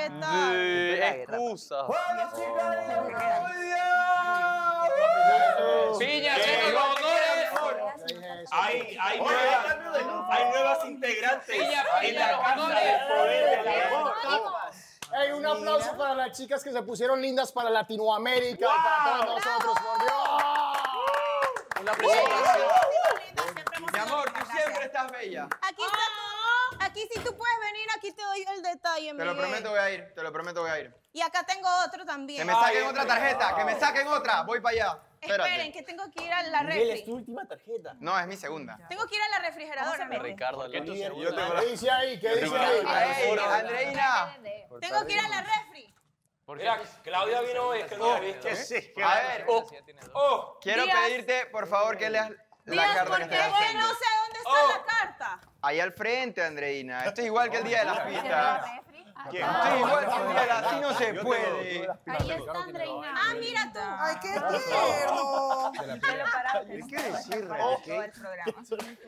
¿qué tal? Excusa. Piña, haciendo los honores. Hay nuevas integrantes Piña, en la los casa honores. del poder del amor. Hey, un aplauso para las chicas que se pusieron lindas para Latinoamérica y para todos nosotros, por Dios. Una presentación. Mi amor, tú siempre estás bella. Aquí está todo. Aquí si tú puedes venir, aquí te doy el detalle, Te lo Miguel. prometo, voy a ir. Te lo prometo, voy a ir. Y acá tengo otro también. Que me saquen otra tarjeta, que me saquen otra. Voy para allá. Esperen, Espérate. que tengo que ir a la Miguel, es refri. tu última tarjeta. No, es mi segunda. Tengo que ir a la refrigeradora. Miguel. Ricardo, Yo tengo ¿Qué dice ahí? ¿Qué dice ahí? ¡Ey, Andreina! Tengo que ir a la refri. Mira, Claudia vino hoy, es que no la viste. sí. A ver, quiero Díaz. pedirte, por favor, que leas la Díaz, carta que porque estás no sé haciendo. dónde está la carta. Ahí al frente, Andreina. Esto es igual que el día de las pistas. ¿Quién? Esto es igual que el día de las... Así no se puede. Ahí está Andreina. Ah, mira tú. ¡Ay, qué tierno! ¿Qué decir,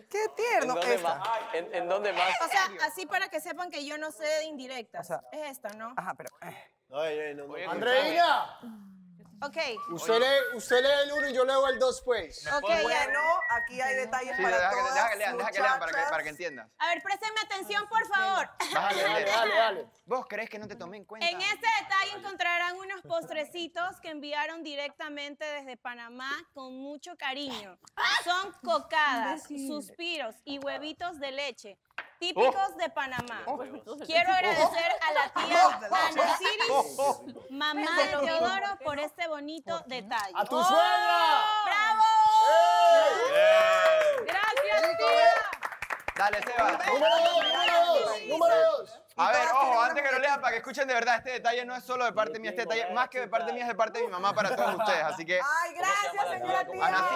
¡Qué tierno! Esta. ¿En dónde más? O sea, así para que sepan que yo no sé de indirectas. Es esta, ¿no? Ajá, pero... Andreina, Ok. usted lee el 1 y yo leo el 2, pues. Ok, ya. Bueno, aquí hay detalles Sí, para deja todas, que lean para muchachas. que entiendas. A ver, préstenme atención, por favor. Dale. ¿Vos crees que no te tomé en cuenta? En este detalle encontrarán unos postrecitos que enviaron directamente desde Panamá con mucho cariño. Son cocadas, suspiros y huevitos de leche, típicos de Panamá. Quiero agradecer a la tía Ana Ciris, mamá de Teodoro, por este bonito detalle. ¡A tu suegra! ¡Bravo! ¡Gracias, tía! Dale, Seba. Número 2. A ver, ojo, antes que lo lean, para que escuchen de verdad, este detalle no es solo de parte mía, este detalle, más que de parte mía, es de parte de mi mamá para todos ustedes. Así que, ¡Ay, gracias, señora tía! Ana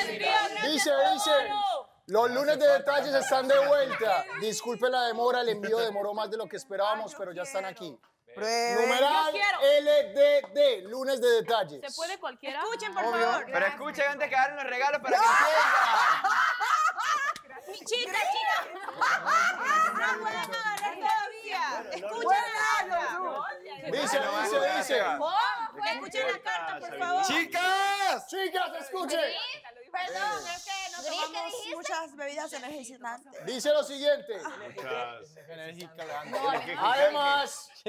Ciris. Dice, los lunes de detalles están de vuelta. Disculpe la demora, el envío demoró más de lo que esperábamos, pero ya están aquí. Numeral LDD, lunes de detalles. ¿Se puede cualquiera? Escuchen, por favor. pero escuchen antes que hagan los regalos para que entiendan. Chica. No pueden agarrar todavía. Escuchen la carta. Dice. Escuchen la carta, por favor. ¡Chicas! Chicas, escuchen. Perdón, es que no tomamos Muchas bebidas energizantes. Dice lo siguiente.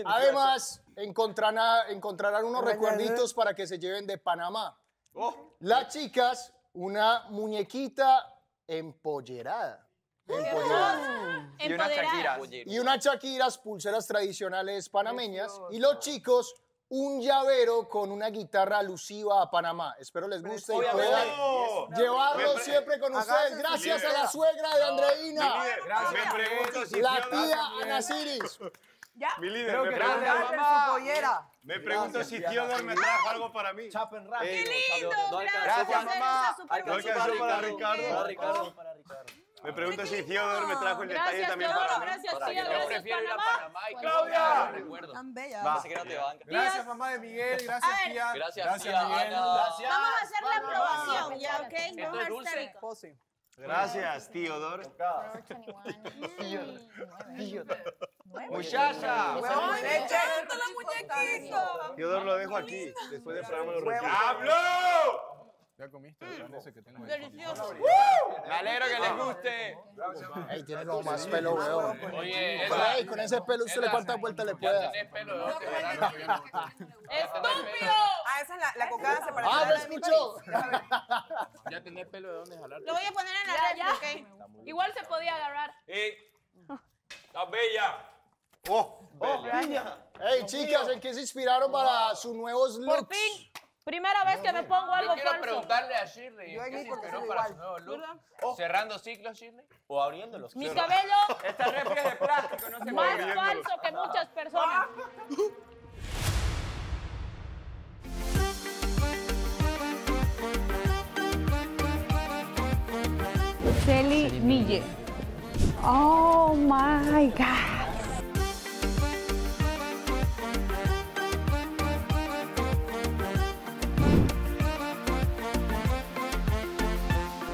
Además, encontrarán unos recuerditos para que se lleven de Panamá. Las chicas, una muñequita empollerada. Y unas Shakiras. Y unas Shakiras, pulseras tradicionales panameñas. Y los chicos, un llavero con una guitarra alusiva a Panamá. Espero les guste y puedan llevarlo siempre con ustedes. Gracias a la suegra de Andreina. Me pregunto si La tía Ana Ciris. Mi líder, Me me pregunto si Theodore me trajo algo para mí. ¡Qué lindo! Gracias, mamá. No alcanzó para Ricardo. Me pregunto si Theodore me trajo el detalle también para mí. Gracias, tía. Yo Gracias, prefiero ir a Panamá. Panamá y ¡Claudia! recuerdo. Tan bella. Va. Gracias, mamá de Miguel. Gracias, tía. Gracias, tía Miguel. Ana. Vamos a hacer la aprobación, ¿ya? ¿Ok? Esto es dulce. Gracias, Theodore. Muchacha. Theodore lo dejo aquí. Después del programa lo retiro. ¡Hablo! ¿Ya comiste el pan ese que tengo ahí? Delicioso. Me alegro que les guste. Ey, tiene como más pelo, weón. Oye, Ey, con ese pelo usted le cuántas vueltas le puede dar. tenés pelo de dónde jalar. ¡Estúpido! Ah, esa es la cocada se parece Ah, a ¿lo la de mi escuchó? Ya tenés pelo de dónde jalar. Lo voy a poner en la Ya, red, ya. ¿ok? Igual se podía agarrar. ¡Estás bella! Ey, chicas, ¿en qué se inspiraron para sus nuevos Por looks? fin, primera vez que me pongo algo Yo quiero falso. preguntarle a Shirley. Yo ahí ¿Qué se porque inspiró soy para su igual. nuevo look? ¿Cerrando ciclos, Shirley? O abriéndolos. Mi cabello Esta refri es de plástico, no se más mueve. falso que muchas personas. Celi Mille. Oh my God.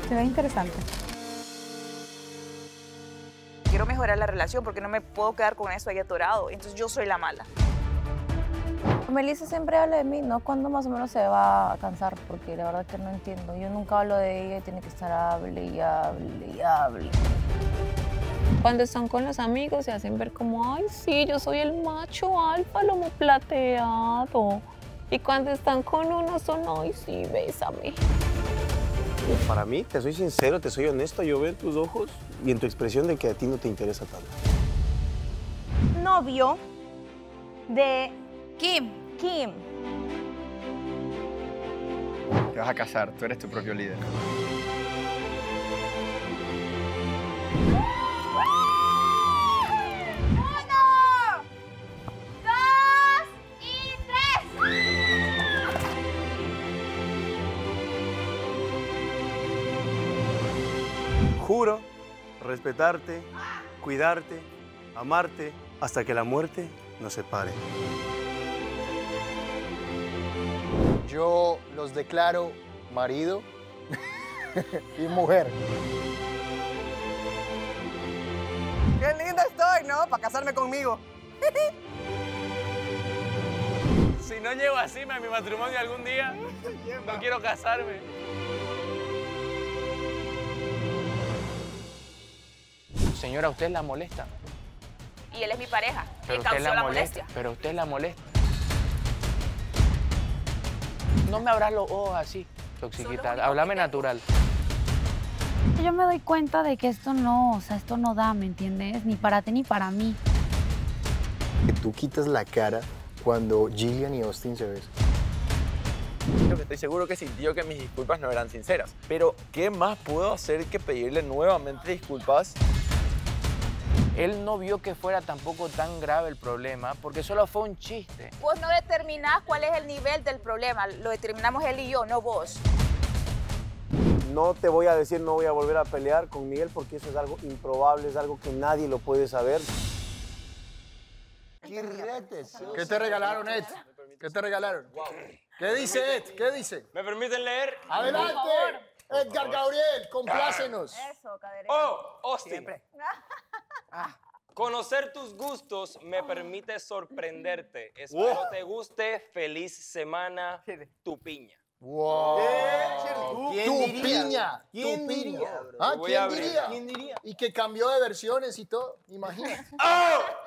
Se ve interesante. Quiero mejorar mejorar la relación porque no me puedo quedar con eso ahí atorado. Entonces yo soy la mala. Melissa siempre habla de mí, ¿no? ¿Cuándo más o menos se va a cansar? Porque la verdad que no entiendo. Yo nunca hablo de ella y tiene que estar hable y hable y hable. Cuando están con los amigos se hacen ver como, ay, sí, yo soy el macho alfa, lomo plateado. Y cuando están con uno son, ay, sí, bésame. Para mí, te soy sincero, te soy honesto, yo veo en tus ojos y en tu expresión de que a ti no te interesa tanto. Novio de Kim. Te vas a casar, tú eres tu propio líder. Juro respetarte, cuidarte, amarte, hasta que la muerte nos separe. Yo los declaro marido y mujer. Qué linda estoy, ¿no? Para casarme conmigo. Si no llego así a mi matrimonio algún día, no quiero casarme. Señora, usted la molesta. Y él es mi pareja. Pero Me usted causó la la molesta. molestia. Pero usted la molesta. No me abras los ojos así, toxiquita. Háblame natural. Yo me doy cuenta de que esto no, o sea, esto no da, ¿me entiendes? Ni para ti ni para mí. Que tú quitas la cara cuando Gillian y Austin se besan. Lo que estoy seguro que sintió que mis disculpas no eran sinceras. Pero, ¿qué más puedo hacer que pedirle nuevamente disculpas? Él no vio que fuera tampoco tan grave el problema, porque solo fue un chiste. Vos no determinás cuál es el nivel del problema. Lo determinamos él y yo, no vos. No te voy a decir, no voy a volver a pelear con Miguel porque eso es algo improbable, es algo que nadie lo puede saber. ¿Qué te regalaron, Ed? ¿Qué te regalaron? ¿Qué dice Ed? ¿Qué dice? ¿Me permiten leer? ¡Adelante! Edgar Gabriel, complácenos. Eso, cadereta. Oh, Austin. Conocer tus gustos me permite sorprenderte. Espero te guste. Feliz semana, tu piña. ¡Wow! ¿Quién diría? Piña. ¿Quién Tu piña. diría, bro? ¿Ah, Voy a ¿quién abrir. diría? ¿Quién diría? Y que cambió de versiones y todo, imagínate.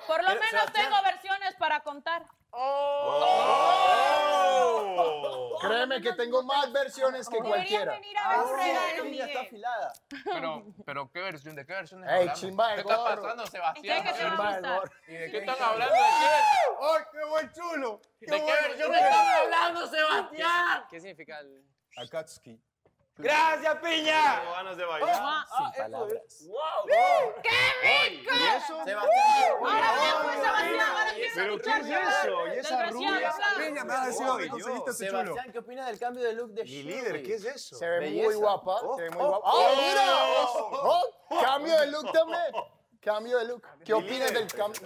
Por lo menos tengo versiones para contar. Créeme que tengo más versiones que cualquiera. venir a ver un regalo, Ella está Miguel. afilada. Pero ¿qué versión? ¿De qué versión Ey, hablamos? chimba de ¿Qué está gorro. pasando, ¿Y Sebastián? qué te va a Chimba de gustar? gorro. ¿Y de qué están hablando? ¿De qué? ¡Ay, qué buen chulo! ¿De qué versión están hablando, Sebastián? ¿Qué significa el...? Akatsuki. ¡Gracias, piña! Tengo ganas de bailar. Sin palabras. ¿Y eso? Sebastián. Ahora bien, pues, Sebastián, ahora quiero ¿Pero qué escuchar es eso? ¿Y esa del rubia? Bresciano. Peña, me has decidido que conseguiste ese chulo. Sebastián, ¿qué opinas del cambio de look de Mi Shirley? líder, ¿qué es eso? Se ve muy Belleza. guapa. Se ve muy guapa. ¡Oh, mira! ¡Oh! Cambio de look también. Cambio de look. ¿Qué Mi opinas líder. del cambio?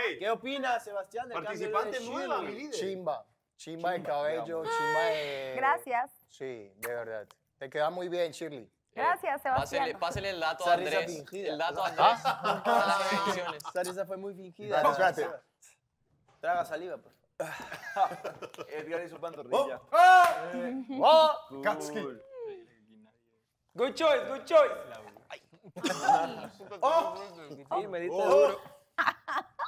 ¡Ey! ¿Qué opinas, Sebastián, del cambio de look de Participante nueva, mi Shirley? líder. Chimba. Chimba de cabello, chimba de... Gracias. Sí, de verdad. Te queda muy bien, Shirley. Gracias, Sebastián. Pásele el dato a a Andrés. Andrés. Fingida. El dato a Andrés. Para las bendiciones. Esa risa fue muy fingida. Espérate, espérate. Traga saliva, pues. Edgar hizo pantorrilla. ¡Oh! Katsuki. Good choice, good choice. Sí, me diste duro.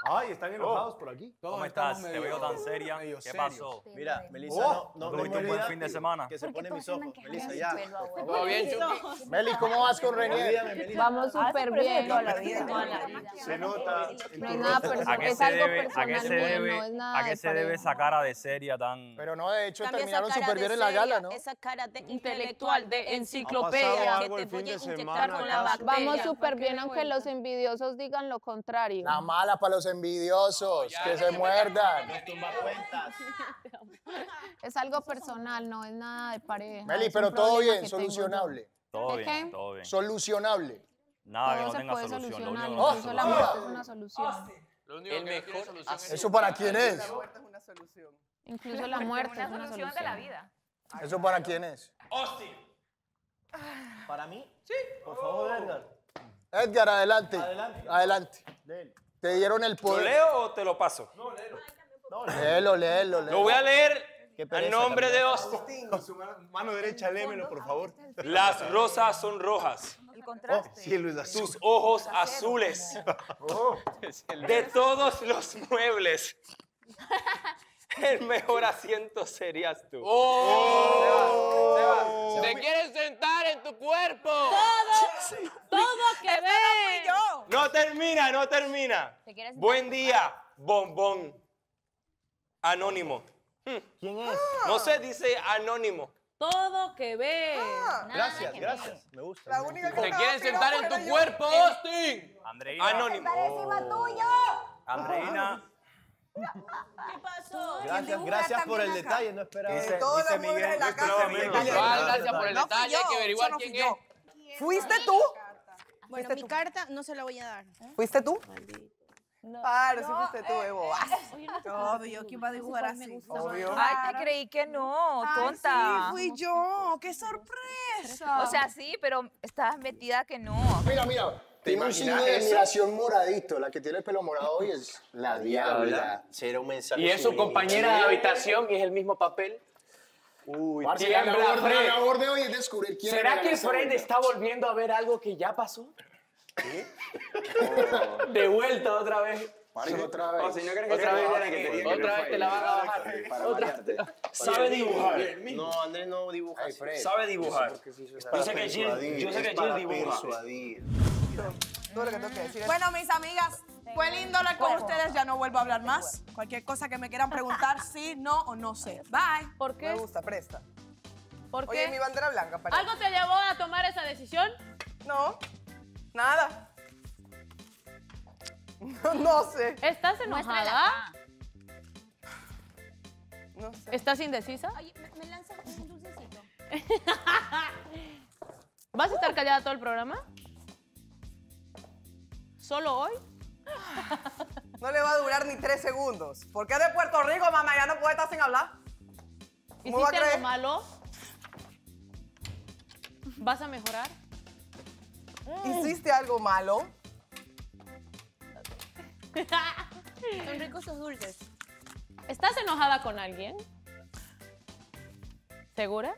Ay, están enojados por aquí. ¿Cómo estás? Te veo tan seria. ¿Qué pasó? Mira, Melissa, no ¿Tuviste un buen fin de semana? que se pone mis ojos. Melissa, ya. ¿Todo bien, Chucky? Meli, ¿cómo vas con Renier? Olvídame, Melissa. Vamos súper bien. Toda la vida. Se nota. No es nada personal, es algo personal mío, no es nada ¿A qué de se debe pareja. esa cara de seria tan...? Pero no, de hecho, Cambia esa terminaron cara súper de bien en la seria, gala, ¿no? Esa cara de Intelectual, de Ha pasado enciclopedia. algo que el te fin voy a de inyectar semana, con la ¿acaso? bacteria. Vamos súper bien, aunque los envidiosos digan lo contrario. La mala para los envidiosos, que se muerdan. Es algo personal, no es nada de pareja. Meli, es pero un todo problema bien, que tengo yo. solucionable. Todo ¿Qué? bien, todo bien. Solucionable. Nada que Todo no se tenga puede solución. Lo solucionar, único que no incluso tiene la solución. muerte es una solución. Lo único que no tiene solución es ¿Eso para quién es? Incluso la muerte es una solución. de la vida. ¿Eso para quién es? Austin. ¿Para mí? Sí. Por favor, Edgar. Edgar, adelante. Adelante. Te dieron el ¿Lo poder. leo o te lo paso? Léelo. Lo voy a leer a nombre de Austin. Con su mano derecha, léemelo, por favor. Las rosas son rojas. El contraste. Cielo es azul. Tus ojos azules. De todos los muebles, el mejor asiento serías tú. ¿Te quieres sentar en tu cuerpo? Todo que ve. No termina. Buen día, bombón. Anónimo. ¿Quién es? No se dice anónimo. Todo que ve. Gracias. Me gusta. La única que ¿Te estaba quieres sentar en tirando tu era cuerpo, Austin? Andreina. Anónimo. Andreina. ¿Qué pasó? Gracias por el detalle, no esperaba. Todos los muebles de la casa. Gracias por el No fui detalle, yo, hay que averiguar eso no quién fui es. yo. ¿Fuiste tú? Bueno, mi carta no se la voy a dar. ¿Fuiste tú? No. Claro, sí fuiste tú, Evo. Obvio, ¿quién va a dibujar así? Obvio. Ay, te creí que no, tonta. Sí, fui yo. ¡Qué sorpresa! O sea, sí, pero estabas metida que no. Mira. Tiene un signo de admiración moradito. La que tiene el pelo morado hoy es la diabla. Será un mensaje. Y es su compañera de habitación y es el mismo papel. Uy, Parce, la labor de hoy es descubrir quién ¿Será era que esa Fred vuelta. está volviendo a ver algo que ya pasó? De vuelta otra vez. Parce, otra vez. Si no crees que Otra vez, otra te la van a bajar. Sabe dibujar. No, Andrés no dibuja. Sabe dibujar. Yo sé que Jill dibuja. Todo lo que tengo que decir es... Bueno, mis amigas, fue lindo hablar con ustedes. Ya no vuelvo a hablar más. Cualquier cosa que me quieran preguntar, sí, no o no sé. Bye. ¿Por qué? Me gusta, presta. ¿Por Oye, qué? mi bandera blanca. Para... ¿Algo te llevó a tomar esa decisión? No, nada. No sé. ¿Estás enojada? No sé. ¿Estás indecisa? Oye, ¿me lanzas un dulcecito? ¿Vas a estar callada todo el programa? ¿Solo hoy? No le va a durar ni 3 segundos. ¿Por qué de Puerto Rico, mamá? Ya no puede estar sin hablar. ¿Cómo va a ¿Hiciste algo creer? malo? ¿Vas a mejorar? ¿Hiciste algo malo? Son ricos sus dulces. ¿Estás enojada con alguien? ¿Segura?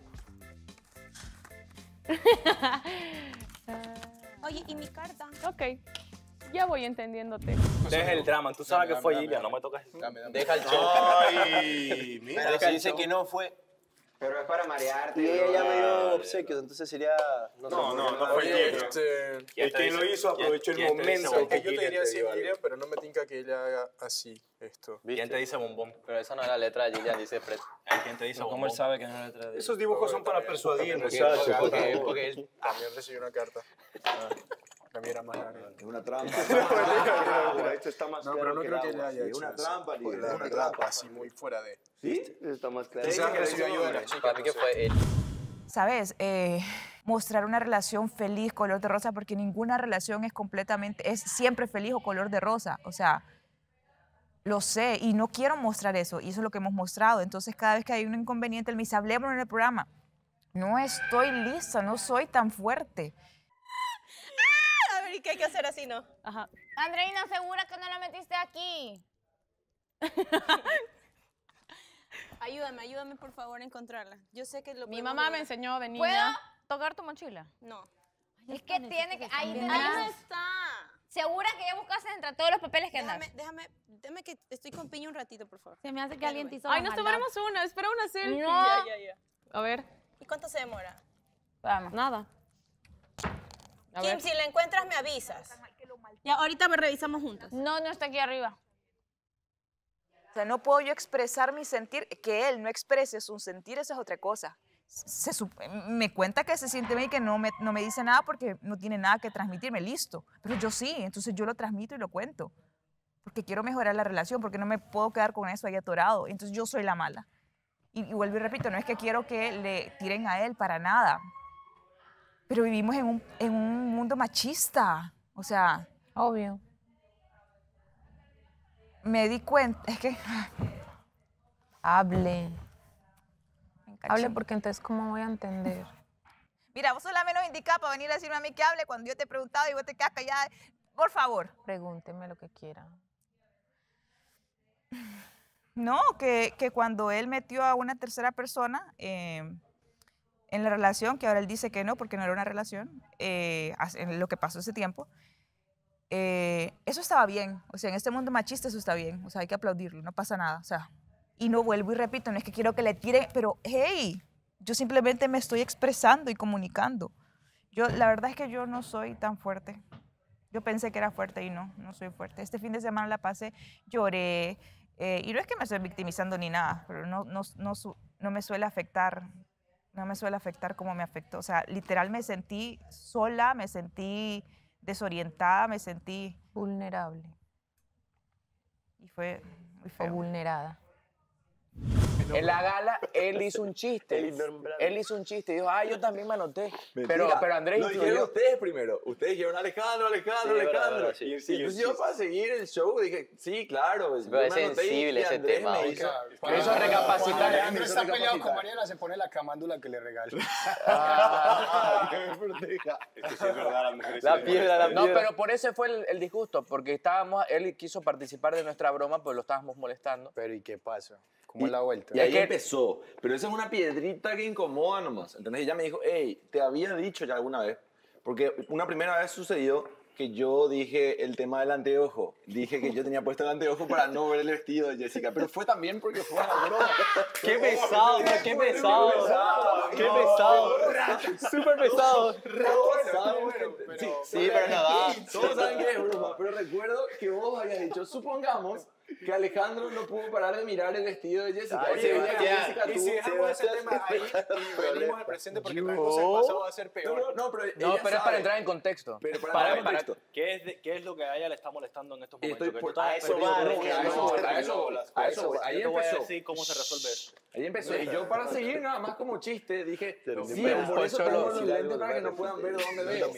Oye, ¿y mi carta? Ok, ya voy entendiéndote. Deja el drama, tú sabes que fue Gillian, no me toques. Deja el show. Ay, mira. Pero si dice que no fue. Pero es para marearte. Y ella ya me dio obsequios, entonces sería. No fue Gillian. El que lo hizo aprovechó el momento. Yo te diría sí, Gillian, pero no me tinca que ella haga así, esto. ¿Quién te dice bombón? Pero esa no es la letra de Gillian, dice Fred. ¿Quién te dice bombón? ¿Cómo él sabe que no es la letra de Esos dibujos son para persuadir. Porque él... También recibió una carta. La mía era más larga. Es una trampa. Esto está más No, pero no creo que ella haya hecho una trampa, eso. líder, Una trampa así, muy fuera de... ¿Sí? Está más claro. Quizás recibió ayuda de la chica. Para mí que fue él. ¿Sabes? Mostrar una relación feliz, color de rosa, porque ninguna relación es siempre feliz o color de rosa. O sea, lo sé y no quiero mostrar eso y eso es lo que hemos mostrado. Entonces, cada vez que hay un inconveniente, él me dice, hablemos en el programa. No estoy lista, no soy tan fuerte. A ver, ¿y qué hay que hacer así, no? Ajá. Andreina, ¿segura que no la metiste aquí? Ayúdame por favor a encontrarla. Yo sé que lo Mi podemos mamá me lograr. enseñó de niña. ¿Puedo tocar tu mochila? No. Es que tiene que... Ahí no está. ¿Segura que ya buscaste entre todos los papeles que andas? Déjame que estoy con Piña un ratito, por favor. Se me hace que alguien te hizo Ay, la nos maldad. tomaremos una. Espera una selfie. No. Ya. A ver. ¿Y cuánto se demora? Vamos. Nada. A Kim, ver. si la encuentras, me avisas. Ya, ahorita me revisamos juntas. No está aquí arriba. O sea, no puedo yo expresar mi sentir, que él no exprese su sentir, eso es otra cosa. Me cuenta que se siente bien y que no me dice nada porque no tiene nada que transmitirme, listo. Pero yo sí, entonces yo lo transmito y lo cuento. Porque quiero mejorar la relación, porque no me puedo quedar con eso ahí atorado. Entonces yo soy la mala. Y vuelvo y repito, no es que quiero que le tiren a él para nada. Pero vivimos en un mundo machista. O sea... Obvio. Me di cuenta, es que... Hable. Hable porque entonces, ¿cómo voy a entender? Mira, vos sos la menos indicada para venir a decirme a mí que hable cuando yo te he preguntado y vos te quedas callada. Por favor. Pregúnteme lo que quiera. No, que cuando él metió a una tercera persona en la relación, que ahora él dice que no, porque no era una relación, en lo que pasó ese tiempo, eso estaba bien. O sea, en este mundo machista eso está bien. O sea, hay que aplaudirlo, no pasa nada. O sea, y no vuelvo y repito, no es que quiero que le tiren, pero hey, yo simplemente me estoy expresando y comunicando. La verdad es que yo no soy tan fuerte. Yo pensé que era fuerte y no soy fuerte. Este fin de semana la pasé, lloré, y no es que me estoy victimizando ni nada, pero no me suele afectar, no me suele afectar como me afectó. O sea, literal me sentí sola, me sentí desorientada, me sentí... Vulnerable. Y fue muy feo. O vulnerada. En la gala, él hizo un chiste. Él hizo un chiste y dijo, yo también me anoté. Pero Andrés lo dijeron ustedes primero. Ustedes dijeron Alejandro. Sí, y entonces yo para seguir el show dije, sí, claro. Pero es sensible ese tema. Me hizo recapacitar. Andrés está peleado con Mariana, se pone la camándula que le regala. Que me proteja. Es que sí es verdad, las mujeres... La piedra. No, pero por eso fue el disgusto, porque él quiso participar de nuestra broma, pues lo estábamos molestando. Pero ¿y qué pasa? ¿Cómo es la vuelta? Y ahí empezó. Pero esa es una piedrita que incomoda nomás. ¿Entendés? Ella me dijo, hey, te había dicho ya alguna vez. Porque una primera vez sucedió que yo dije el tema del anteojo. Dije que yo tenía puesto el anteojo para no ver el vestido de Jessica. Pero fue también porque fue una broma. ¡Qué pesado! ¡Qué pesado! ¡Qué pesado! ¡Súper pesado! Sí, pero nada. Todos saben que es broma. Pero recuerdo que vos habías dicho, supongamos que Alejandro no pudo parar de mirar el vestido de Jessica. Y si dejamos ese tema ahí y venimos al presente porque cualquier cosa del pasado va a ser peor. Pero es para entrar en contexto. Pero para contexto. ¿Qué es lo que a ella le está molestando en estos momentos? A eso va. Ahí yo te voy a empezó. decir cómo se resuelve eso. Ahí empezó. Y yo para seguir nada más como chiste dije, sí, por eso tengo los lentes para que no puedan ver dónde veo.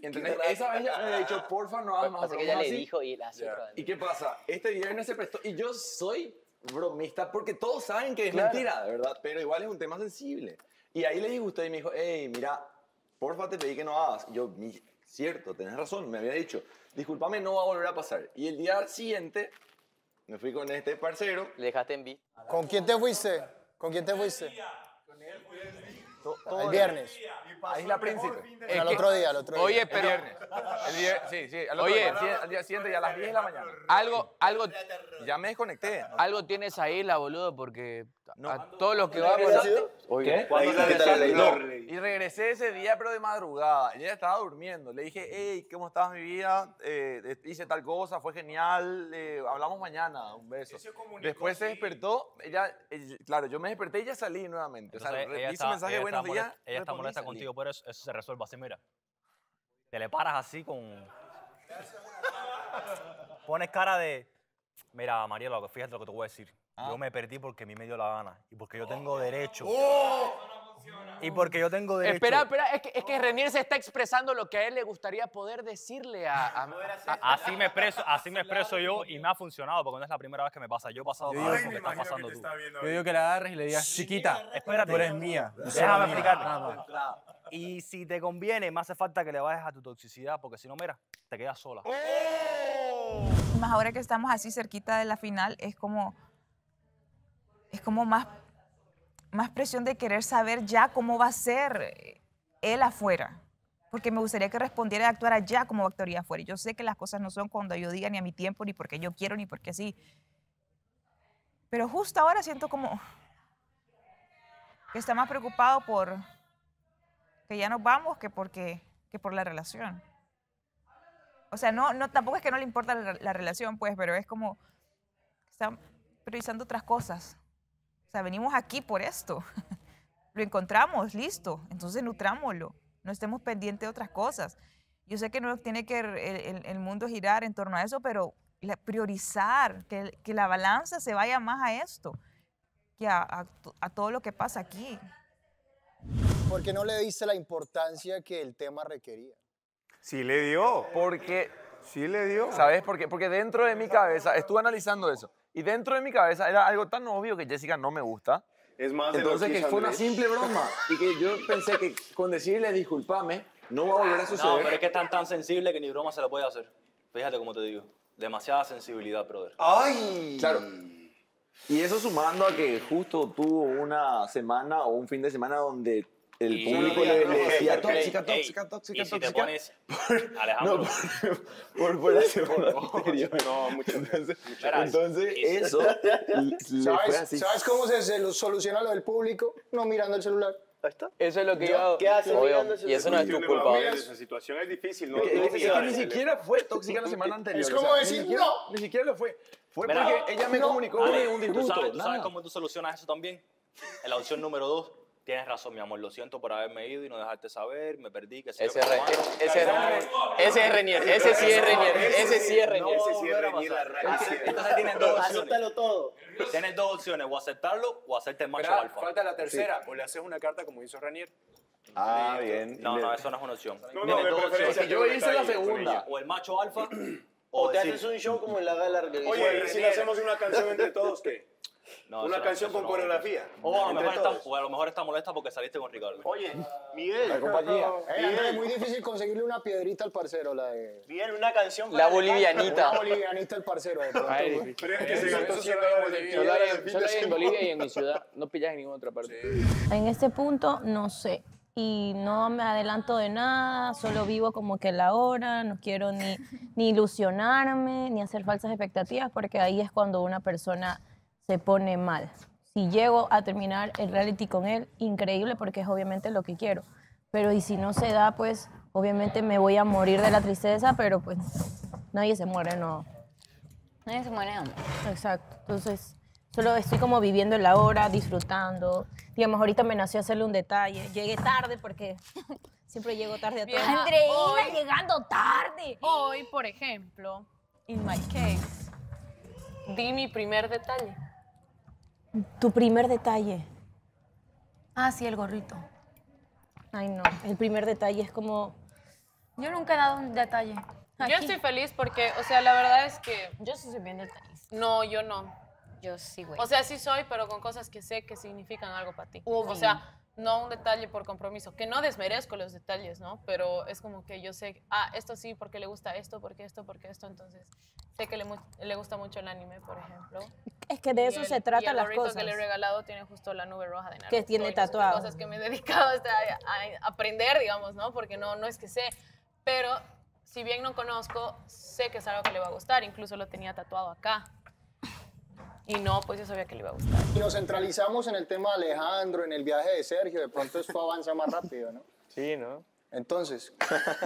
¿Entendés? Esa vez ya me había dicho, porfa, no hagas más Así que ella le dijo y la hace otra vez. ¿Y qué pasa? Este viernes se prestó y yo soy bromista porque todos saben que es mentira, de verdad, pero igual es un tema sensible. Y ahí le disgusté y me dijo, hey, mira, porfa, te pedí que no hagas. Y yo, cierto, tenés razón, me había dicho, discúlpame, no va a volver a pasar. Y el día siguiente me fui con este parcero. Le dejaste en visto. ¿Con quién te fuiste? ¿Con quién te fuiste? El viernes. A Isla Príncipe. Al otro día. Oye, pero... Sí, al día siguiente y a las 10 de la mañana. Algo... Ya me desconecté. Algo tienes a Isla, boludo, porque a todos los que vamos... ¿Qué? Y regresé ese día, pero de madrugada. Ella estaba durmiendo. Le dije, hey, ¿cómo estás, mi vida? Hice tal cosa, fue genial. Hablamos mañana, un beso. Después se despertó. Claro, yo me desperté y ya salí nuevamente. O sea, hice un mensaje, buenos días. Ella está molesta contigo, pero eso se resuelve así, mira. Te le paras así con... Pones cara de... Mira, Mariela, fíjate lo que te voy a decir. Yo me perdí porque a mí me dio la gana. Y porque yo tengo derecho. Y porque yo tengo derecho. Espera, es que Renier se está expresando lo que a él le gustaría poder decirle Así me expreso yo y me ha funcionado porque no es la primera vez que me pasa. Yo he pasado por lo que estás pasando tú. Yo digo que la agarres y le digas, chiquita, espérate, tú eres mía. Déjame explicarte. Y si te conviene, me hace falta que le vayas a tu toxicidad porque si no, mira, te quedas sola. Más ahora que estamos así cerquita de la final, es como más presión de querer saber ya cómo va a ser él afuera. Porque me gustaría que respondiera y actuara ya como actuaría afuera. Y yo sé que las cosas no son cuando yo diga ni a mi tiempo, ni porque yo quiero, ni porque así. Pero justo ahora siento como que está más preocupado por que ya nos vamos que por la relación. O sea, tampoco es que no le importa la relación, pues, pero es como está priorizando otras cosas. O sea, venimos aquí por esto. Lo encontramos, listo. Entonces nutrámoslo. No estemos pendientes de otras cosas. Yo sé que no tiene que el mundo girar en torno a eso, pero priorizar, que la balanza se vaya más a esto que a todo lo que pasa aquí. ¿Por qué no le diste la importancia que el tema requería? Sí le dio. Sí le dio. ¿Sabes por qué? Porque dentro de mi cabeza, estuve analizando eso, y dentro de mi cabeza era algo tan obvio que Jessica no me gusta, Es más de lo Entonces, que que hizo fue una Andrés. simple broma. Y que yo pensé que con decirle disculpame, no va a volver a suceder. No, pero es que es tan sensible que ni broma se lo puede hacer. Fíjate cómo te digo. Demasiada sensibilidad, brother. ¡Ay! Claro. Y eso sumando a que justo tuvo una semana o un fin de semana donde el Y- público no, le no, decía ey, tóxica, ey, tóxica, tóxica, y si te tóxica. pones... Alejandro. Por la semana anterior. No, mucho. Entonces eso le fue así. ¿Sabes cómo se soluciona lo del público? No mirando el celular. Ahí está. Eso es lo que ¿Yo? yo... ¿Qué haces Obvio, mirando ese y eso no es tu Tiene culpa. una- Esa situación es difícil, ¿no? Es que No, ni siquiera fue tóxica la semana anterior. Es o como sea, decir, ni siquiera, no. Ni siquiera lo fue. Fue Mira, porque ella me comunicó Ale, un ¿tú disgusto. sabes nada. cómo tú solucionas eso también? En la opción número 2, tienes razón, mi amor. Lo siento por haberme ido y no dejarte saber. Me perdí. Que Ese es Renier. Ese es Renier. Ese sí es Renier. Ese sí es Renier. Ese sí es Renier, la raíz. Entonces tienes dos opciones. Acéptalo todo. Tienes dos opciones. O aceptarlo o hacerte el macho Espera, alfa. falta la tercera. O le haces una carta como hizo Ranier. Ah, bien. No, eso no es una opción. No, no, Tienes de dos preferencia opciones. yo hice la segunda. O el macho alfa O te decir- haces un show como en la gala. Oye, ¿y si le hacemos una canción entre todos, qué? No, Una eso canción eso con coreografía. O a lo Entre mejor está, todos. o a lo mejor está molesta porque saliste con Ricardo. Oye, Miguel. La compañía. Es muy difícil conseguirle una piedrita al parcero, la de... Miguel, una canción. La para bolivianita. Una bolivianita al parcero, de pronto, Ay, güey. Pero es que se gastó 100 Solo dólares de hay, piedra el fin solo de hay en semana. Bolivia y en mi ciudad. No pillas en ninguna otra parte. En este punto no sé y no me adelanto de nada, solo vivo como que la hora, no quiero ni ilusionarme, ni hacer falsas expectativas, porque ahí es cuando una persona se pone mal. Si llego a terminar el reality con él, increíble, porque es obviamente lo que quiero. Pero y si no se da, pues obviamente me voy a morir de la tristeza, pero pues nadie se muere, no. Nadie se muere de hambre. Exacto. Entonces, solo estoy como viviendo la hora, disfrutando. Digamos, ahorita me nació hacerle un detalle. Llegué tarde porque siempre llego tarde a todo. Vieja, Andreina, hoy- llegando tarde. Hoy, por ejemplo, in my case, di mi primer detalle. Tu primer detalle. Ah, sí, el gorrito. Ay, no. El primer detalle es como... Yo nunca he dado un detalle. Yo estoy feliz porque, o sea, la verdad es que... Yo sí soy bien detallista. No, yo no. Yo sí, güey. O sea, sí soy, pero con cosas que sé que significan algo para ti. Obvio. O sea, no un detalle por compromiso, que no desmerezco los detalles, ¿no? Pero es como que yo sé, esto sí, porque le gusta esto, porque esto, entonces sé que le gusta mucho el anime, por ejemplo. Es que de eso se trata las Y el cosas. gorrito que le he regalado tiene justo la nube roja de Naruto. Que tiene y no sé qué tatuado. cosas que me he dedicado hasta a aprender, digamos, ¿no? Porque no es que sé, pero si bien no conozco, sé que es algo que le va a gustar, incluso lo tenía tatuado acá. Y no, pues yo sabía que le iba a gustar. Y nos centralizamos en el tema de Alejandro, en el viaje de Sergio, de pronto esto avanza más rápido, ¿no? Sí, ¿no? Entonces,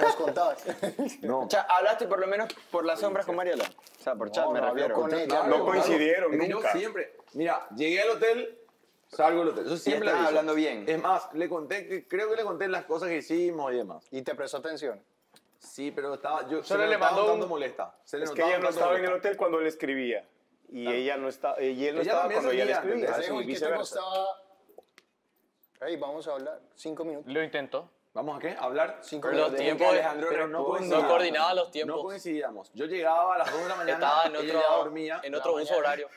nos contabas. No. O sea, hablaste por lo menos por las sombras con Mariela. O sea, por chat No, me no habló refiero. con ella. No coincidieron Es que nunca. yo siempre, mira, llegué al hotel, salgo del hotel. Eso siempre estás le aviso. hablando bien. Es más, creo que le conté las cosas que hicimos y demás. Y te prestó atención. Sí, pero estaba, Solo se le notaba mandó un un- tanto molesta. Se le Es que notaba ella un no tanto estaba en el molesta. hotel cuando él escribía. Y ella no estaba, y él no Ella estaba también cuando ella le salía, escribía. Alejo, Así, ¿y qué te viceversa. costaba? Hey, vamos a hablar. 5 minutos. Lo intentó. ¿Vamos a qué? ¿Hablar? 5 Pero los minutos. tiempos, Alejandro Pero no responda. coincidíamos. no coordinaba los No tiempos. coincidíamos. Yo llegaba a las 2 de la mañana, Estaba en ella ya otro, dormía. en otro uso horario.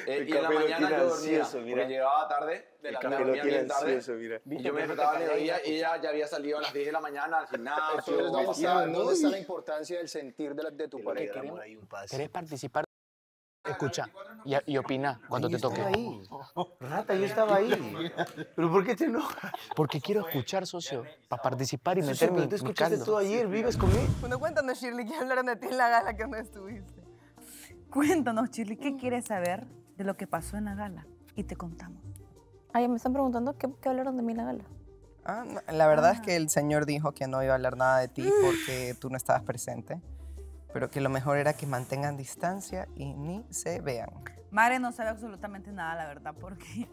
Y en la café lo mañana tiene yo dormía, ansioso, mira. porque llegaba tarde, El me café lo dormía tiene bien tarde, ansioso, mira. y yo me despertaba al mediodía y ella ya había salido a las 10 de la mañana al gimnasio. Entonces, ¿dónde está la importancia del sentir de tu pareja? ¿Querés participar? Escucha y opina cuando te toque. Rata, yo estaba ahí. ¿Pero por qué te enojas? Porque quiero escuchar, socio, para participar y Socio, meter pero mi tú escuchaste caldo. todo ayer, vives con él. Bueno, cuéntanos, Shirley, que hablaron de ti en la gala que no estuviste. Cuéntanos, Shirley, ¿qué quieres saber de lo que pasó en la gala? Y te contamos. Ay, me están preguntando qué hablaron de mí en la gala. La verdad es que el señor dijo que no iba a hablar nada de ti porque tú no estabas presente, pero que lo mejor era que mantengan distancia y ni se vean. Mare no sabe absolutamente nada, la verdad, porque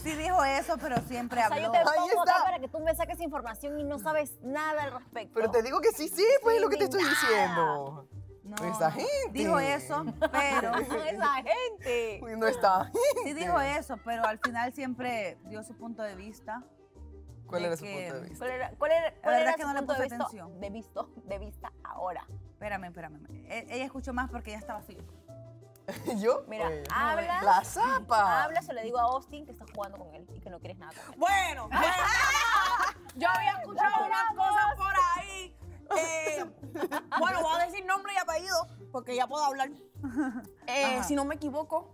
sí dijo eso, pero siempre O sea, habló. yo te Ahí pongo está. acá para que tú me saques información y no sabes nada al respecto. Pero te digo que sí, pues es lo que te estoy Nada. diciendo. No, Esa gente. dijo eso, pero... Esa gente. No está. Sí dijo eso, pero al final siempre dio su punto de vista. ¿Cuál de era su que- punto de vista? ¿Cuál era La verdad era es que su no le punto puse de vista? atención. De vista ahora. Espérame. Ella escuchó más porque ella estaba así. ¿Yo? Mira, Oye, hablas. La zapa. Hablas, se le digo a Austin que estás jugando con él y que no quieres nada con él. Bueno, yo había escuchado unas cosas por ahí. Bueno, voy a decir nombre y apellido porque ya puedo hablar. Si no me equivoco,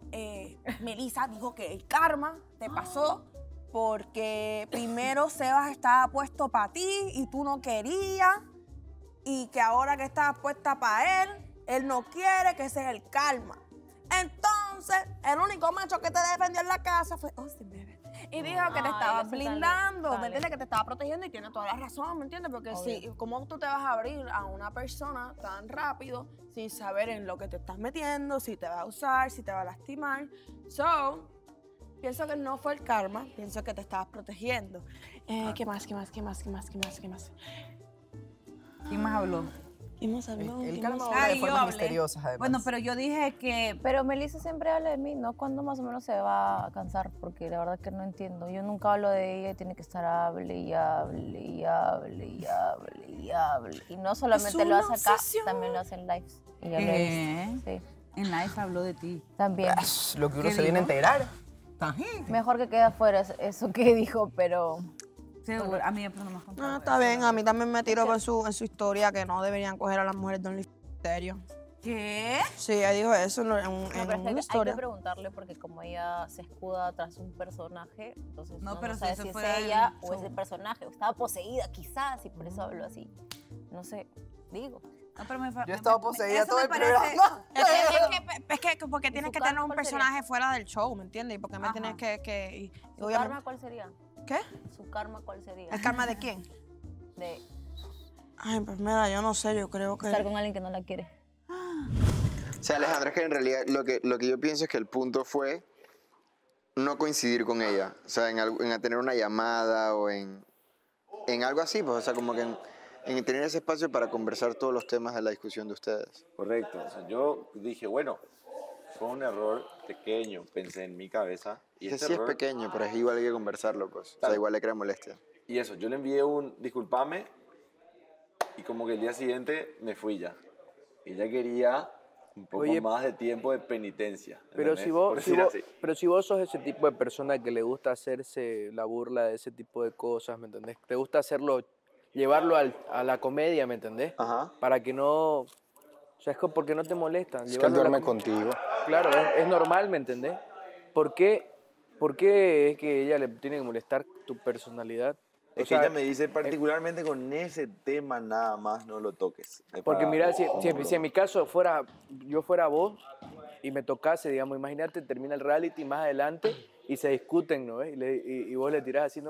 Melissa dijo que el karma te pasó porque primero Sebas estaba puesto para ti y tú no querías, y que ahora que estabas puesta para él no quiere, que ese es el karma. Entonces, el único macho que te defendió en la casa fue Austin, bebé. Y dijo que te estaba blindando, ¿me entiendes? Que te estaba protegiendo y tiene toda la razón, ¿me entiendes? Porque si, ¿cómo tú te vas a abrir a una persona tan rápido sin saber en lo que te estás metiendo, si te va a usar, si te va a lastimar? So, pienso que no fue el karma, pienso que te estabas protegiendo. ¿Qué más? ¿Quién más habló? ¿Quién más habló? El karma habla de formas misteriosas, además. Bueno, pero yo dije que... Pero Melissa siempre habla de mí, ¿no? ¿Cuándo más o menos se va a cansar? Porque la verdad que no entiendo. Yo nunca hablo de ella y tiene que estar hable y hable y hable y hable y hable. Y no solamente lo hace acá, también lo hace en lives. Y yo lo he visto. Sí. En live habló de ti. También. Lo que uno se viene a enterar. Mejor que quede afuera eso que dijo, pero... A mí no me contó. No, está bien, a mí también me tiró en su historia que no deberían coger a las mujeres de OnlyFans en serio. ¿Qué? Sí, ella dijo eso en hay una historia. que preguntarle porque como ella se escuda tras un personaje, entonces no pero sabe si si eso es fue ella el o es el personaje, o estaba poseída quizás y por eso habló así. No sé, digo. No, pero Yo he estado poseída todo el programa. Es que porque tienes que tener un personaje fuera del show, ¿me entiendes? Y porque me tienes que ¿Su karma cuál sería? ¿Qué? ¿Su karma cuál sería? ¿El karma de quién? De Ay, pues mira, yo no sé, yo creo que... estar con alguien que no la quiere. O sea, Alejandra, es que en realidad lo que yo pienso es que el punto fue no coincidir con ella. O sea, en tener una llamada o en algo así, pues, o sea, como que en tener ese espacio para conversar todos los temas de la discusión de ustedes. Correcto. O sea, yo dije, bueno, fue un error pequeño, pensé en mi cabeza. Y Ese ese sí error, es pequeño, pero es igual hay que conversarlo, pues. O sea, Claro. igual le crea molestia. Y eso, yo le envié un disculpame y como que el día siguiente me fui ya. Ella quería un poco Oye, más de tiempo de penitencia. Pero ¿entendés? si, Por decir así. pero si vos sos ese tipo de persona que le gusta hacerse la burla de ese tipo de cosas, ¿me entendés? Te gusta hacerlo, llevarlo a la comedia, ¿me entendés? Ajá. Para que no... O sea, es porque no te molestan. Es que él llevarlo a la duerme comedia. contigo. Claro, es normal, ¿me entendés? ¿Por qué es que ella le tiene que molestar tu personalidad? O Es que sea, ella me dice, particularmente con ese tema nada más no lo toques. Porque mira, si en mi caso yo fuera vos y me tocase, digamos, imagínate, termina el reality más adelante y se discuten, ¿no? Y vos le tirás así,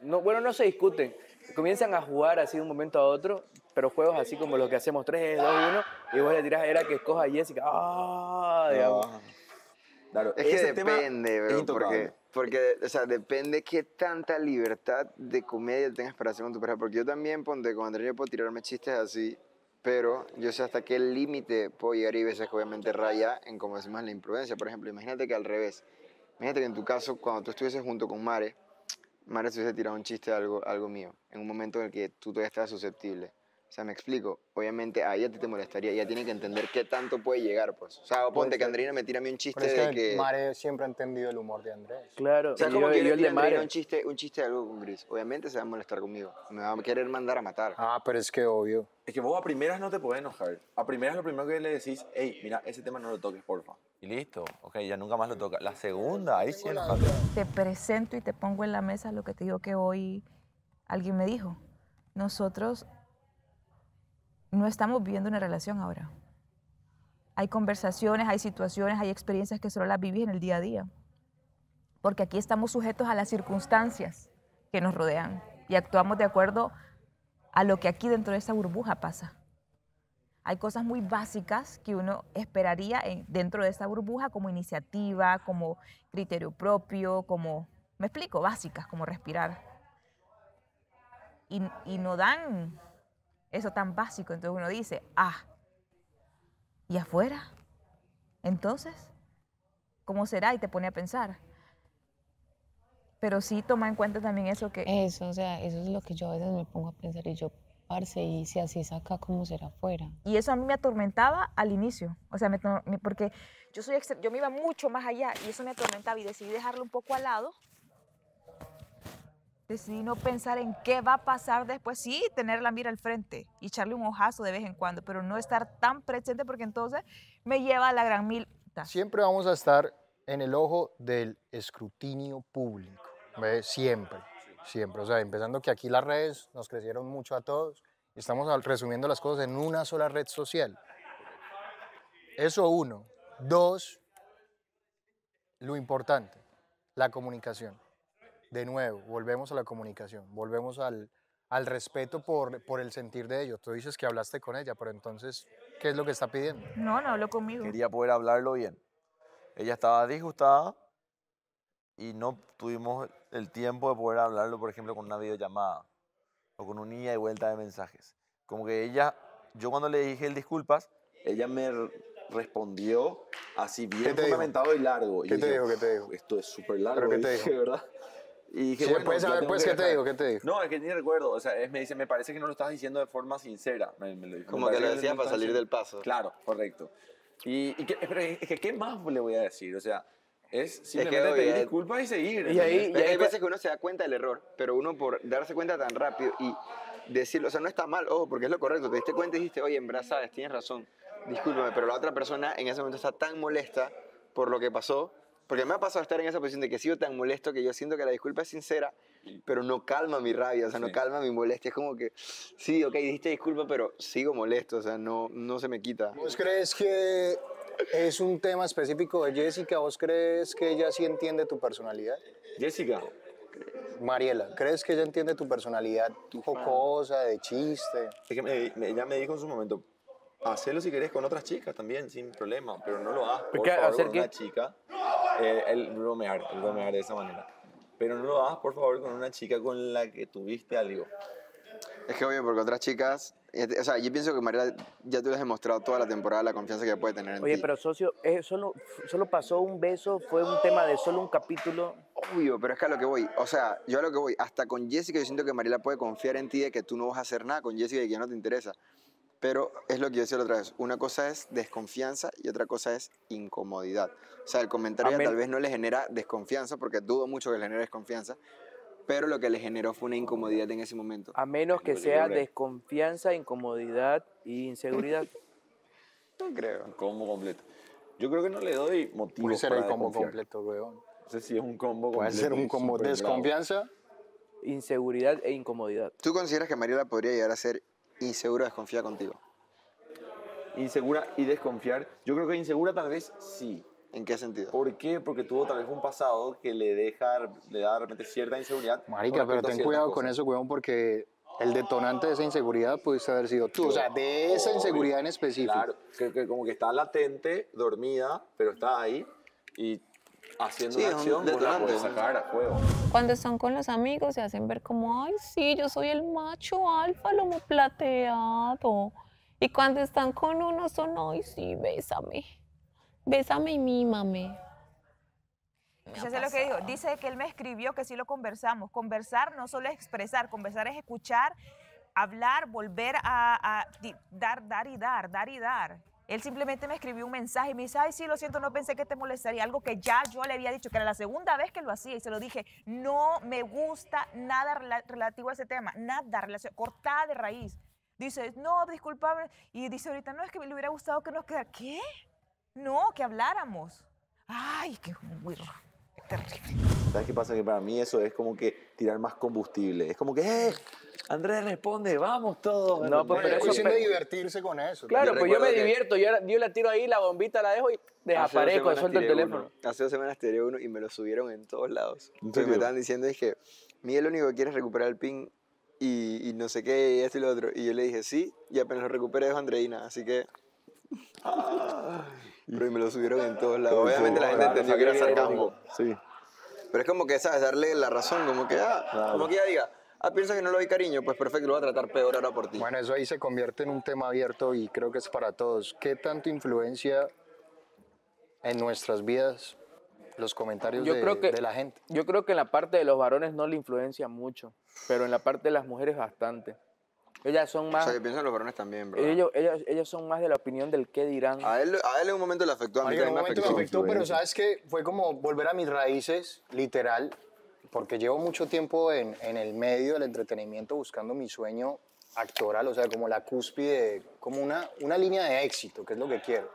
bueno, no se discuten, comienzan a jugar así de un momento a otro, pero juegos así como los que hacemos 3, 2, 1, y vos le tirás, era que escoja a Jessica, digamos. Claro, Es que ese tema depende, es bro, intocable. porque, o sea, depende qué tanta libertad de comedia tengas para hacer con tu pareja. Porque yo también, ponte, con Andrea yo puedo tirarme chistes así, pero yo sé hasta qué límite puedo llegar y hay veces que obviamente raya en, como decimos, la imprudencia. Por ejemplo, imagínate que al revés. Imagínate que en tu caso, cuando tú estuvieses junto con Mare se hubiese tirado un chiste de algo mío, en un momento en el que tú todavía estabas susceptible. O sea, me explico. Obviamente a ella te molestaría. Ella tiene que entender qué tanto puede llegar, pues. O sea, ponte que Andreina me tira a mí un chiste Pero es de que... Mare siempre ha entendido el humor de Andrés. Claro, O sea, y como yo- que y yo yo le el de tiro a Andreina Mare. un chiste de algo con Gris. Obviamente se va a molestar conmigo. Me va a querer mandar a matar. Ah, pero es que obvio. Es que vos a primeras no te podés enojar. A primeras lo primero que le decís, hey, mira, ese tema no lo toques, porfa. Y listo. Ok, ya nunca más lo toca. La segunda, ahí sí enojate. Te presento y te pongo en la mesa lo que te digo que hoy alguien me dijo. Nosotros no estamos viviendo una relación ahora. Hay conversaciones, hay situaciones, hay experiencias que solo las vivís en el día a día. Porque aquí estamos sujetos a las circunstancias que nos rodean y actuamos de acuerdo a lo que aquí dentro de esa burbuja pasa. Hay cosas muy básicas que uno esperaría dentro de esa burbuja como iniciativa, como criterio propio, como, me explico, básicas, como respirar. Y no dan eso tan básico. Entonces uno dice, ¿y afuera? Entonces, ¿cómo será? Y te pone a pensar. Pero sí toma en cuenta también eso que... Eso, o sea, eso es lo que yo a veces me pongo a pensar y yo, parce, y si así es acá, ¿cómo será afuera? Y eso a mí me atormentaba al inicio, o sea, porque yo me iba mucho más allá y eso me atormentaba y decidí dejarlo un poco al lado. Decidí no pensar en qué va a pasar después, sí, tener la mira al frente y echarle un ojazo de vez en cuando, pero no estar tan presente porque entonces me lleva a la gran milta. Siempre vamos a estar en el ojo del escrutinio público, ¿ves? Siempre, siempre. O sea, empezando que aquí las redes nos crecieron mucho a todos y estamos resumiendo las cosas en una sola red social. Eso uno. Dos, lo importante, la comunicación. De nuevo, volvemos a la comunicación, volvemos al respeto por el sentir de ellos. Tú dices que hablaste con ella, pero entonces, ¿qué es lo que está pidiendo? No habló conmigo. Quería poder hablarlo bien. Ella estaba disgustada y no tuvimos el tiempo de poder hablarlo, por ejemplo, con una videollamada o con un ida y vuelta de mensajes. Como que ella, yo cuando le dije el disculpas, ella me respondió así bien fundamentado y largo. ¿Qué te dijo? ¿Qué te dijo? Esto es súper largo. ¿Pero qué te dije, dijo? ¿verdad? Y dije, Sí, bueno, puedes ya saber, tengo pues, que ¿qué te dejar. dijo? ¿Qué te dijo? No, es que ni recuerdo. O sea, me dice, me parece que no lo estás diciendo de forma sincera. Me lo dijo. Como Me que parece lo decía no para estás salir diciendo- del paso. Claro, correcto. Pero es que, ¿qué más le voy a decir? O sea, es Es simplemente que, pedir oye, disculpas y seguir. Y ¿entendés? hay veces que uno se da cuenta del error, pero uno por darse cuenta tan rápido y decirlo, o sea, no está mal, ojo, porque es lo correcto. Te diste cuenta y dijiste, oye, en verdad sabes, tienes razón, discúlpame, pero la otra persona en ese momento está tan molesta por lo que pasó, porque me ha pasado estar en esa posición de que he sido tan molesto que yo siento que la disculpa es sincera, pero no calma mi rabia, o sea, no calma mi molestia. Es como que, sí, ok, dijiste disculpa, pero sigo molesto, o sea, no se me quita. ¿Vos crees que es un tema específico de Jessica? ¿Vos crees que ella sí entiende tu personalidad? Jessica. Mariela, ¿crees que ella entiende tu personalidad jocosa, de chiste? Es que ella me dijo en su momento, hacelo si querés con otras chicas también, sin problema, pero no lo hagas, por ¿Qué? favor, ¿Hacer con qué? una chica. El bromear de esa manera. Pero no lo hagas, por favor, con una chica con la que tuviste algo. Es que obvio, porque otras chicas, o sea, yo pienso que Mariela, ya tú le has demostrado toda la temporada la confianza que puede tener en Oye, ti. pero socio, solo pasó un beso, fue un tema de solo un capítulo. Obvio, pero es que a lo que voy, o sea, yo a lo que voy, hasta con Jessica yo siento que Mariela puede confiar en ti de que tú no vas a hacer nada con Jessica y que ya no te interesa. Pero es lo que yo decía la otra vez, una cosa es desconfianza y otra cosa es incomodidad. O sea, el comentario tal vez no le genera desconfianza, porque dudo mucho que le genere desconfianza, pero lo que le generó fue una incomodidad en ese momento. A menos que sea desconfianza, incomodidad e inseguridad. No creo. Un combo completo. Yo creo que no le doy motivos Puede ser para el combo desconfiar. completo, weón. No sé si es un combo Puede completo. ser un combo súper desconfianza. Inseguridad e incomodidad. ¿Tú consideras que Mariela podría llegar a ser insegura o desconfiada contigo? Insegura y desconfiar. Yo creo que insegura tal vez sí. ¿En qué sentido? ¿Por qué? Porque tuvo tal vez un pasado que le da de repente cierta inseguridad. Marica, con pero respecto a ten ciertas cuidado cosas. con eso, weón, porque el detonante de esa inseguridad pudiste haber sido tú. O sea, de esa inseguridad en específico. Claro, que como que está latente, dormida, pero está ahí y haciendo Sí, una es un acción, vos la detonante. podés sacar a juego. Cuando están con los amigos se hacen ver como, ay, sí, yo soy el macho alfa, lomo plateado. Y cuando están con uno son, ay, sí, bésame. Bésame y mímame. Eso es lo que digo. Dice que él me escribió que sí lo conversamos. Conversar no solo es expresar, conversar es escuchar, hablar, volver a dar y dar. Él simplemente me escribió un mensaje y me dice, ay, sí, lo siento, no pensé que te molestaría. Algo que ya yo le había dicho, que era la segunda vez que lo hacía y se lo dije, no me gusta nada relativo a ese tema, nada, cortada de raíz. Dice, no, discúlpame. Y dice ahorita, no, es que me le hubiera gustado que nos quedara. ¿Qué? No, que habláramos. Ay, qué terrible. ¿Sabes qué pasa? Que para mí eso es como que tirar más combustible. Es como que, Andrés responde, vamos todos. No, pues, pero Es eso cuestión de divertirse con eso. Claro, pues yo me recuerdo que- divierto, yo la tiro ahí, la bombita la dejo y desaparezco, suelto el teléfono. Hace 2 semanas tiré uno y me lo subieron en todos lados. ¿En Porque serio? me estaban diciendo, dije, Miguel lo único que quiere es recuperar el pin y no sé qué, y esto y lo otro. Y yo le dije, sí, y apenas lo recupere dejo a Andreina, así que... Pero y me lo subieron en todos lados. Obviamente la gente entendió que era sarcasmo. Sí. Pero es como que, ¿sabes? Darle la razón, como que, como que ella diga, piensa que no lo doy cariño, pues perfecto, lo voy a tratar peor ahora por ti. Bueno, eso ahí se convierte en un tema abierto y creo que es para todos. ¿Qué tanto influencia en nuestras vidas los comentarios de la gente? Yo creo que en la parte de los varones no le influencia mucho, pero en la parte de las mujeres bastante. Ellas son más... O sea, yo pienso en los varones también, bro. Ellos son más de la opinión del qué dirán. A él en un momento le afectó, a mí En un también momento me afectó, pero ¿sabes qué? Fue como volver a mis raíces, literal, porque llevo mucho tiempo en el medio del entretenimiento buscando mi sueño actoral, o sea, como la cúspide, como una línea de éxito, que es lo que quiero.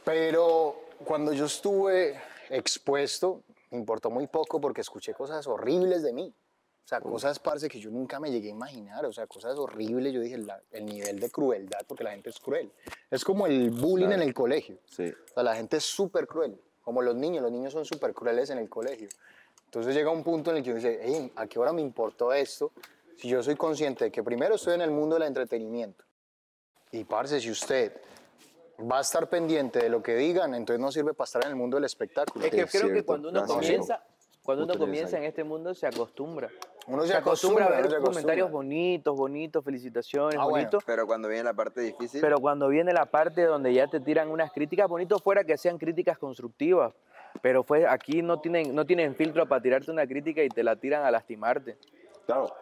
Pero cuando yo estuve expuesto, me importó muy poco porque escuché cosas horribles de mí. O sea, cosas, parce, que yo nunca me llegué a imaginar. O sea, cosas horribles. Yo dije, el nivel de crueldad, porque la gente es cruel. Es como el bullying en el colegio. Sí. O sea, la gente es súper cruel. Como los niños son súper crueles en el colegio. Entonces llega un punto en el que uno dice, hey, ¿a qué hora me importó esto? Si yo soy consciente de que primero estoy en el mundo del entretenimiento. Y, parce, si usted va a estar pendiente de lo que digan, entonces no sirve para estar en el mundo del espectáculo. Es que creo que cierto. cuando uno Gracias. comienza... Cuando uno Justo comienza en necesario. este mundo se acostumbra. Uno se acostumbra a ver uno se comentarios acostumbra. bonitos, felicitaciones, Ah, bueno, bonitos. pero cuando viene la parte difícil... Pero cuando viene la parte donde ya te tiran unas críticas bonitas, fuera que sean críticas constructivas. Pero aquí no tienen filtro para tirarte una crítica y te la tiran a lastimarte. Claro,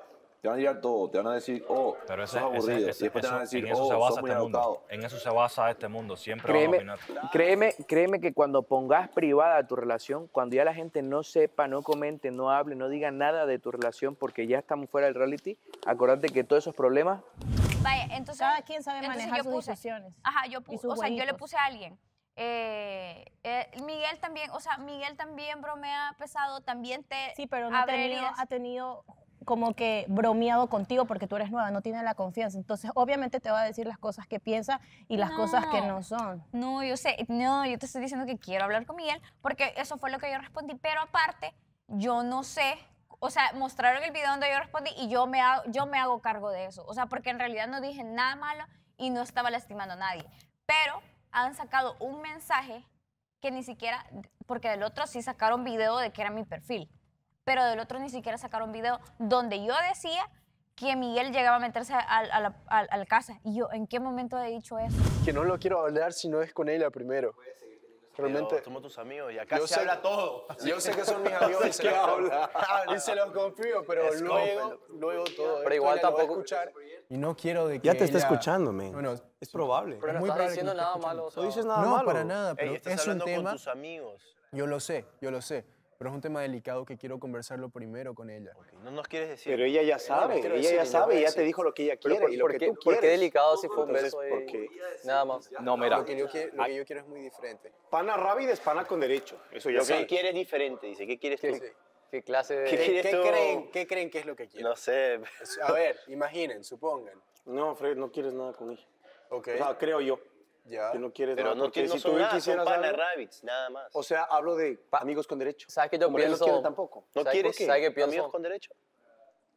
te van a tirar todo, te van a decir, oh, Pero sos aburrido. Y después te van a decir, oh, sos muy educado. En eso se basa este mundo. Siempre van a opinar. Créeme que cuando pongas privada tu relación, cuando ya la gente no sepa, no comente, no hable, no diga nada de tu relación porque ya estamos fuera del reality, acordate que todos esos problemas... Vaya, entonces... Cada quien sabe entonces manejar yo sus puse- decisiones. Ajá, y sus o sea, yo le jueguitos. puse a alguien. Miguel también, o sea, Miguel también bromea pesado, también te... Sí, pero no ha tenido como que bromeado contigo porque tú eres nueva, no tiene la confianza. Entonces, obviamente te va a decir las cosas que piensa y las cosas que no son. No, yo sé, no, yo te estoy diciendo que quiero hablar con Miguel porque eso fue lo que yo respondí, pero aparte, yo no sé, o sea, mostraron el video donde yo respondí y yo me hago cargo de eso, o sea, porque en realidad no dije nada malo y no estaba lastimando a nadie, pero han sacado un mensaje que ni siquiera, porque del otro sí sacaron video de que era mi perfil, pero del otro ni siquiera sacaron video donde yo decía que Miguel llegaba a meterse a la casa. Y yo, ¿en qué momento he dicho eso? Que no lo quiero hablar si no es con ella primero. Realmente. Somos tus amigos y acá Yo se sé- habla todo. Yo sé que son mis amigos y Es se que los habla. y se los confío, pero luego todo Pero igual esto ella lo va a tampoco- escuchar. Y no quiero de que Ya te está ella- escuchando, men. Bueno, Es probable. Pero no muy estás probable que diciendo me esté nada escuchando. malo. No dices nada No, malo. para nada, pero Ey, estás es un hablando tema... con tus amigos. Yo lo sé, pero es un tema delicado que quiero conversarlo primero con ella. No nos quieres decir. Pero ella ya sabe, ella ya sabe, ya te dijo lo que ella quiere y lo que tú quieres. ¿Por qué delicado si fue un Entonces, beso ¿por y qué? nada más? No, mira. Lo que yo quiero es muy diferente. Pana rápida es pana con derecho. Eso ya Lo que sabes. quieres diferente, dice. ¿Qué quieres tú? ¿Qué clase de...? ¿Qué creen que es lo que quieren? No sé. A ver, imaginen, supongan. No, Fred, no quieres nada con ella. Ok. O sea, creo yo. Ya. Que no quieres Pero nada. no, Porque no si son tú nada, son quisieras pana algo- rabbits, nada más. O sea, hablo de amigos con derecho. ¿Sabes qué yo Como ella pienso? no quiere tampoco. ¿No ¿Sabes quieres por qué? ¿Sabes qué pienso? amigos con derecho?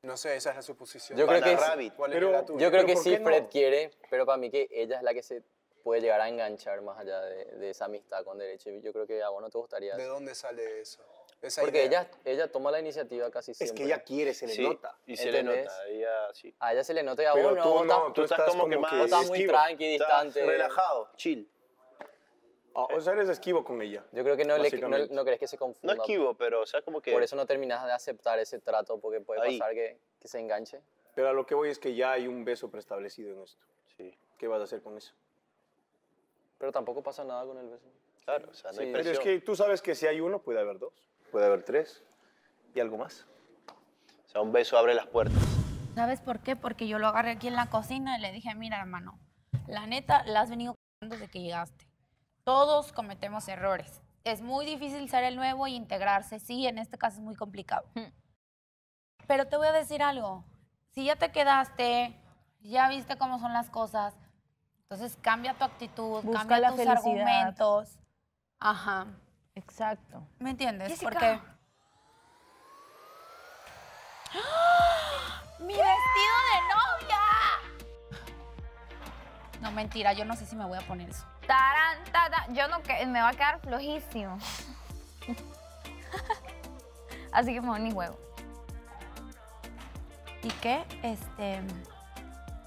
No sé, esa es la suposición. Yo creo que Pana sí. rabbit. ¿Cuál Pero- es la tuya? Yo creo Pero que ¿por sí qué no? Fred quiere, pero para mí que ella es la que se puede llegar a enganchar más allá de esa amistad con derecho. Y yo creo que a vos no te gustaría ¿De eso. dónde sale eso? Esa Porque idea. ella toma la iniciativa casi siempre. Es que ella quiere, se le Sí, nota. y se le ¿Entendés? nota. Ella, sí. A ella se le nota y a Pero vos no. tú vos no, estás- Tú estás como que vos estás muy esquivo. tranqui, Estás distante. relajado, chill. O sea, eres esquivo con ella. Yo creo que no Básicamente. crees que se confunda. No esquivo, pero o sea, como que... Por eso no terminas de aceptar ese trato, porque puede Ahí. pasar que se enganche. Pero a lo que voy es que ya hay un beso preestablecido en esto. Sí. ¿Qué vas a hacer con eso? Pero tampoco pasa nada con el beso. Claro, o sea, no hay Sí. Pero presión. es que tú sabes que si hay uno, puede haber dos, puede haber tres y algo más. O sea, un beso abre las puertas. ¿Sabes por qué? Porque yo lo agarré aquí en la cocina y le dije, mira, hermano, la neta, la has venido desde que llegaste. Todos cometemos errores. Es muy difícil ser el nuevo y integrarse. Sí, en este caso es muy complicado. Pero te voy a decir algo. Si ya te quedaste, ya viste cómo son las cosas, entonces cambia tu actitud, Busca cambia la tus felicidad. argumentos. Ajá. Exacto. ¿Me entiendes? Jessica. Porque... ¡Ah! ¡Mi vestido de novia! No, mentira, yo no sé si me voy a poner eso. Tarán, tarán. Yo no, me va a quedar flojísimo. Así que mejor ni huevo. ¿Y qué?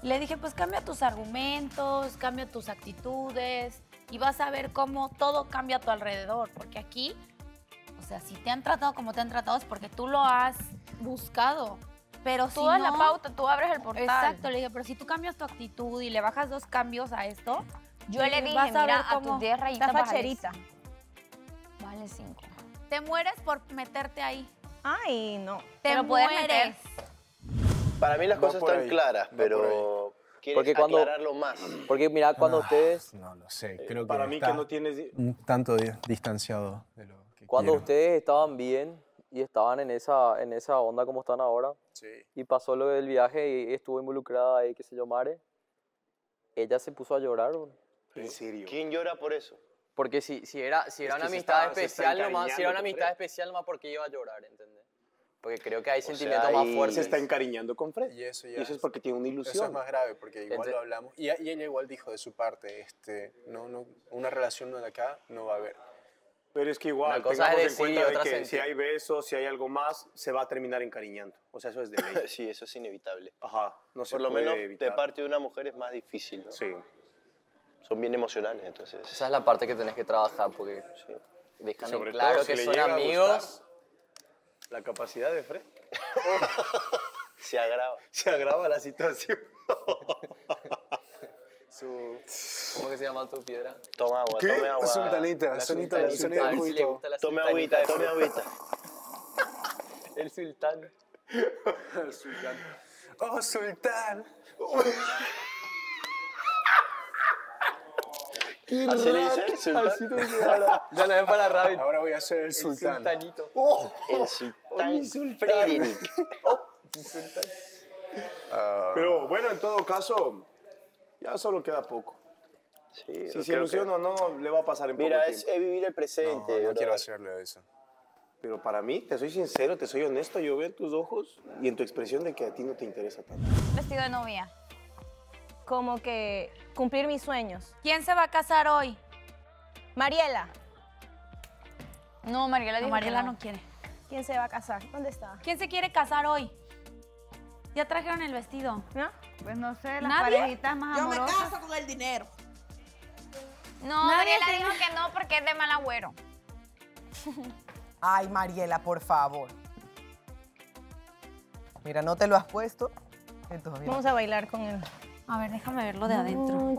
Le dije, pues cambia tus argumentos, cambia tus actitudes y vas a ver cómo todo cambia a tu alrededor. Porque aquí, o sea, si te han tratado como te han tratado es porque tú lo has buscado. Pero Tú das la pauta, tú abres el portal. Exacto, le dije, pero si tú cambias tu actitud y le bajas 2 cambios a esto, Yo le dije, vas a ver mira, a cómo- tus 10 rayitas Está bájale facherita. 5. Vale 5. Te mueres por meterte ahí. Ay, no. Te Pero puedes mueres. Para mí las Va cosas por están ahí, claras, va pero quieres Porque cuando- aclararlo más. Porque mira, cuando ustedes... No lo sé, creo que Para mí está que no tienes... un tanto distanciado de lo que Cuando quiero. ustedes estaban bien y estaban en esa onda como están ahora, y pasó lo del viaje y estuvo involucrada ahí, qué sé yo, Mare, ella se puso a llorar. ¿O? ¿En serio? ¿Quién llora por eso? Porque si era Es una que se amistad está- se está especial nomás, si era una encariñando con amistad Fred. especial nomás, ¿por qué iba a llorar, entendés? Porque creo que hay sea, sentimientos más ahí fuertes. se está encariñando con Fred. Y eso ya Y eso es porque tiene una ilusión. Eso es más grave, porque igual Entonces- lo hablamos. Y ella igual dijo de su parte, no, una relación de acá no va a haber. Pero es que igual, Una cosa tengamos es en decir, cuenta de otra que sentir. si hay besos, si hay algo más, se va a terminar encariñando. O sea, eso es de ley. Sí, eso es inevitable. Ajá, no se Por lo puede menos evitar. de parte de una mujer es más difícil, ¿no? Sí. Son bien emocionales, entonces. Esa es la parte que tenés que trabajar, porque dejan en Sobre claro todo si que le son llega a amigos. gustar la capacidad de Fred. Se agrava. Se agrava la situación. ¿Cómo que se llama tu piedra? Toma agua, ¿Qué? tome agua. Sultanita, La sonita, sultanita. sonido A ver si le justo. gusta la Tome sultanita. agüita, tome agüita. El sultán. El sultán. ¡Oh, sultán! Así le dice el sultán. Así te dice ahora. Ya no es para Rabbit. Ahora voy a ser el sultán. Sultanito. El sultán Frederick. Pero bueno, en todo caso, ya solo queda poco. Sí, Si se ilusiona o no, le va a pasar en poco Mira, tiempo. es vivir el presente. No ¿verdad? quiero hacerle eso. Pero para mí, te soy sincero, te soy honesto, yo veo en tus ojos y en tu expresión de que a ti no te interesa tanto. Vestido de novia. Como que cumplir mis sueños. ¿Quién se va a casar hoy? Mariela. No, Mariela No, dijo Mariela que no quiere. ¿Quién se va a casar? ¿Dónde está? ¿Quién se quiere casar hoy? Ya trajeron el vestido. ¿No? Pues no sé, las ¿Nadie? parejitas más Yo me amorosas. caso con el dinero. No, Nadie Mariela se- dijo que no porque es de mal agüero. Ay, Mariela, por favor. Mira, no te lo has puesto. Entonces, Vamos a bailar con él. A ver, déjame verlo de adentro.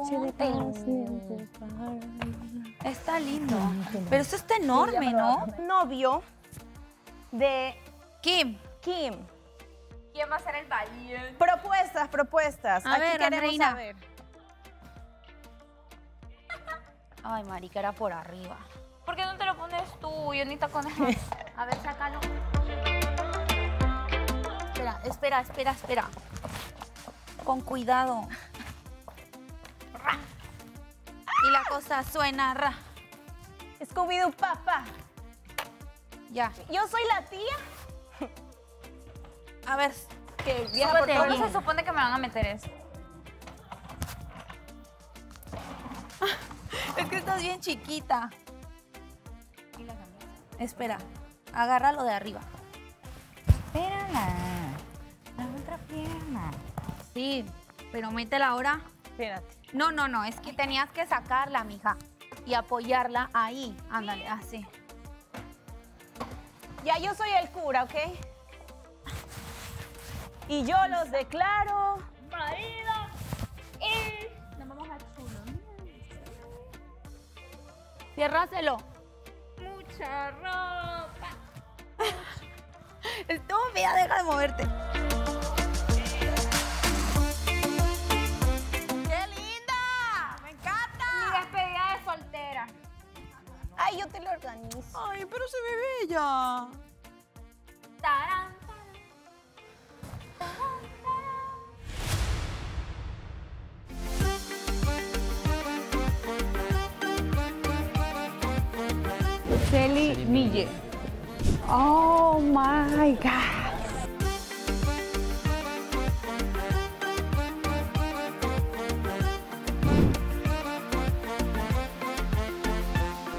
Está lindo. Pero esto está enorme, ¿no? Novio de Kim. Kim. ¿Quién va a ser el valiente? Propuestas, propuestas. A Aquí ver, queremos Andreina. saber. Ay, marica, era por arriba. ¿Por qué no te lo pones tú? Yo ni te conozco. A ver, sácalo. Espera. Con cuidado. Ra. Y la cosa suena, ra. Scooby-Doo, papá. Ya. Yo soy la tía A ver, que viaja por todo el ¿Dónde se mundo. supone que me van a meter eso? es que estás bien chiquita. Espera, agárralo de arriba. Espérala. La otra pierna. Sí, pero métela ahora. Espérate. No, es que tenías que sacarla, mija. Y apoyarla ahí. Ándale, así. Ya, yo soy el cura, ¿ok? Y yo los declaro. Marido y... Nos vamos a chulo. Ciérraselo. Mucha ropa. Estúpida, deja de moverte. ¡Qué linda! ¡Me encanta! Mi despedida de soltera. Ay, yo te lo organizo. Ay, pero se ve bella. Tarán. Celi Mille. Oh my God.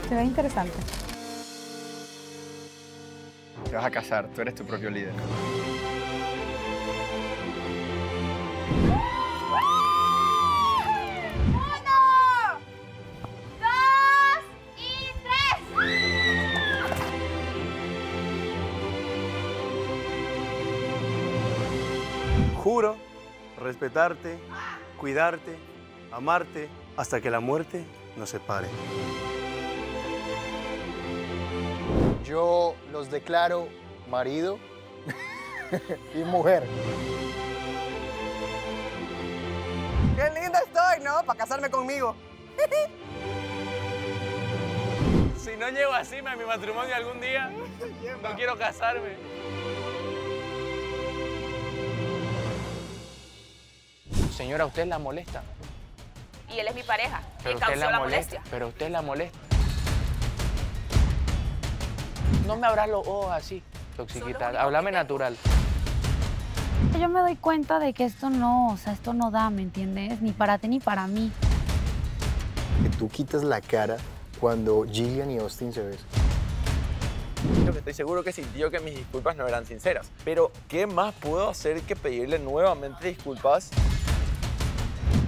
Se ve interesante. Te vas a casar, tú eres tu propio líder. ¡Uno! ¡Dos! ¡Y tres! juro respetarte, cuidarte, amarte, hasta que la muerte nos separe. Yo los declaro marido y mujer. ¡Qué linda estoy, ¿no? Para casarme conmigo. Si no llego así a mi matrimonio algún día, no quiero casarme. Señora, ¿usted la molesta? Y él es mi pareja. Pero Y usted causó la molesta. molestia. Pero usted la molesta. No me abras los ojos así, toxiquita. Háblame natural. Yo me doy cuenta de que esto no, o sea, esto no da, ¿me entiendes? Ni para ti ni para mí. Que tú quitas la cara cuando Jillian y Austin se besan. Estoy seguro que sintió que mis disculpas no eran sinceras. Pero, ¿qué más puedo hacer que pedirle nuevamente disculpas?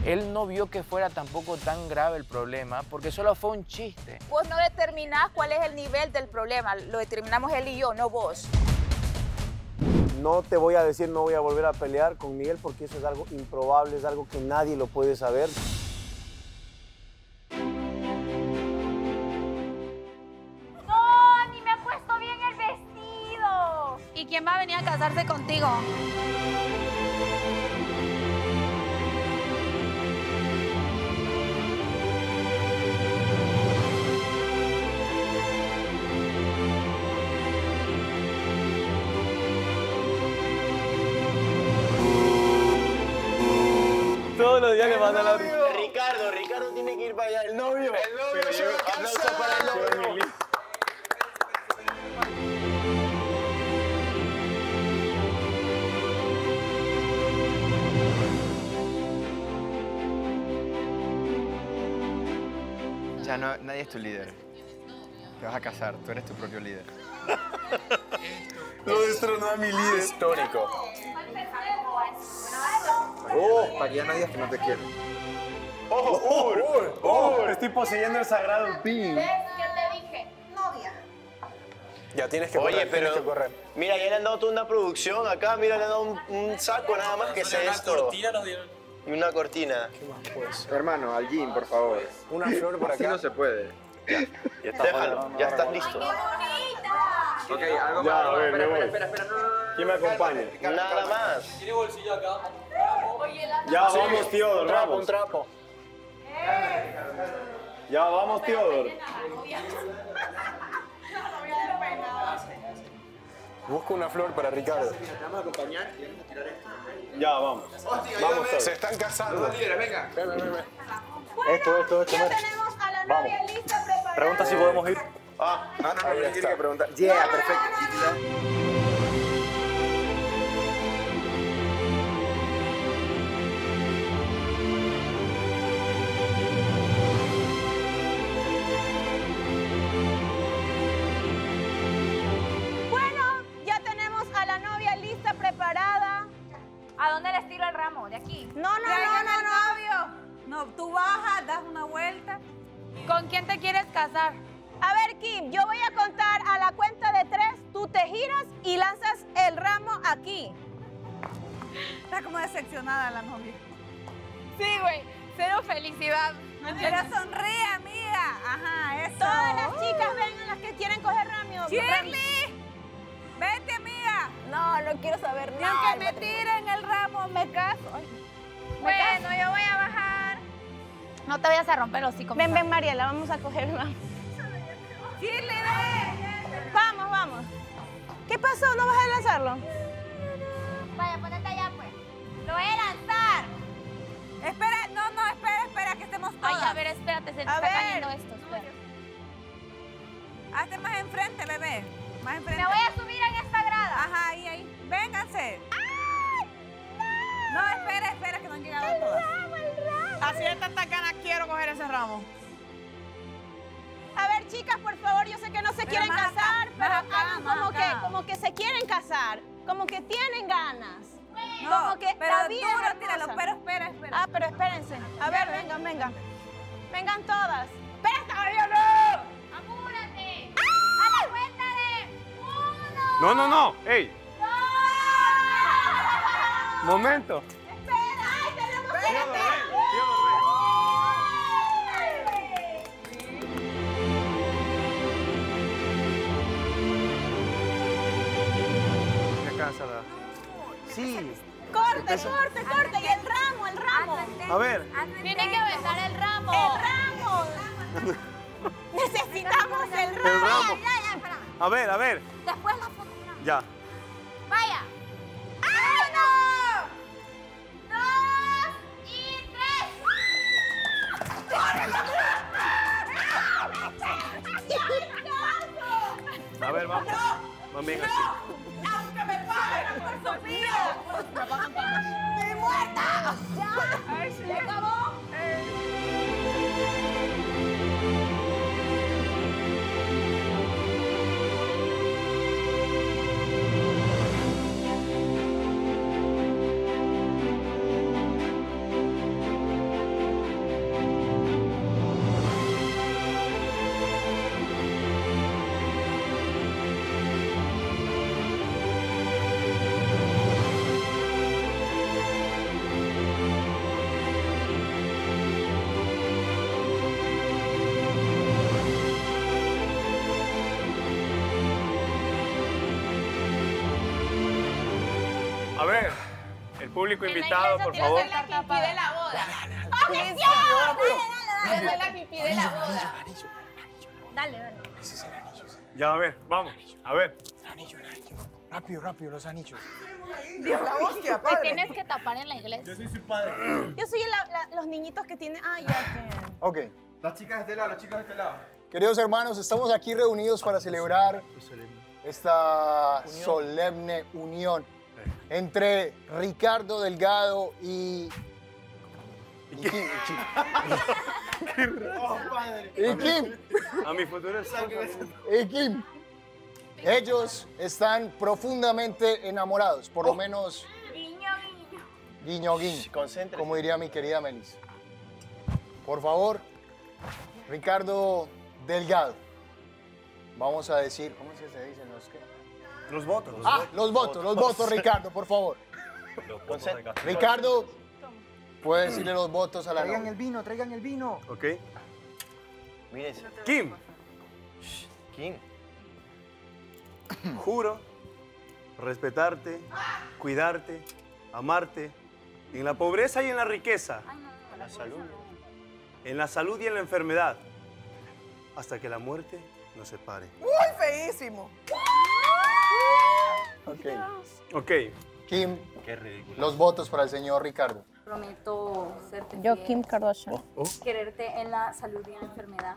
Él no vio que fuera tampoco tan grave el problema, porque solo fue un chiste. Vos no determinás cuál es el nivel del problema. Lo determinamos él y yo, no vos. No te voy a decir, no voy a volver a pelear con Miguel, porque eso es algo improbable, es algo que nadie lo puede saber. ¡No! ¡Ni me ha puesto bien el vestido! ¿Y quién va a venir a casarse contigo? Todos los días le mandan la risa. Ricardo tiene que ir para allá. El novio. Pero yo aplauso para el novio. Ya no, nadie es tu líder. Te vas a casar, tú eres tu propio líder. Lo destronó a mi líder. Histórico. Para que ya no digas que no te quiero. Estoy poseyendo el sagrado pin. ¿Ves qué te dije? Novia. Ya tienes que Oye, correr, pero tienes que correr. mira, ya le han dado toda una producción acá. Mira, le han dado un saco nada más que sea esto. Una cortina nos dieron. Y una cortina. Hermano, al gym, por favor. Una flor por Así acá. no se puede. Déjalo, ya estás listo. Ok, algo Ya, más. a ver, me voy. Espera, no. ¿Quién me acompaña? Nada más. ¿Tiene bolsillo acá? Ya vamos, Teodor, Un trapo, vamos. un trapo. Ya vamos, Teodor. Busco una flor para Ricardo. Te vamos a acompañar y vamos a tirar esto. Ya, vamos. Vamos todos. Se están casando. Venga. Ven. Esto, Ya tenemos a la novia lista preparada. Pregunta si podemos ir. No, tiene que preguntar. Yeah, perfecto. Bueno, ya tenemos a la novia lista preparada. ¿A dónde les tiro el ramo? ¿De aquí? No. No, tú bajas, das una vuelta. ¿Con quién te quieres casar? A ver, Kim, yo voy a contar a la cuenta de 3. Tú te giras y lanzas el ramo aquí. Está como decepcionada la novia. Sí, güey. Cero felicidad. Pero sonríe, amiga. Ajá, eso. Todas las chicas ven a las que quieren coger ramo. Shirley, vete, amiga. No quiero saber Y nada. aunque me tiren el ramo, me caso. Bueno, yo voy a bajar. No te vayas a romper los hocico. Ven, Mariela, vamos a coger ramo. Shirley, ven. Vamos. ¿Qué pasó? ¿No vas a lanzarlo? Vaya, ponete allá, pues. Lo voy a lanzar. Espera, espera, que estemos todas. Ay, a ver, espérate, se te está cayendo esto. Espera. Hazte más enfrente, bebé. Más enfrente. Me voy a subir en esta grada. Ajá, ahí. Vénganse. No, espera, que no han llegado todas. Así de tantas ganas quiero coger ese ramo. A ver, chicas, por favor, yo sé que no se Pero quieren más acá, casar, pero más acá, hagan más acá. como que se quieren casar, como que tienen ganas. No, como que pero la vida es duro, hermosa. tíralo, pero espera. Ah, pero espérense. A ver, vengan. Vengan todas. ¡Espera, todavía no! ¡Apúrate! ¡A la cuenta de 1! No. ¡Ey! Momento. Me cansa la... Sí. Corte, corte, corte. Y el ramo, el ramo. A ver. Tiene que aventar el ramo. El ramo. Necesitamos el ramo. El ramo. Ya, espérame. A ver, a ver. Después la foto. Ya. Vaya. ¡Uno! ¡Dos! ¡Y tres! A ver, vamos. Vamos bien así. ¡Aunque me paguen por Sofía! ¡Estoy muerta! ¡Ya! ¡Se acabó! A ver, el público invitado, por favor. Yo soy la pipí de la boda. ¡Objeción! Yo soy la pipí de la boda. Dale, dale. Ya, a ver, vamos. A ver. Rápido, rápido, los anillos. Dios, la hostia, Te padre. tienes que tapar en la iglesia. soy su padre. Yo soy los niñitos que tienen... Ah, ya que... Ok. Las chicas de este lado, las chicas de este lado. Queridos hermanos, estamos aquí reunidos para celebrar esta solemne unión entre Ricardo Delgado y Kim. Y Kim. A mi futuro esposa. Y Kim. Ellos están profundamente enamorados, por lo menos guiño guiño, como diría mi querida Melissa. Por favor, Ricardo Delgado. Vamos a decir, ¿cómo se dicen los qué? Los votos. Los votos, Ricardo, por favor. Ricardo, puede decirle los votos a la novia. Traigan el vino. Ok. Mírense. Kim, Kim. juro respetarte, cuidarte, amarte, en la pobreza y en la riqueza, La salud. en la salud y en la enfermedad, hasta que la muerte nos separe. ¡Uy, feísimo! Ok. Ok. Kim, Qué ridículo. los votos para el señor Ricardo. Prometo serte Yo, fiel, Kim Kardashian. quererte en la salud y en la enfermedad.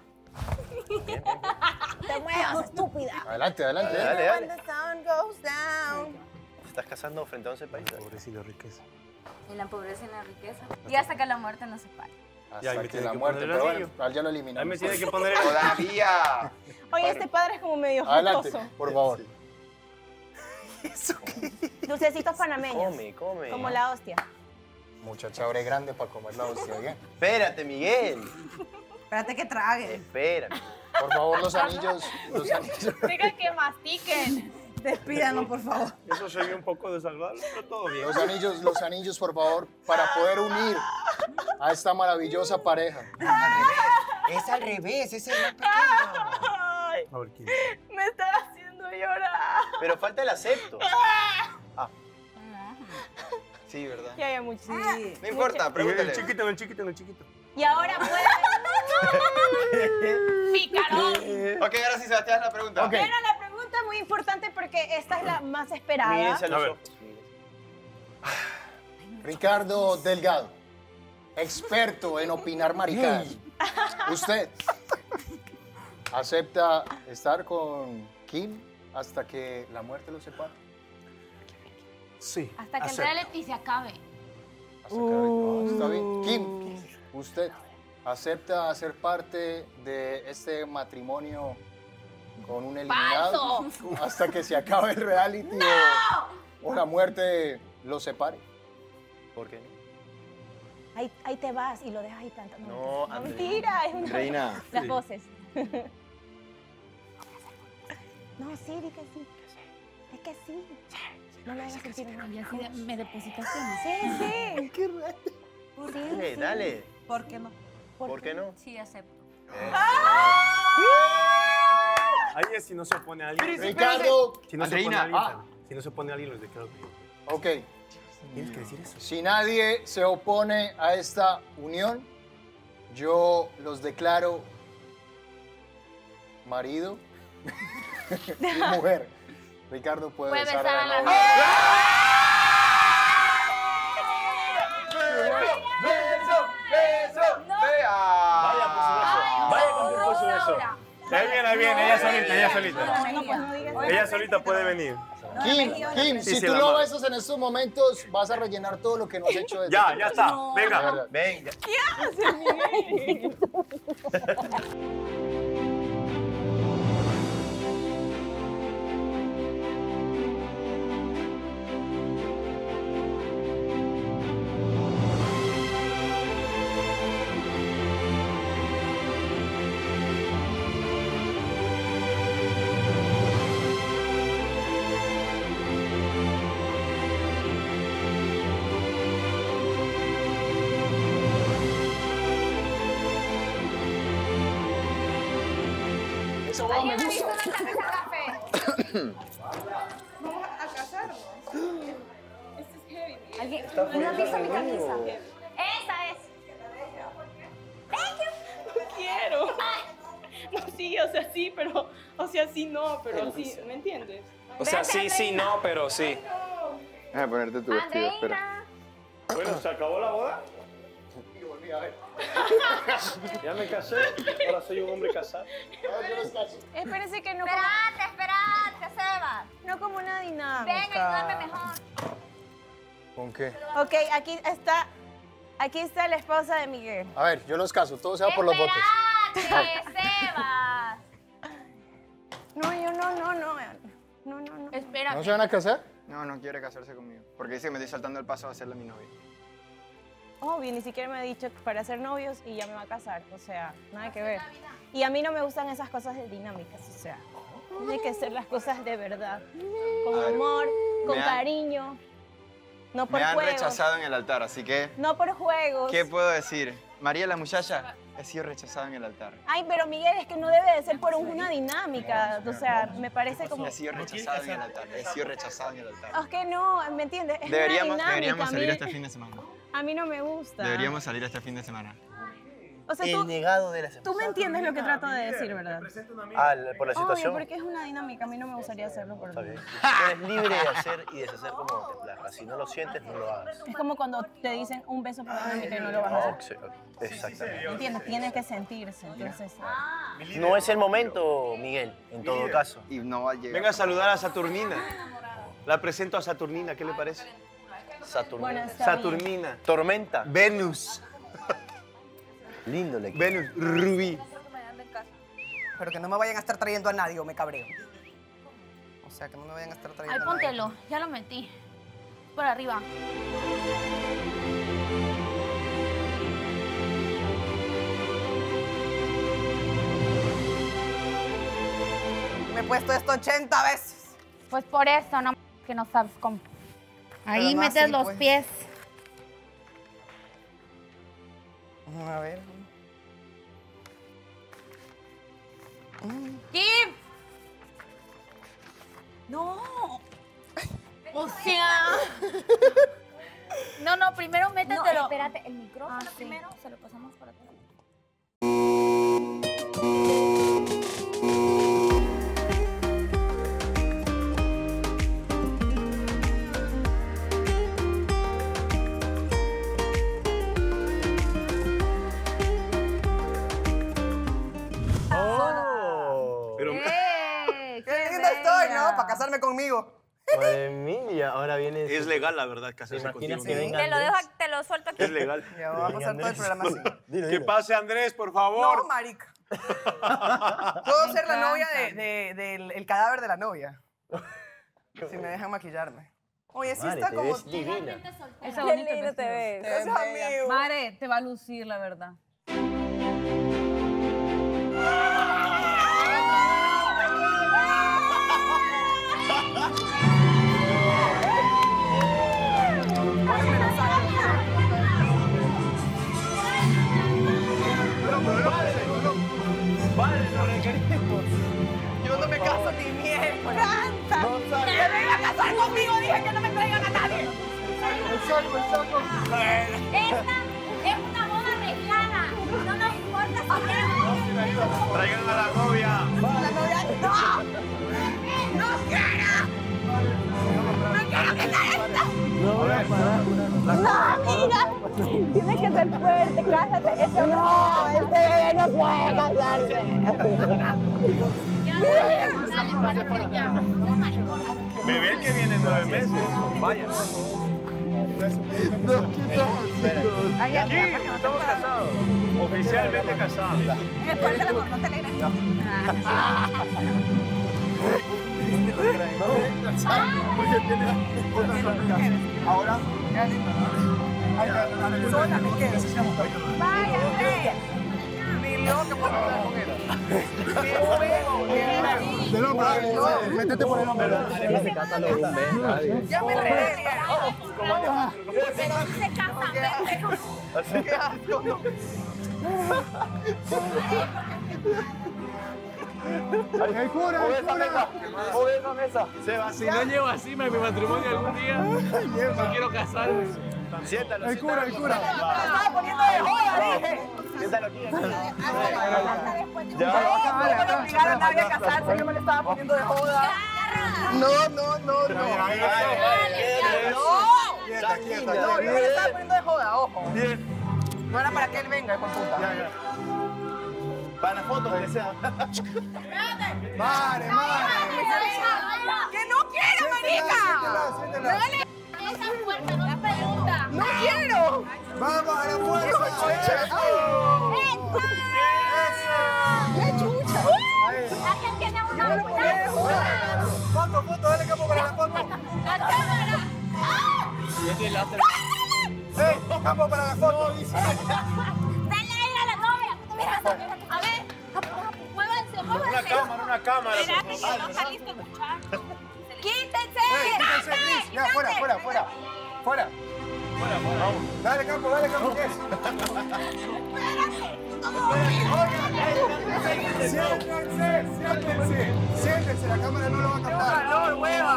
¡Te muevas, estúpida! Adelante, adelante. Dale, When dale. the sun goes down. Te estás casando frente a 11 países. Pobreza y la riqueza. En la pobreza y en la riqueza. Y hasta que la muerte nos separe. Ya, ahí Hasta me que tiene la que muerte, poner el pero bueno, anillo. ya lo Ahí me eliminamos. tiene que poner el... ¡Todavía! Oye, este padre es como medio Adelante, jocoso. por favor. Dulcecitos panameños. Come, come. Como la hostia. Muchacha, abre grande para comer la hostia, ¿bien? Espérate, Miguel. Espérate que trague. Espérate. Por favor, los anillos. Los anillos. Digan que mastiquen. Despídanos, por favor. Eso se vio un poco desagradable, pero todo bien. Los anillos, por favor, para poder unir a esta maravillosa pareja. Es al revés, es el más pequeño. Ay, A ver, ¿quién? me están haciendo llorar. Pero falta el acepto. Sí, ¿verdad? Ya hay mucho. No importa, En el pregúntale. chiquito, en el chiquito, en el chiquito. Y ahora pueden... ¡Picarón! Ok, ahora sí, Sebastián, la pregunta. Ok. Era la pregunta muy importante porque esta es la más esperada. Mírense a los A ver. ojos. Ricardo Delgado, experto en opinar maricadas. ¿Usted acepta estar con Kim hasta que la muerte los separe? Sí. Hasta que el acepto. reality se acabe. Hasta que- ¿Está bien? Kim, ¿usted acepta ser parte de este matrimonio con un eliminado hasta que se acabe el reality o la muerte los separe? ¿Por qué no? Ahí te vas y lo dejas ahí plantando. No, no, Andrea. mentira, es una... Reina. Las Sí. voces. No, sí, di que sí. Es que sí. No me hagas sentir mal. Y así me depositaste, ¿no? Sí. Qué raro. Dale, dale. ¿Por qué no? ¿Por qué no? Sí, acepto. Ahí es si no se opone a alguien. Ricardo. Si no se opone a Andreina. alguien. Si no se opone a alguien, los declaro bien. Ok. Tienes que decir eso. Si nadie se opone a esta unión, yo los declaro marido y mujer. Ricardo puede besar a la novia. Vaya con su beso. Ahí viene, ella solita. Ella solita puede venir. Kim, si tú lo besas en estos momentos, vas a rellenar todo lo que no has hecho desde Ya está. Venga. Venga. ¿Qué haces, Miguel? ¿Alguien ha visto una camisa café? Vamos a casarnos. Esto es heavy. ¿Alguien Está no has visto mi fuerte, camisa? amigo. Esa es. No quiero. No, sí, o sea, sí, pero... O sea, sí, no, pero sí, ¿me entiendes? O sea, sí, no, pero sí. Déjame ponerte tu vestido, espera. Bueno, ¿se acabó la boda? Ya me casé, ahora soy un hombre casado. Espérese que no... Esperate, Sebas. No como una dinámica. Ven, ayúdame mejor. ¿Con qué? Ok, aquí está la esposa de Miguel. A ver, yo los caso, todo sea por los votos. Espérate, Sebas. No, yo no. Espera. ¿No se van a casar? No quiere casarse conmigo. Porque dice que me estoy saltando el paso a hacerle mi novia. Obvio, ni siquiera me ha dicho para ser novios y ya me va a casar. O sea, nada que ver. Y a mí no me gustan esas cosas de dinámicas. O sea, tiene que ser las cosas de verdad. Con amor, con cariño. No por Me han juegos. rechazado en el altar, así que... No por juegos. ¿Qué puedo decir? María, la muchacha, he sido rechazada en el altar. Ay, pero Miguel, es que no debe de ser por una dinámica. O sea, me parece como... He sido rechazada en el altar. He sido rechazada en el altar. Es que no, ¿me entiendes? Es Deberíamos una dinámica. salir este fin de semana. A mí no me gusta. Deberíamos salir este fin de semana. O sea, El negado de la semana. tú me entiendes lo que trato de decir, ¿verdad? Ah, por la Obvio, situación. porque es una dinámica. A mí no me gustaría hacerlo por Está mí. bien. Eres libre de hacer y deshacer como te plazca. Si no lo sientes, no lo hagas. Es como cuando te dicen un beso por dinámica y no lo vas a hacer. Exactamente. ¿Me entiendes? Tiene que sentirse. Entonces, No es el momento, Miguel, en todo caso. Y no va a llegar. Venga a saludar a Saturnina. La presento a Saturnina, ¿qué le parece? Saturnina. Bueno, está Saturnina. Tormenta. Venus. Lindo le Venus. Rubí. Pero que no me vayan a estar trayendo a nadie o me cabreo. O sea, que no me vayan a estar trayendo Ay, a nadie. póntelo. Ya lo metí. Por arriba. Me he puesto esto 80 veces. Pues por eso, no que no sabes cómo. Ahí Pero no metes así, los pues. pies. A ver. ¡Kim! No. O sea. No, primero métetelo. No, espérate, el micrófono primero se lo pasamos para atrás. Pero Qué linda estoy, ¿no? Para casarme conmigo. Madre mía, ahora viene... es legal, la verdad, casarse imaginas contigo. que venga Te lo dejo, te lo suelto aquí. Es legal. Ya vamos a pasar todo el programa así. Que pase Andrés, por favor. No, marica. Puedo ser la novia del cadáver de la novia. Si me dejan maquillarme. Oye, sí Mare, está te como... ves divina. Ese Qué bonito lindo te vestido. ves. Es amigo. Mare, te va a lucir, la verdad. Yo no me caso ni miércoles. ¡Canta! No sabes. ¡Que venga a casar conmigo! Dije que no me traigan a nadie. El saco. Esta es una boda arreglada. No nos importa si Traigan a la novia. La novia no. ¡No quiero! ¡No quiero que sea esta! No, amiga, tienes que ser fuerte, cásate. Este bebé no puede casarse. Bebé que viene en 9 meses. Vaya. Aquí estamos casados. Oficialmente casados. En el cuarto del amor, no te alegres. Ahora, sola me quedo. Váyase. Ni loco que puedo hablar con él. del hombro, métete por el hombro. Ya me reí. Pero se casan, Así que asco. ¡El cura! esa mesa. Seba, si no llevo así mi matrimonio algún día, no quiero casarme. Siéntalo. El cura. Me estaba poniendo de joda, dije. Siéntalo aquí. No me obligaron a nadie a casarse, yo me le estaba poniendo de joda. No. No, yo me le estaba poniendo de joda, ojo. Bien. No era para que él venga, hijo de puta. Para la foto, que sea. ¡Mare! ¡Que no quiero, marica! ¡Dale! esa fuerza, no pregunta. ¡No quiero! ¡Vamos a la fuerza! ¡Qué chucha! ¿Alguien tiene una Foto, dale campo para la foto. La cámara. Campo para la foto, dice. Dale aire a la novia. Mira, a ver. Muévanse. Una cámara. Espera, que no está listo el muchacho. ¡Quítense! Quítense, Cris. Ya, fuera. Vamos. Dale campo, ¿qué es? Siéntense, la cámara no lo va a captar. ¡Calor, hueva!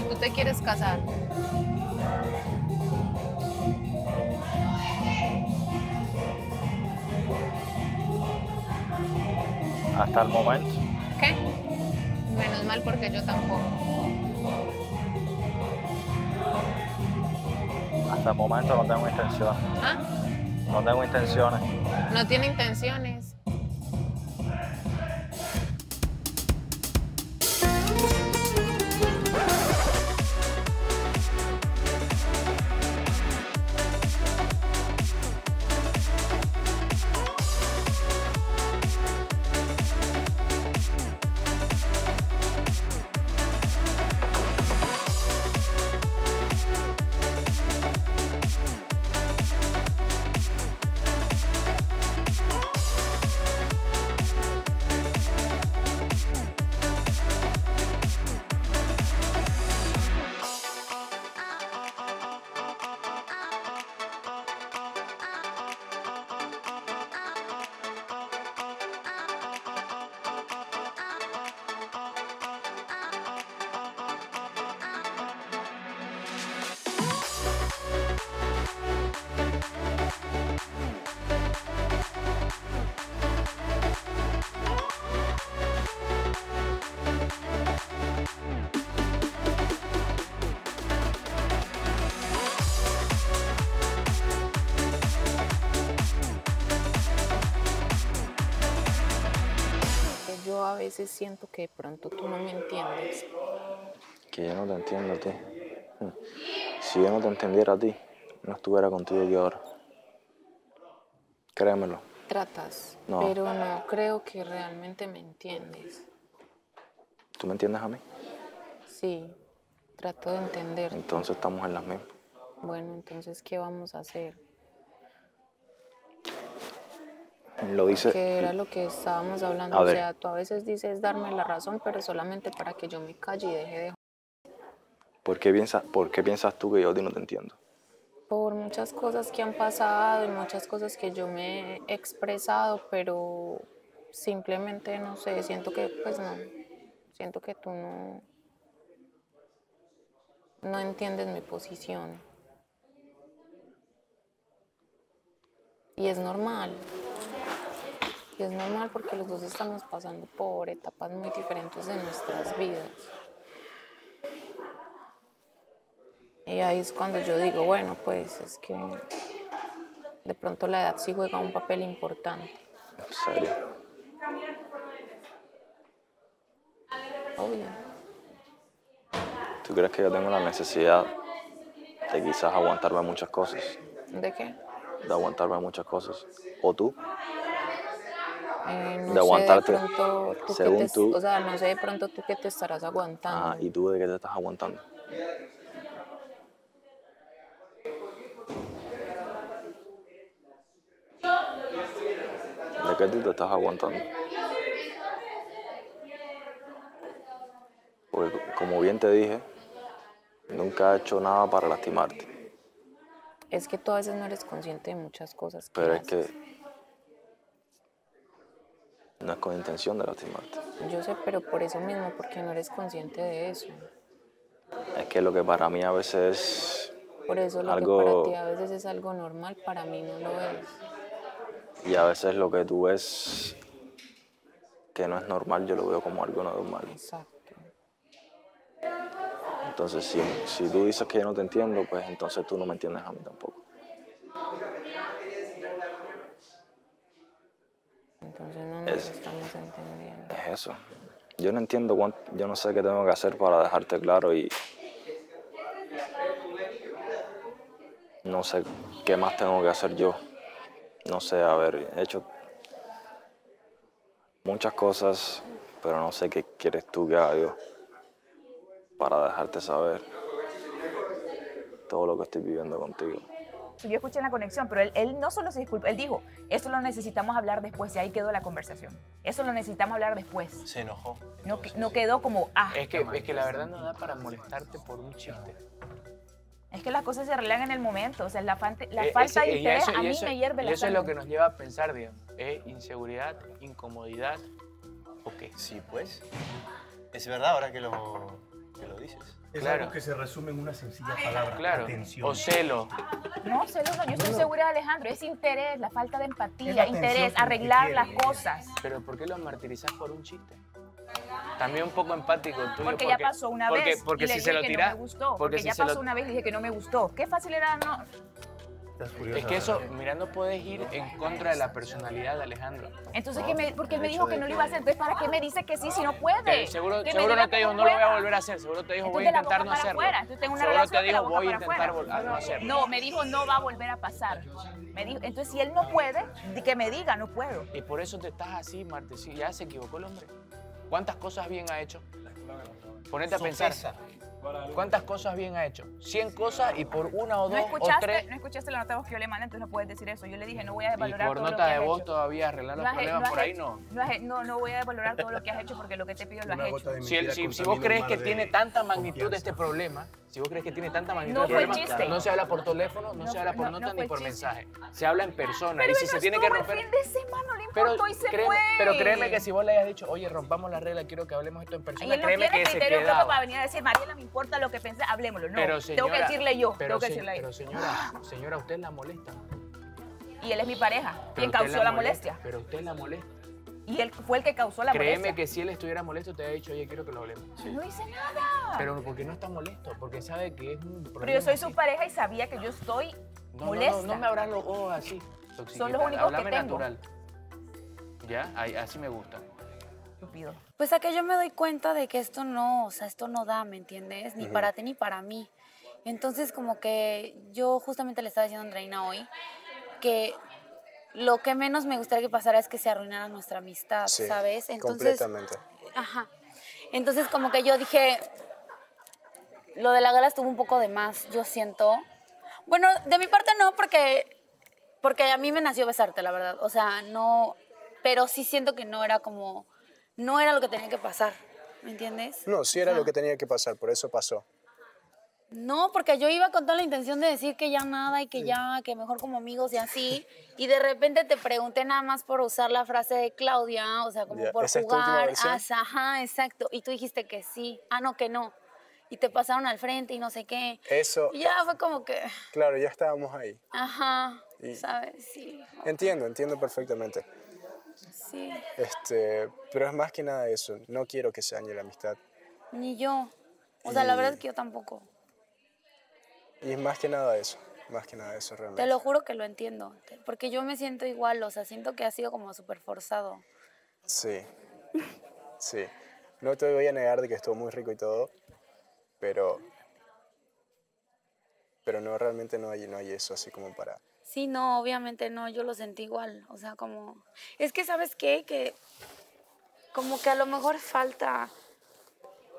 ¿Tú te quieres casar? Hasta el momento. ¿Qué? Menos mal porque yo tampoco. Hasta el momento no tengo intenciones. ¿Ah? No tengo intenciones. No tiene intenciones. Yo a veces siento que de pronto tú no me entiendes. Que yo no te entiendo a ti. Si yo no te entendiera a ti, no estuviera contigo aquí ahora. Créemelo. Tratas, No. pero no creo que realmente me entiendes. ¿Tú me entiendes a mí? Sí, trato de entender. Entonces estamos en las mismas. Bueno, entonces, ¿qué vamos a hacer? Lo dice... Que era lo que estábamos hablando. A O ver. sea, tú a veces dices darme la razón, pero solamente para que yo me calle y deje de... ¿Por qué piensas tú que yo a ti no te entiendo? Por muchas cosas que han pasado y muchas cosas que yo me he expresado, pero simplemente, no sé, siento que, pues no, siento que tú no entiendes mi posición. Y es normal. Y es normal porque los dos estamos pasando por etapas muy diferentes de nuestras vidas. Y ahí es cuando yo digo, bueno, pues es que de pronto la edad sí juega un papel importante. ¿En serio? Obvio. ¿Tú crees que yo tengo la necesidad de quizás aguantarme muchas cosas? ¿De qué? De aguantarme muchas cosas. ¿O tú? No De aguantarte, sé de pronto tú según que te, tú. o sea, no sé de pronto tú que te estarás aguantando. Ah, ¿y tú de qué te estás aguantando? ¿De qué tú te estás aguantando? Porque como bien te dije, nunca he hecho nada para lastimarte. Es que tú a veces no eres consciente de muchas cosas que Pero es haces. que no es con intención de lastimarte. Yo sé, pero por eso mismo, porque no eres consciente de eso. Es que lo que para mí a veces es Por eso lo algo... que para ti a veces es algo normal, para mí no lo es. Y a veces lo que tú ves que no es normal, yo lo veo como algo no normal. Exacto. Entonces, si tú dices que yo no te entiendo, pues entonces tú no me entiendes a mí tampoco. Entonces no nos estamos entendiendo. Es eso. Yo no entiendo yo no sé qué tengo que hacer para dejarte claro y no sé qué más tengo que hacer yo. No sé, he hecho muchas cosas, pero no sé qué quieres tú que haga yo para dejarte saber todo lo que estoy viviendo contigo. Yo escuché en la conexión, pero él no solo se disculpó, él dijo, eso lo necesitamos hablar después, y ahí quedó la conversación. Eso lo necesitamos hablar después. Se enojó. No quedó como, Es que la verdad no da para molestarte por un chiste. Es que las cosas se arreglan en el momento, o sea, la falta de Y interés eso- a y mí eso- me hierve y la eso es sangre. lo que nos lleva a pensar, digamos, es inseguridad, incomodidad, ¿o qué? Sí, pues. Es verdad ahora que lo dices. Es Claro. algo que se resume en una sencilla palabra, Claro, atención. o celo. No, celos no, yo estoy segura de Alejandro, es interés, la falta de Es empatía, la atención interés, que te arreglar quiere, las cosas. Pero ¿por qué lo martirizas por un chiste? También un poco empático tuyo. Porque ya pasó una vez Porque y le si dije se lo que tiras... no me gustó, porque ya pasó una vez y dije que no me gustó. Qué fácil era no... Es que eso, mira, no puedes ir en contra de la personalidad de Alejandro. Entonces, porque él me dijo que no lo iba a hacer, entonces ¿para qué me dice que sí si no puede? Que seguro Que me seguro diga no te que dijo, no lo voy a pueda. volver a hacer. Seguro te dijo, voy Entonces, a de la intentar boca no para hacerlo. afuera. Entonces tengo una Seguro relación te de la dijo, boca voy a para intentar afuera. no hacerlo. No, me dijo, no va a volver a pasar. Me dijo, entonces si él no puede, que me diga, no puedo. Y por eso te estás así, Marte. Sí, ya se equivocó el hombre. ¿Cuántas cosas bien ha hecho? Ponete a pensar. ¿Cuántas cosas bien ha hecho? 100 cosas y por una o dos o tres. No escuchaste la nota de voz que yo le mandé, entonces no puedes decir eso. Yo le dije, no voy a Y valorar por todo lo nota que de has voz hecho. todavía arreglar los No has- problemas no has por ahí hecho- no. No voy a valorar todo lo que has hecho porque lo que te pido lo has hecho. Si vos crees que tiene tanta magnitud este problema, si vos crees que tiene tanta magnitud No el fue problema, chiste. no se habla por teléfono, no se habla por no nota fue ni por chiste. mensaje. Se habla en persona. Pero Y si él se no tiene que estuvo el romper. fin de semana, no le importó y se fue. Pero créeme que si vos le hayas dicho, oye, rompamos la regla, quiero que hablemos esto en Y persona, él no créeme tiene que se criterio propio para quedaba. venir a decir, Mariela, me importa lo que pensé, hablémoslo. No, Pero tengo que decirle yo, tengo que decirle a él. Pero señora, usted la molesta. Y él es mi pareja, quien Pero usted causó la molestia. Pero usted la molesta. Y él fue el que causó la Créeme molestia. que si él estuviera molesto te había dicho, oye, quiero que lo hablemos. No hice nada. Pero porque no está molesto, porque sabe que es un problema. Pero yo soy así. su pareja y sabía que yo estoy No, molesta. No me abras los ojos así. Son los únicos que Háblame tengo. natural. ¿Ya? Así me gusta. Estúpido. Pues a que yo me doy cuenta de que esto no, o sea, esto no da, ¿me entiendes? Ni para ti ni para mí. Entonces como que yo justamente le estaba diciendo a Andreina hoy que lo que menos me gustaría que pasara es que se arruinara nuestra amistad, Sí, ¿sabes? Entonces, completamente. ajá. Entonces como que yo dije, lo de la gala estuvo un poco de más, yo siento. Bueno, de mi parte no, porque a mí me nació besarte, la verdad. O sea, no, pero sí siento que no era lo que tenía que pasar, ¿me entiendes? No, sí era lo que tenía que pasar, por eso pasó. No, porque yo iba con toda la intención de decir que ya nada y que ya, que mejor como amigos y así. Y de repente te pregunté nada más por usar la frase de Claudia, o sea, como Ya, por ¿esa es tu última jugar. versión? Ajá, exacto. Y tú dijiste que sí. Ah, no, que no. Y te pasaron al frente y no sé qué. Eso, Y ya fue como que, claro, ya estábamos ahí. ajá, Y- ¿sabes? Sí, Entiendo perfectamente. sí. Pero es más que nada eso. No quiero que se dañe la amistad. Ni yo. O sea, la Y- verdad es que yo tampoco. Y es más que nada eso realmente. Te lo juro que lo entiendo. Porque yo me siento igual, o sea, siento que ha sido como súper forzado. Sí, sí. No te voy a negar de que estuvo muy rico y todo, pero no, realmente no hay eso así como para... Sí, no, obviamente no, yo lo sentí igual, o sea, como... Es que, ¿sabes qué? Que como que a lo mejor falta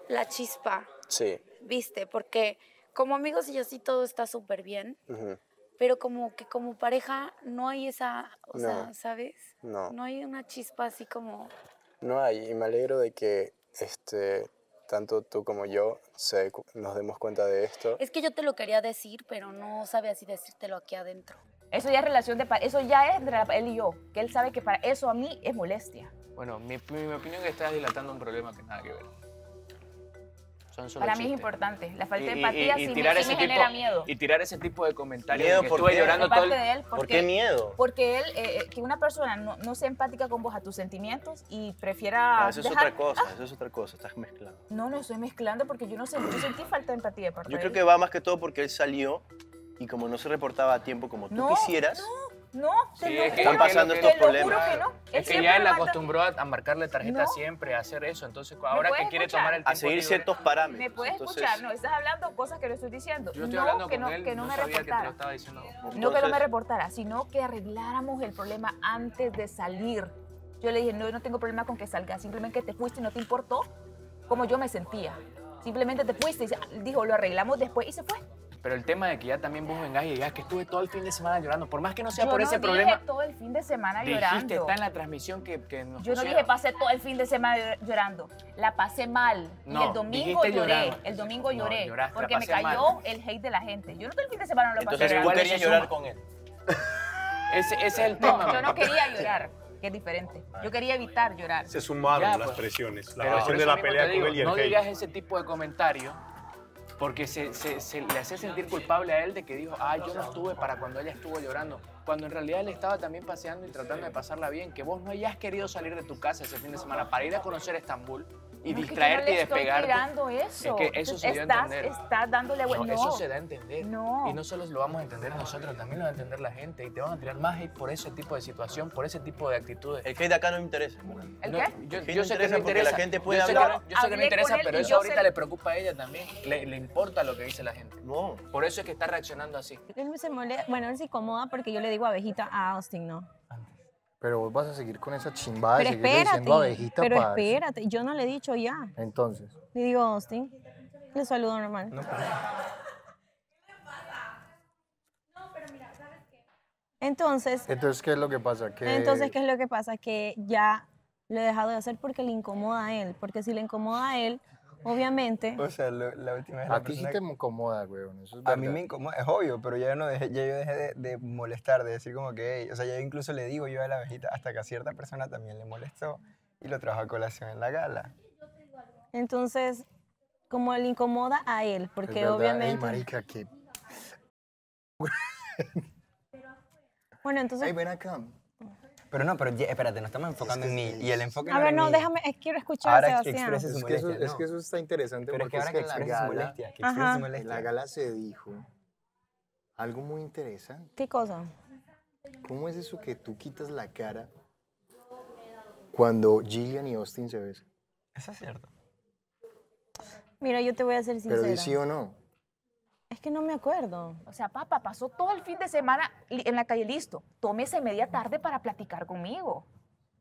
la chispa, Sí. ¿viste? Porque como amigos y así todo está súper bien, Ujú. pero como que como pareja no hay esa, o sea, No. ¿sabes? No. No hay una chispa así como... No hay, y me alegro de que tanto tú como yo nos demos cuenta de esto. Es que yo te lo quería decir, pero no sabía si decírtelo aquí adentro. Eso ya es relación de pareja, eso ya es entre él y yo, que él sabe que para eso a mí es molestia. Bueno, mi opinión es que estás dilatando un problema que nada que ver. Son solo Para mí es chistes. importante, la falta de Y- empatía y sí tirar me ese genera tipo- miedo. Y tirar ese tipo de comentarios. ¿Miedo que por estuve qué? llorando De todo el... parte de él, ¿Por qué miedo? Porque él, que una persona no sea empática con vos a tus sentimientos y prefiera No, eso es dejar... otra cosa, eso es otra cosa, estás mezclando. No estoy mezclando porque yo sentí falta de empatía de parte Yo de creo él. que va más que todo porque él salió y como no se reportaba a tiempo como tú No, quisieras, No, te Sí, lo es que- juro, están pasando te estos lo problemas. juro que no. Él Es que siempre ya él me manda- acostumbró a marcarle tarjeta No. siempre, a hacer eso. Entonces, ahora que puedes quiere escuchar? tomar el tiempo a seguir libre- ciertos parámetros. ¿Me puedes Entonces, escuchar? No, estás hablando cosas que no estoy diciendo. Yo estoy no, hablando que con no, él, que no me sabía que te lo reportara. estaba diciendo. No que no me Entonces- reportara, sino que arregláramos el problema antes de salir. Yo le dije, no tengo problema con que salgas, simplemente que te fuiste y no te importó cómo yo me sentía. Simplemente te fuiste y dijo, lo arreglamos después y se fue. Pero el tema de que ya también vos vengas y digas que estuve todo el fin de semana llorando, por más que no sea Yo por no ese dije problema, todo el fin de semana dijiste, llorando. está en la transmisión que nos Yo no pusieron. dije pasé todo el fin de semana llorando. La pasé mal. No, y el domingo dijiste lloré. llorando. El domingo No, lloré. lloraste, porque la me pasé cayó mal. el hate de la gente. Yo no todo el fin de semana lo pasé entonces tú llorando. querías llorar con él. Ese es el tema. No, yo no quería llorar, que es diferente. Yo quería evitar llorar. Se sumaron Ya, las pues. presiones. La Pero presión por de eso la mismo pelea te con digo, él y el no hate. digas ese tipo de comentario porque se le hacía sentir culpable a él de que dijo, yo no estuve para cuando ella estuvo llorando. Cuando en realidad él estaba también paseando y tratando de pasarla bien. Que vos no hayas querido salir de tu casa ese fin de semana para ir a conocer Estambul y No, es que distraerte yo y no le despegarte. estoy tirando eso. Es que eso se dio a entender. Estás dándole vuelta. No, eso se da a entender. No. Y no solo lo vamos a entender nosotros, también lo va a entender la gente. Y te van a tirar más hate por ese tipo de situación, por ese tipo de actitudes. El hate de acá no me interesa. ¿El No, qué? yo El hate yo no sé que interesa no porque interesa. la gente puede yo sé que hablar. no- yo sé que no Hablé interesa, con él pero y eso yo ahorita sé- le preocupa a ella también. Le importa lo que dice la gente. No. Por eso es que está reaccionando así. Él se molesta, bueno, él se incomoda porque yo le digo abejita a Austin, ¿no? Pero vos vas a seguir con esa chimbada Pero de seguirle diciendo abejita, pero parce. espérate, yo no le he dicho ya. Entonces. Le digo Austin, le saludo normal. Entonces, Entonces, ¿qué es lo que pasa? Que entonces, ¿qué es lo que pasa? Que ya lo he dejado de hacer porque le incomoda a él. Porque si le incomoda a él, obviamente... O sea, la última vez a la ti sí persona te incomoda, weón. Eso es a mí verdad. me incomoda, es obvio, pero ya yo dejé de molestar, de decir como que, "Ey", o sea, ya incluso le digo yo a la abejita, hasta que a cierta persona también le molestó y lo trajo a colación en la gala. Entonces, como le incomoda a él, Es porque verdad. Ey, obviamente... marica, que... Bueno, entonces... Ey, ven acá. Pero no, pero espérate, nos estamos enfocando en mí. Y el enfoque A no ver, era no, en mí. déjame, quiero escuchar a Ahora que Sebastián. exprese su Es que, eso, molestia, es no. que eso está interesante Pero es porque que ahora que en la exprese su gala, molestia, que exprese su en molestia. la gala se dijo algo muy interesante. ¿Qué cosa? ¿Cómo es eso que tú quitas la cara cuando Gillian y Austin se besan? Eso es cierto. Mira, yo te voy a ser sincera. Pero di sí o no. que no me acuerdo. O sea, papá, pasó todo el fin de semana en la calle, listo. Tómese media tarde para platicar conmigo.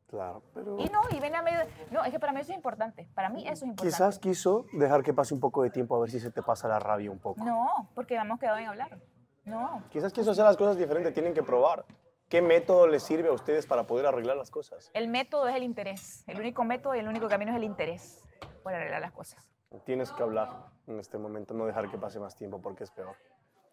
Claro, pero... Y ven a medio... No, es que para mí eso es importante. Para mí eso es importante. Quizás quiso dejar que pase un poco de tiempo a ver si se te pasa la rabia un poco. No, porque hemos quedado en hablar. No. Quizás quiso hacer las cosas diferentes, tienen que probar. ¿Qué método les sirve a ustedes para poder arreglar las cosas? El método es el interés. El único método y el único camino es el interés para arreglar las cosas. Tienes que hablar en este momento, no dejar que pase más tiempo porque es peor.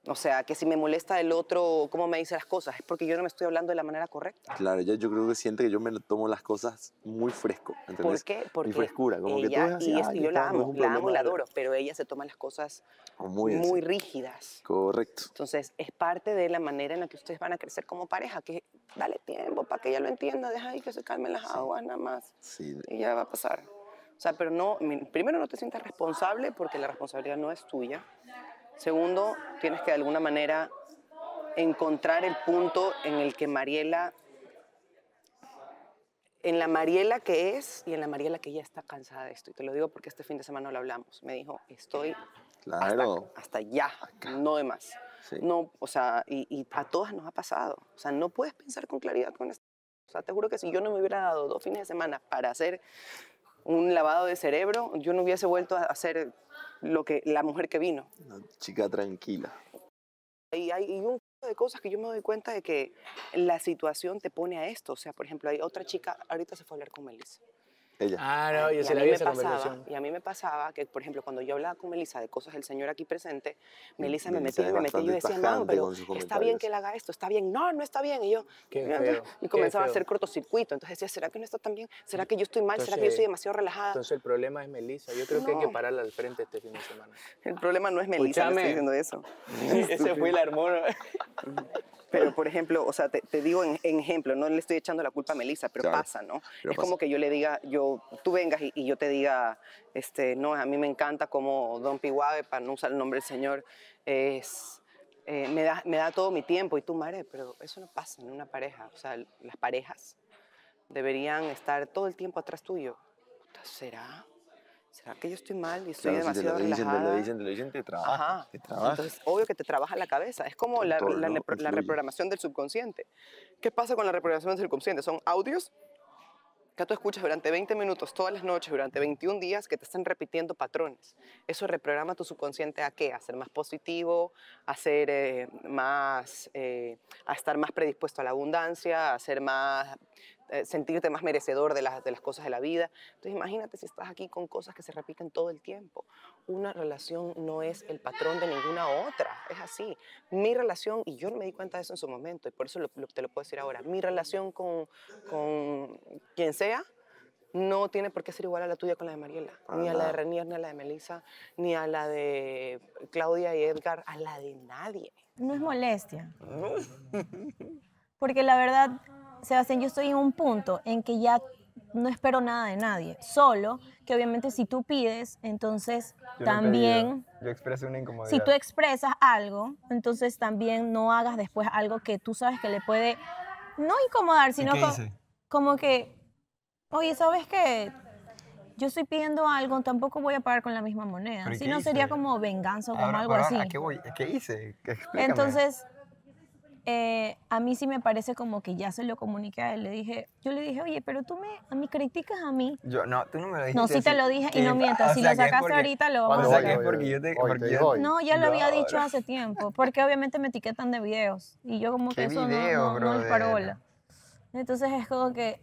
O sea, que si me molesta el otro, cómo me dice las cosas, es porque yo no me estoy hablando de la manera correcta. Claro, yo creo que siente que yo me tomo las cosas muy fresco, ¿entendés? ¿Por qué? Porque Mi frescura, como que todo ella, es así, y esto, ay, yo la no es amo, un la amo y problema la de- adoro, pero ella se toma las cosas Muy muy así. rígidas. Correcto. Entonces, es parte de la manera en la que ustedes van a crecer como pareja, que dale tiempo para que ella lo entienda, deja ahí que se calmen las aguas nada más. Sí. Y ya va a pasar. O sea, pero no, primero no te sientas responsable porque la responsabilidad no es tuya. Segundo, tienes que de alguna manera encontrar el punto en el que Mariela, en la Mariela que es y en la Mariela que ya está cansada de esto. Y te lo digo porque este fin de semana lo hablamos. Me dijo, estoy Claro. hasta ya, no de más. Sí. No, o sea, y a todas nos ha pasado. O sea, no puedes pensar con claridad con esto. O sea, te juro que si yo no me hubiera dado 2 fines de semana para hacer un lavado de cerebro, yo no hubiese vuelto a hacer la mujer que vino. Una chica tranquila. Y hay un montón de cosas que yo me doy cuenta de que la situación te pone a esto. O sea, por ejemplo, hay otra chica, ahorita se fue a hablar con Melissa. Ella. Ah, no, yo Y se a la mí vi me esa pasaba, conversación. y a mí me pasaba que, por ejemplo, cuando yo hablaba con Melissa de cosas del Señor aquí presente, Melissa me Melissa metía y es me metía y yo bastante decía, no, tajante pero con sus está bien comentarios. que él haga esto, está bien, no, no está bien. Y yo, Qué y feo, qué comenzaba a feo. hacer cortocircuito. Entonces decía, ¿será que no está tan bien? ¿Será que yo estoy mal? ¿Será que yo Entonces- estoy demasiado relajada? Entonces el problema es Melissa. Yo creo que hay que No. pararla al frente este fin de semana. El problema no es Melissa, le estoy diciendo eso. Ese fue la hormona. Pero, por ejemplo, o sea, te digo en ejemplo, no le estoy echando la culpa a Melissa, pero Claro, pasa, ¿no? pero Es como pasa. que yo le diga, tú vengas y yo te diga, no, a mí me encanta como Don Pihuave, para no usar el nombre del Señor, me da todo mi tiempo. Y tú, madre, pero eso no pasa en una pareja. O sea, las parejas deberían estar todo el tiempo atrás tuyo. Puta, ¿será? ¿Será que yo estoy mal y estoy Claro, si te demasiado lo dicen, relajada? te lo dicen, te trabaja. Ajá. Te trabaja. Entonces, obvio que te trabaja la cabeza. Es como la todo, ¿no? Influye. reprogramación del subconsciente. ¿Qué pasa con la reprogramación del subconsciente? Son audios que tú escuchas durante 20 minutos todas las noches, durante 21 días, que te están repitiendo patrones. Eso reprograma tu subconsciente ¿a qué? A ser más positivo, a ser a estar más predispuesto a la abundancia, a ser más, sentirte más merecedor de las cosas de la vida. Entonces imagínate si estás aquí con cosas que se repiten todo el tiempo. Una relación no es el patrón de ninguna otra, es así. Mi relación, y yo no me di cuenta de eso en su momento, y por eso te lo puedo decir ahora, mi relación con quien sea, no tiene por qué ser igual a la tuya con la de Mariela, ni a la de Renier, ni a la de Melissa, ni a la de Claudia y Edgar, a la de nadie. No es molestia. Porque la verdad, Sebastián, yo estoy en un punto en que ya no espero nada de nadie. Solo que obviamente si tú pides, entonces Yo no he también... pedido, yo expresé una incomodidad. Si tú expresas algo, entonces también no hagas después algo que tú sabes que le puede no incomodar, sino qué hice? como que, oye, ¿sabes qué? Yo estoy pidiendo algo, tampoco voy a pagar con la misma moneda. ¿Pero Si qué no, hice? sería como venganza o como Ahora, algo ahora, así. ¿a qué voy? ¿Qué hice? Explícame. Entonces, a mí sí me parece como que ya se lo comuniqué a él. Yo le dije, oye, pero tú me criticas a mí. No, tú no me lo dijiste. No, sí te así. lo dije y no mientas. Si lo sacaste ahorita, lo vamos a sacar. sacar. Porque yo te... No, ya lo había dicho hace tiempo, porque obviamente me etiquetan de videos y yo como que ¿Qué eso video, no les paro brother? bola. Entonces es como que...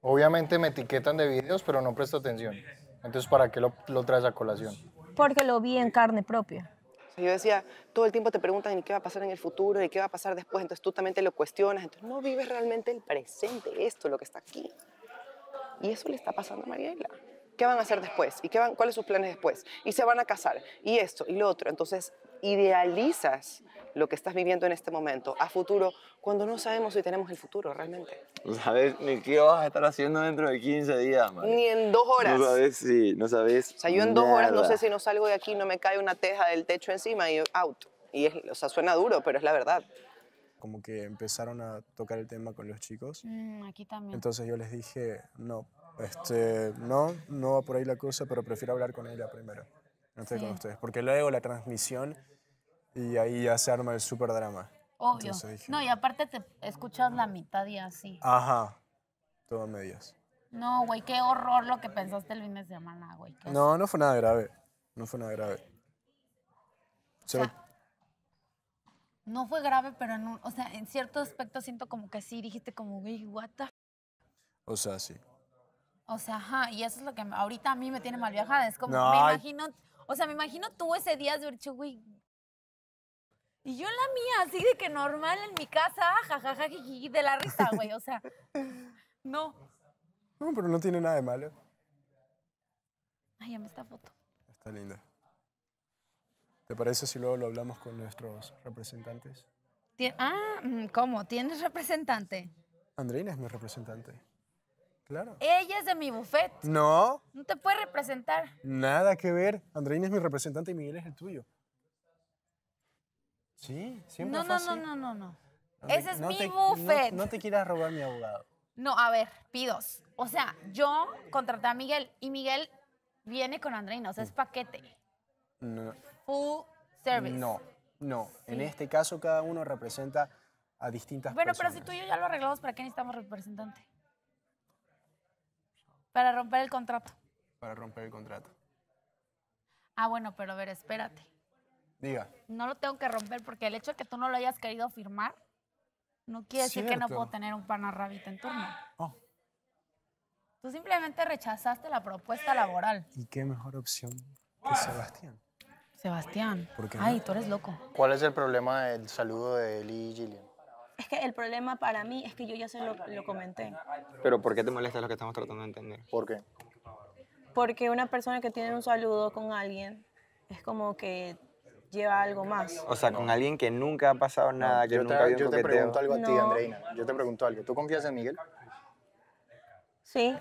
Obviamente me etiquetan de videos, pero no presto atención. Entonces, ¿para qué lo traes a colación? porque lo vi en carne propia. O sea, yo decía, todo el tiempo te preguntan ¿y qué va a pasar en el futuro? ¿Y qué va a pasar después? Entonces tú también te lo cuestionas. Entonces no vives realmente el presente, esto, lo que está aquí. Y eso le está pasando a Mariela. ¿Qué van a hacer después? ¿Y cuáles son sus planes después? Y se van a casar. Y esto, y lo otro. Entonces idealizas lo que estás viviendo en este momento a futuro cuando no sabemos si tenemos el futuro realmente. No sabes ni qué vas a estar haciendo dentro de 15 días, man. Ni en 2 horas. No sabes, sí, no sabes. O sea, yo en 2 horas no nada. sé si no salgo de aquí, no me cae una teja del techo encima y yo, out. Y o sea, suena duro, pero es la verdad. Como que empezaron a tocar el tema con los chicos. Aquí también. Entonces yo les dije, no, no va por ahí la cosa, pero prefiero hablar con ella primero. No estoy Sí. con ustedes. Porque luego la transmisión y ahí ya se arma el súper drama. Obvio. Entonces dije, No, y aparte te escuchas la mitad y así. ajá, todo a medias. No, güey, qué horror lo que pensaste el fin de semana, güey. qué No, no fue nada grave. No fue nada grave. Solo- No fue grave, pero o sea, en cierto aspecto siento como que sí, dijiste como, güey, what the o sea, sí. O sea, ajá, y eso es lo que ahorita a mí me tiene mal viajada. Es como, No, me ay. imagino, o sea, me imagino tú ese día de haber dicho, güey. Y yo en la mía, así de que normal en mi casa, jajaja, jiji, de la risa, güey. O sea, no. No, pero no tiene nada de malo. Ay, ame esta foto. Está linda. ¿Te parece si luego lo hablamos con nuestros representantes? ¿Cómo? ¿Tienes representante? Andreina es mi representante. Claro. Ella es de mi buffet. No, No te puede representar. nada que ver. Andreina es mi representante y Miguel es el tuyo. Sí, siempre No, fue no, no, así. no, no, no. No te- Ese es no mi te- buffet. No te quieras robar mi abogado. No, a ver, pidos. O sea, yo contraté a Miguel y Miguel viene con Andreina. O sea, es paquete. No, Full service. no. En este caso cada uno representa a distintas Bueno, pero personas. si tú y yo ya lo arreglamos, ¿para qué necesitamos representante? Para romper el contrato. Para romper el contrato. Ah, bueno, pero a ver, espérate. Diga. No lo tengo que romper porque el hecho de que tú no lo hayas querido firmar no quiere decir que no Cierto. puedo tener un pana rabbit en turno. Oh. Tú simplemente rechazaste la propuesta laboral. ¿Y qué mejor opción que Sebastián? Sebastián. ¿Por qué Ay, no? tú eres loco. ¿Cuál es el problema del saludo de Eli y Gillian? Es que el problema para mí es que yo ya se lo comenté. Pero ¿por qué te molesta lo que estamos tratando de entender? ¿Por qué? Porque una persona que tiene un saludo con alguien es como que lleva algo más. O sea, con alguien que nunca ha pasado nada, que yo nunca ha habido yo un te coqueteo. pregunto algo a ti, No. Andreina. Yo te pregunto algo. ¿Tú confías en Miguel? Sí.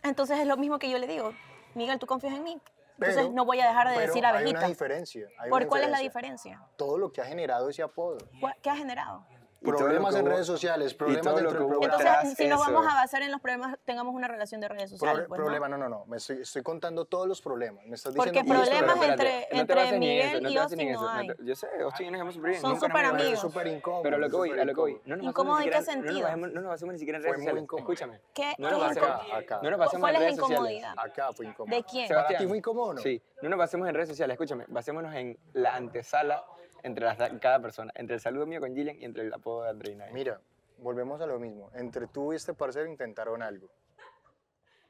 Entonces es lo mismo que yo le digo. Miguel, ¿tú confías en mí? Entonces Pero- no voy a dejar de pero decir Hay abejita. una diferencia. hay ¿Por una cuál es la diferencia? Todo lo que ha generado ese apodo. ¿Qué ha generado? Problemas en redes sociales, problemas dentro del programa. Entonces, si nos vamos a basar en los problemas, tengamos una relación de redes sociales. pues, ¿no? Problema, no. Me estoy contando todos los problemas. Me estás Porque diciendo problemas Pero entre, espérate, no te bases ni en eso, Miguel no y te bases ni Austin en no eso, hay. Yo sé, Austin y nos llevamos súper bien. Son nunca nos súper llevamos bien. amigos. Súper incómodo. Pero a lo que voy, a lo que voy. No nos ¿Incómodo en qué basemos ni siquiera- sentido? No nos basemos ni siquiera en Fue redes muy sociales. incómodo. Escúchame. ¿Qué- No qué nos es basemos, acá? no nos basemos ¿Cuál en es la redes sociales. incomodidad? Acá fue incómodo. ¿De quién? ¿Para ti fue incómodo o no? Sí, no nos basemos en redes sociales. Escúchame, basémonos en la antesala entre cada persona. Entre el saludo mío con Gillian y entre el apodo de Andreina. Mira, volvemos a lo mismo. Entre tú y este parcero intentaron algo.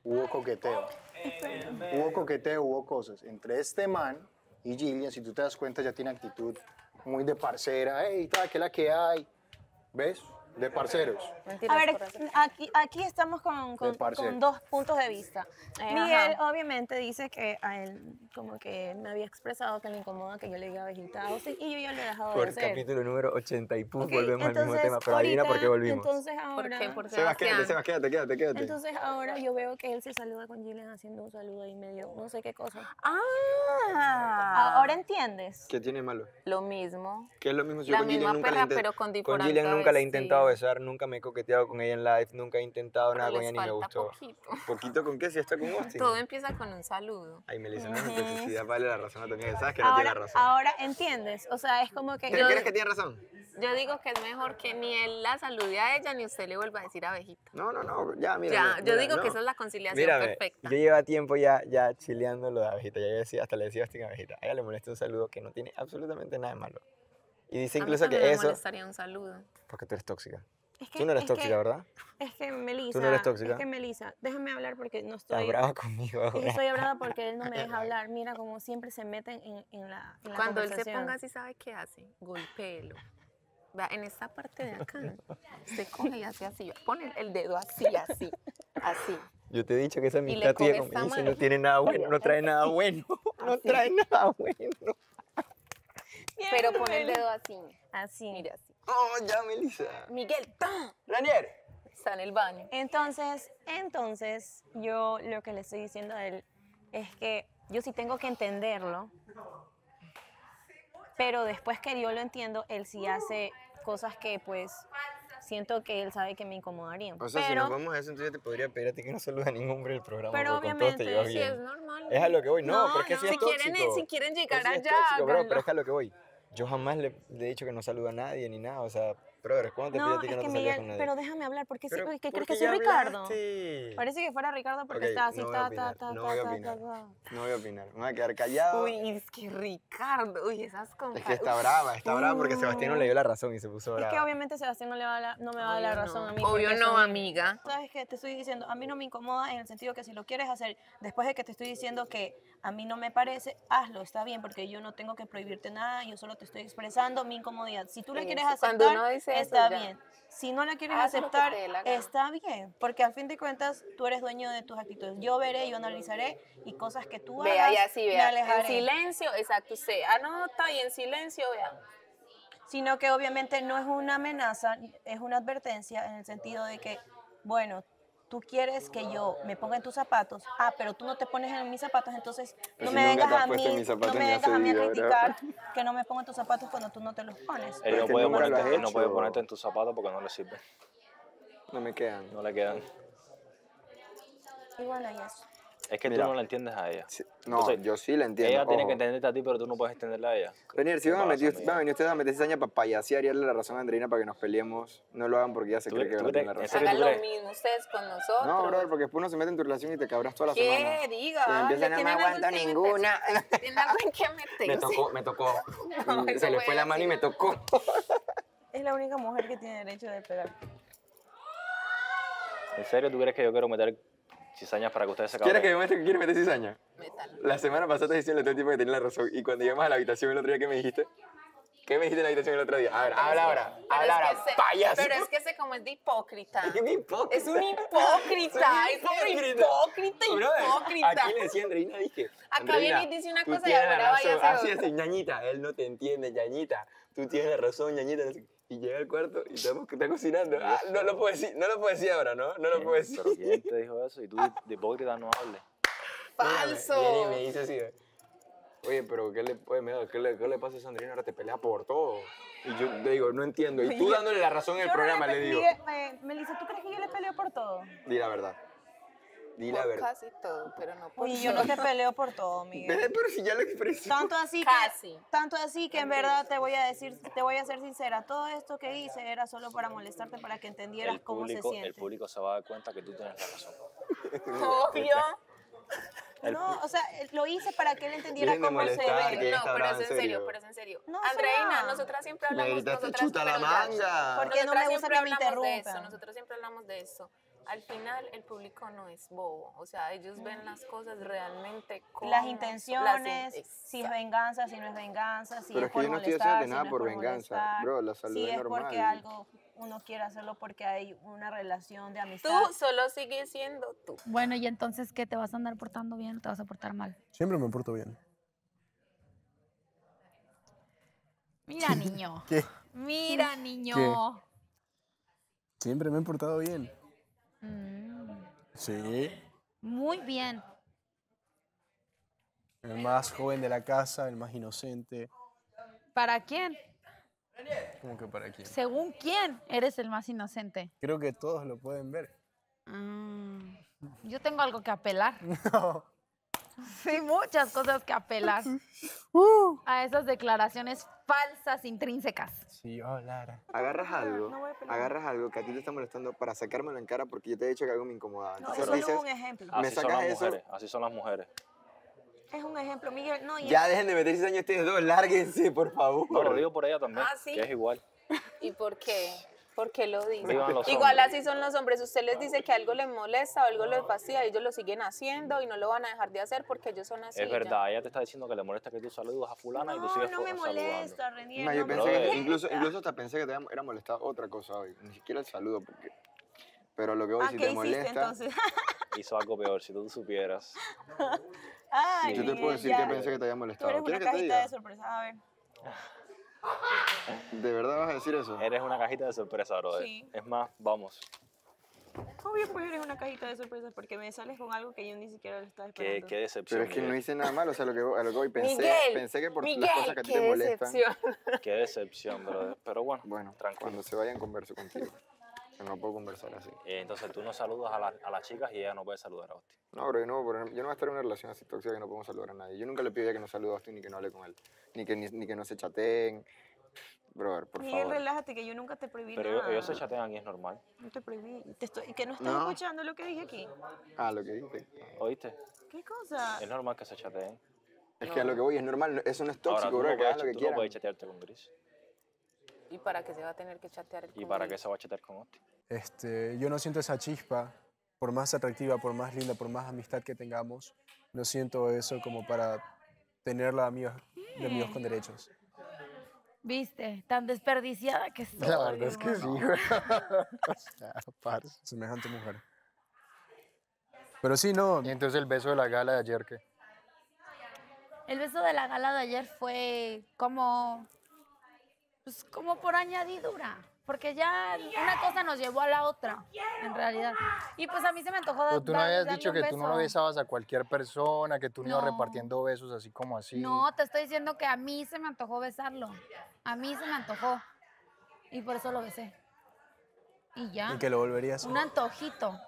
Hubo coqueteo. Hubo cosas. Entre este man y Gillian, si tú te das cuenta, ya tiene actitud muy de parcera. Hey, tal, que la que hay. ¿Ves? De parceros. A ver, aquí estamos parcero. con dos puntos de vista. Ajá. Miguel obviamente dice que a él como que me había expresado que le incomoda que yo le diga abejita a Austin y yo ya lo he dejado de Por hacer. capítulo número 80 y pum, Ok, volvemos al mismo entonces, tema. Pero adivina por qué ahorita, volvimos. Entonces ahora... ¿Por Sebas, quédate. Entonces ahora yo veo que él se saluda con Gillian haciendo un saludo ahí medio, no sé qué cosa. Ahora entiendes. ¿Qué tiene malo? Lo mismo. Que es lo mismo si La yo con Gillian misma nunca perra, la pero con Con diferente Gillian nunca la he vestido. intentado besar, nunca me he coqueteado con ella en live, nunca he intentado Pero nada con les ella ni me falta gustó. poquito. ¿Poquito con qué? Si está con Austin. Todo empieza con un saludo. Ay, Melissa, no es necesidad, vale la razón a tu amiga. Sabes que no tiene razón. Ahora entiendes. O sea, es como que... ¿Crees que tiene razón? Yo digo que es mejor que ni él la salude a ella ni usted le vuelva a decir abejita. No, ya, mira. Ya, yo mira, digo no. que esa es la conciliación Mírame, perfecta. yo llevo tiempo ya chileando lo de abejita. Ya decía, hasta le decía a Austin abejita. A ella le molesta un saludo que no tiene absolutamente nada de malo. Y dice A mí incluso también que me eso... molestaría un saludo. Porque tú eres tóxica. Es que- Tú no eres es tóxica, que- ¿verdad? Es que Melissa, ¿Tú no eres tóxica? es que Melissa, déjame hablar porque no Estás estoy... brava conmigo Es que ahora. estoy brava porque él no me deja hablar. Mira como siempre se meten en la Cuando él se conversación. ponga así, ¿sabe qué hace? Golpéelo. Vea, en esta parte de acá, se coge y hace así. Pone el dedo así. Yo te he dicho que esa le amistad tuya coge con esta Melissa mano. no tiene nada bueno, no trae nada bueno. No trae nada bueno. Pero pone el dedo así. Así. Mire así. Oh, ya, Melissa. Miguel, ¡pam! Ranier. Está en el baño. Entonces, yo lo que le estoy diciendo a él es que yo sí tengo que entenderlo, pero después que yo lo entiendo, él sí hace cosas que pues siento que él sabe que me incomodarían. O sea, si pero, nos vamos a eso, entonces yo te podría pedir a ti que no saludes a ningún hombre del programa. Pero porque con todos te obviamente, llevas sí, bien. es normal. Es a lo que voy. No, pero es que sí es Si quieren, tóxico. si quieren llegar Eso sí es allá, tóxico, bro, háganlo. pero es que a lo que voy. Yo jamás le he dicho que no saludo a nadie ni nada. O sea, brother, ¿cuándo te pido a ti que no te saludes Miguel, con nadie? pero déjame hablar, porque Pero, ¿qué ¿por crees qué que soy ya Ricardo? hablaste? Parece que fuera Ricardo porque Ok, está así, no voy a opinar, no voy a opinar. No voy a opinar. Me voy a quedar callado. Uy, es que Ricardo, uy, esas cosas. Es que está brava porque Sebastián no le dio la razón y se puso brava. Es que obviamente Sebastián no me va a dar la razón a mí. Obvio porque no, soy- amiga. ¿Sabes qué? Te estoy diciendo, a mí no me incomoda en el sentido que si lo quieres hacer, después de que te estoy diciendo que a mí no me parece, hazlo, está bien, porque yo no tengo que prohibirte nada, yo solo te estoy expresando mi incomodidad. Si tú la Sí, quieres sí, cuando aceptar, uno dice eso, está ya. bien. Si no la quieres Haz lo que aceptar, te dé la gana. está bien, porque al fin de cuentas tú eres dueño de tus actitudes. Yo veré, yo analizaré y cosas que tú Vea, hagas, ya sí, me vea. alejaré. En silencio, exacto, usted anota y en silencio, vea. Sino que obviamente no es una amenaza, es una advertencia en el sentido de que, bueno, tú quieres que yo me ponga en tus zapatos, pero tú no te pones en mis zapatos, entonces Pero no si me nunca vengas te has a puesto en mí, mis zapatos no me ni vengas hace a mí a video, bro. criticar que no me pongo en tus zapatos cuando tú no te los pones. Él no que puede, nunca lo has él no puede hecho. ponerte en tus zapatos porque no le sirve. No me quedan. No le quedan. Y bueno, y eso. Es que Mira. tú no la entiendes a ella. No, yo sí la entiendo. Ella tiene ojo. que entenderte a ti, pero tú no puedes entenderla a ella. Daniel, si ¿Qué van a, pasa, venir ustedes a meter cizaña para payasear y darle la razón a Andreina para que nos peleemos, no lo hagan porque ella se cree que tú no tiene la crees- razón. Hagan lo mismo ustedes con nosotros. No, brother, porque después uno se mete en tu relación y te cabras toda la semana. ¿Qué? Diga, Y empiezan, ¿le no me tienen algo aguanto en que ninguna. meterse? ¿Tienen algo en que meterse? Me tocó. No, se eso le fue fue la mano y me tocó. Es la única mujer que tiene derecho de pegar. ¿En serio tú crees que yo quiero meter cizañas para que ustedes se ¿Quieres que cabren? yo muestre que quiere meter cizaña? La semana pasada te diciendo todo el tiempo que tenía la razón. Y cuando llegamos a la habitación el otro día, ¿qué me dijiste? ¿Qué me dijiste en la habitación el otro día? A ver, habla ahora. Habla ahora, payaso. Pero es que ese como es de hipócrita. Es un hipócrita. Es un hipócrita. Es un hipócrita, Brother, hipócrita. aquí le decía a Andreina, dije, Acá Andreina, viene y dice una tú cosa y tienes la ahora vaya a razón. hacer Así otra. es, ñañita, él no te entiende, ñañita. Tú tienes la razón, ñañita. no sé qué. Y llega al cuarto y tenemos que estar cocinando. No lo puedo decir ahora, ¿no? No lo puedo decir. ¿Pero quién te dijo eso? Y tú de hipócrita no hables. Falso. Viene y me dice así, oye, pero ¿qué le pasa a Sandrina? Ahora te pelea por todo. Y yo le digo, no entiendo. Y tú dándole la razón en el programa, le digo, Melissa, ¿tú crees que yo le peleo por todo? di la verdad. Di la Por verdad. casi todo, pero no por Oye, yo no te peleo por todo, Miguel. Pero si ya lo expresé. Tanto así que en verdad te voy a ser sincera, todo esto que hice era solo para molestarte, para que entendieras cómo se siente. El público se va a dar cuenta que tú tienes la razón. Obvio. No, o sea, lo hice para que él entendiera Dejen de cómo se molestar, ve. que ella No, está pero brava, es en serio, pero es en serio. No, Andreina, será. nosotras siempre Me hablamos, gritaste, nosotras chuta la pero ya. manga. Porque no me Nosotras gusta siempre que me hablamos de eso, interrumpan. nosotros siempre hablamos de eso. Al final, el público no es bobo. O sea, ellos ven las cosas realmente como... Las intenciones, si es venganza, si no es venganza, si Pero es es que por yo no estoy molestar, haciendo si nada no es por por venganza. molestar, Bro, la salud si es es normal. porque algo uno quiere hacerlo porque hay una relación de amistad. Tú solo sigues siendo tú. Bueno, y entonces, ¿qué? ¿Te vas a andar portando bien o te vas a portar mal? Siempre me porto bien. Mira, niño. ¿Qué? Mira, niño. ¿Qué? Siempre me he portado bien. Mm, Sí. muy bien. El más joven de la casa, el más inocente. ¿Para quién? ¿Cómo que para quién? ¿Según quién eres el más inocente? Creo que todos lo pueden ver. Yo tengo algo que apelar. No. Sí, muchas cosas que apelar a esas declaraciones falsas, intrínsecas. Sí, Lara. Agarras algo que a ti te está molestando para sacármelo en cara porque yo te he dicho que algo me incomodaba. No, Entonces eso no dices, es un ejemplo. me Así son sacas las eso. mujeres, así son las mujeres. Es un ejemplo, Miguel. No, y Ya dejen de meter cizaña ustedes dos, lárguense, por favor. No, lo digo por ella también, Ah, ¿sí? que es igual. ¿Y por qué? ¿Por qué lo dice? Vivan los Igual hombres. así son los hombres. Usted les dice que algo les molesta o algo les fastidia, ellos lo siguen haciendo y no lo van a dejar de hacer porque ellos son así. Es verdad, ella te está diciendo que le molesta que tú saludas a fulana y tú sigues no me saludando. molesta, Renier. Ma, yo no me pensé que, molesta. incluso hasta pensé que te era molestado otra cosa hoy. Ni siquiera el saludo, porque... Pero lo que voy, si ¿Qué te hiciste molesta... entonces? Hizo algo peor, si tú supieras. Ay, yo te puedo Miguel, decir ya. que pensé que te había Tú molestado. eres una ¿Quieres que te cajita diga? de sorpresa. A ver. ¿De verdad vas a decir eso? Eres una cajita de sorpresa, brother. Sí. Es más, vamos. Obvio, pues eres una cajita de sorpresas porque me sales con algo que yo ni siquiera lo estaba esperando. Qué decepción. Pero es que no Miguel. hice nada malo, o sea, a lo que voy, Miguel, pensé que por Miguel, las cosas que a ti qué te molestan... decepción. Qué decepción, brother. Pero bueno, Bueno, tranquilo. cuando se vayan converso contigo. No puedo conversar así. Entonces tú no saludas a las chicas y ella no puede saludar a Austin. No, bro, yo no voy a estar en una relación así tóxica que no podemos saludar a nadie. Yo nunca le pido a ella que no salude a Austin ni que no hable con él. Ni que no se chateen. Brother, por Miguel, favor. relájate, que yo nunca te prohibí Pero nada. ellos se chatean y es normal. No te prohibí. Que no estás No. escuchando lo que dije aquí. Ah, lo que dije. ¿Oíste? ¿Qué cosa? Es normal que se chateen. Es que a lo que voy es normal, eso no es tóxico, Ahora, tú bro, no que hagan puedes, lo que tú no quieran. puedes chatearte con Gris. ¿Y para qué se va a tener que chatear ¿Y para qué se va a chatear con Austin? Yo no siento esa chispa, por más atractiva, por más linda, por más amistad que tengamos, no siento eso como para tenerla de amigos con derechos. ¿Viste? Tan desperdiciada que soy. La verdad es que sí, hermano. güey. O sea, semejante mujer. Pero sí, no. Y entonces el beso de la gala de ayer, ¿qué? El beso de la gala de ayer fue como, pues como por añadidura, porque ya una cosa nos llevó a la otra, en realidad. Y pues a mí se me antojó Pero tú no habías darle dicho un que tú no lo beso. besabas a cualquier persona, que tú no ibas No. repartiendo besos así como así. No, te estoy diciendo que a mí se me antojó besarlo. A mí se me antojó. Y por eso lo besé. Y ya. Y que lo volverías a hacer. Un antojito.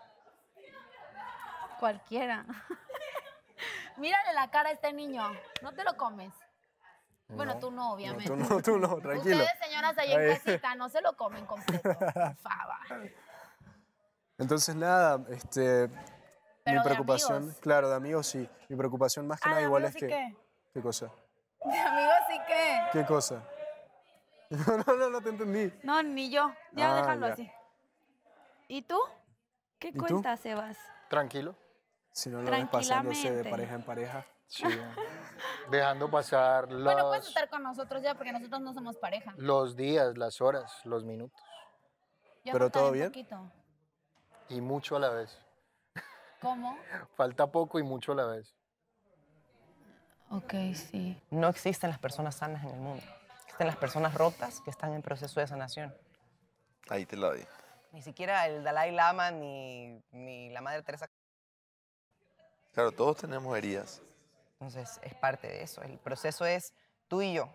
Cualquiera. Mírale la cara a este niño. No te lo comes. Bueno, No. tú no, obviamente. Tú no, tranquilo. Ustedes, señoras, ahí en Ahí. casita, no se lo comen completo. Fava. Entonces, nada, Pero mi de preocupación, amigos. claro, de amigos sí. Mi preocupación más que Ah, nada ¿de igual amigos es sí que... qué? ¿Qué cosa? De amigos sí que. ¿Qué cosa? No te entendí. No, ni yo. Ya Ah, déjalo ya. así. ¿Y tú? ¿Qué tú? cuentas, Sebas? Tranquilo. Si no lo ves pasándose de Tranquilamente. pareja en pareja. Sí. Dejando pasar Bueno, puedes estar con nosotros ya porque nosotros no somos pareja. los días, las horas, los minutos. Ya ¿Pero falta todo bien bien? poquito. Y mucho a la vez. ¿Cómo? Falta poco y mucho a la vez. Ok, sí. No existen las personas sanas en el mundo. Existen las personas rotas que están en proceso de sanación. Ahí te la di. Ni siquiera el Dalai Lama ni la Madre Teresa. Claro, todos tenemos heridas. Entonces, es parte de eso. El proceso es tú y yo,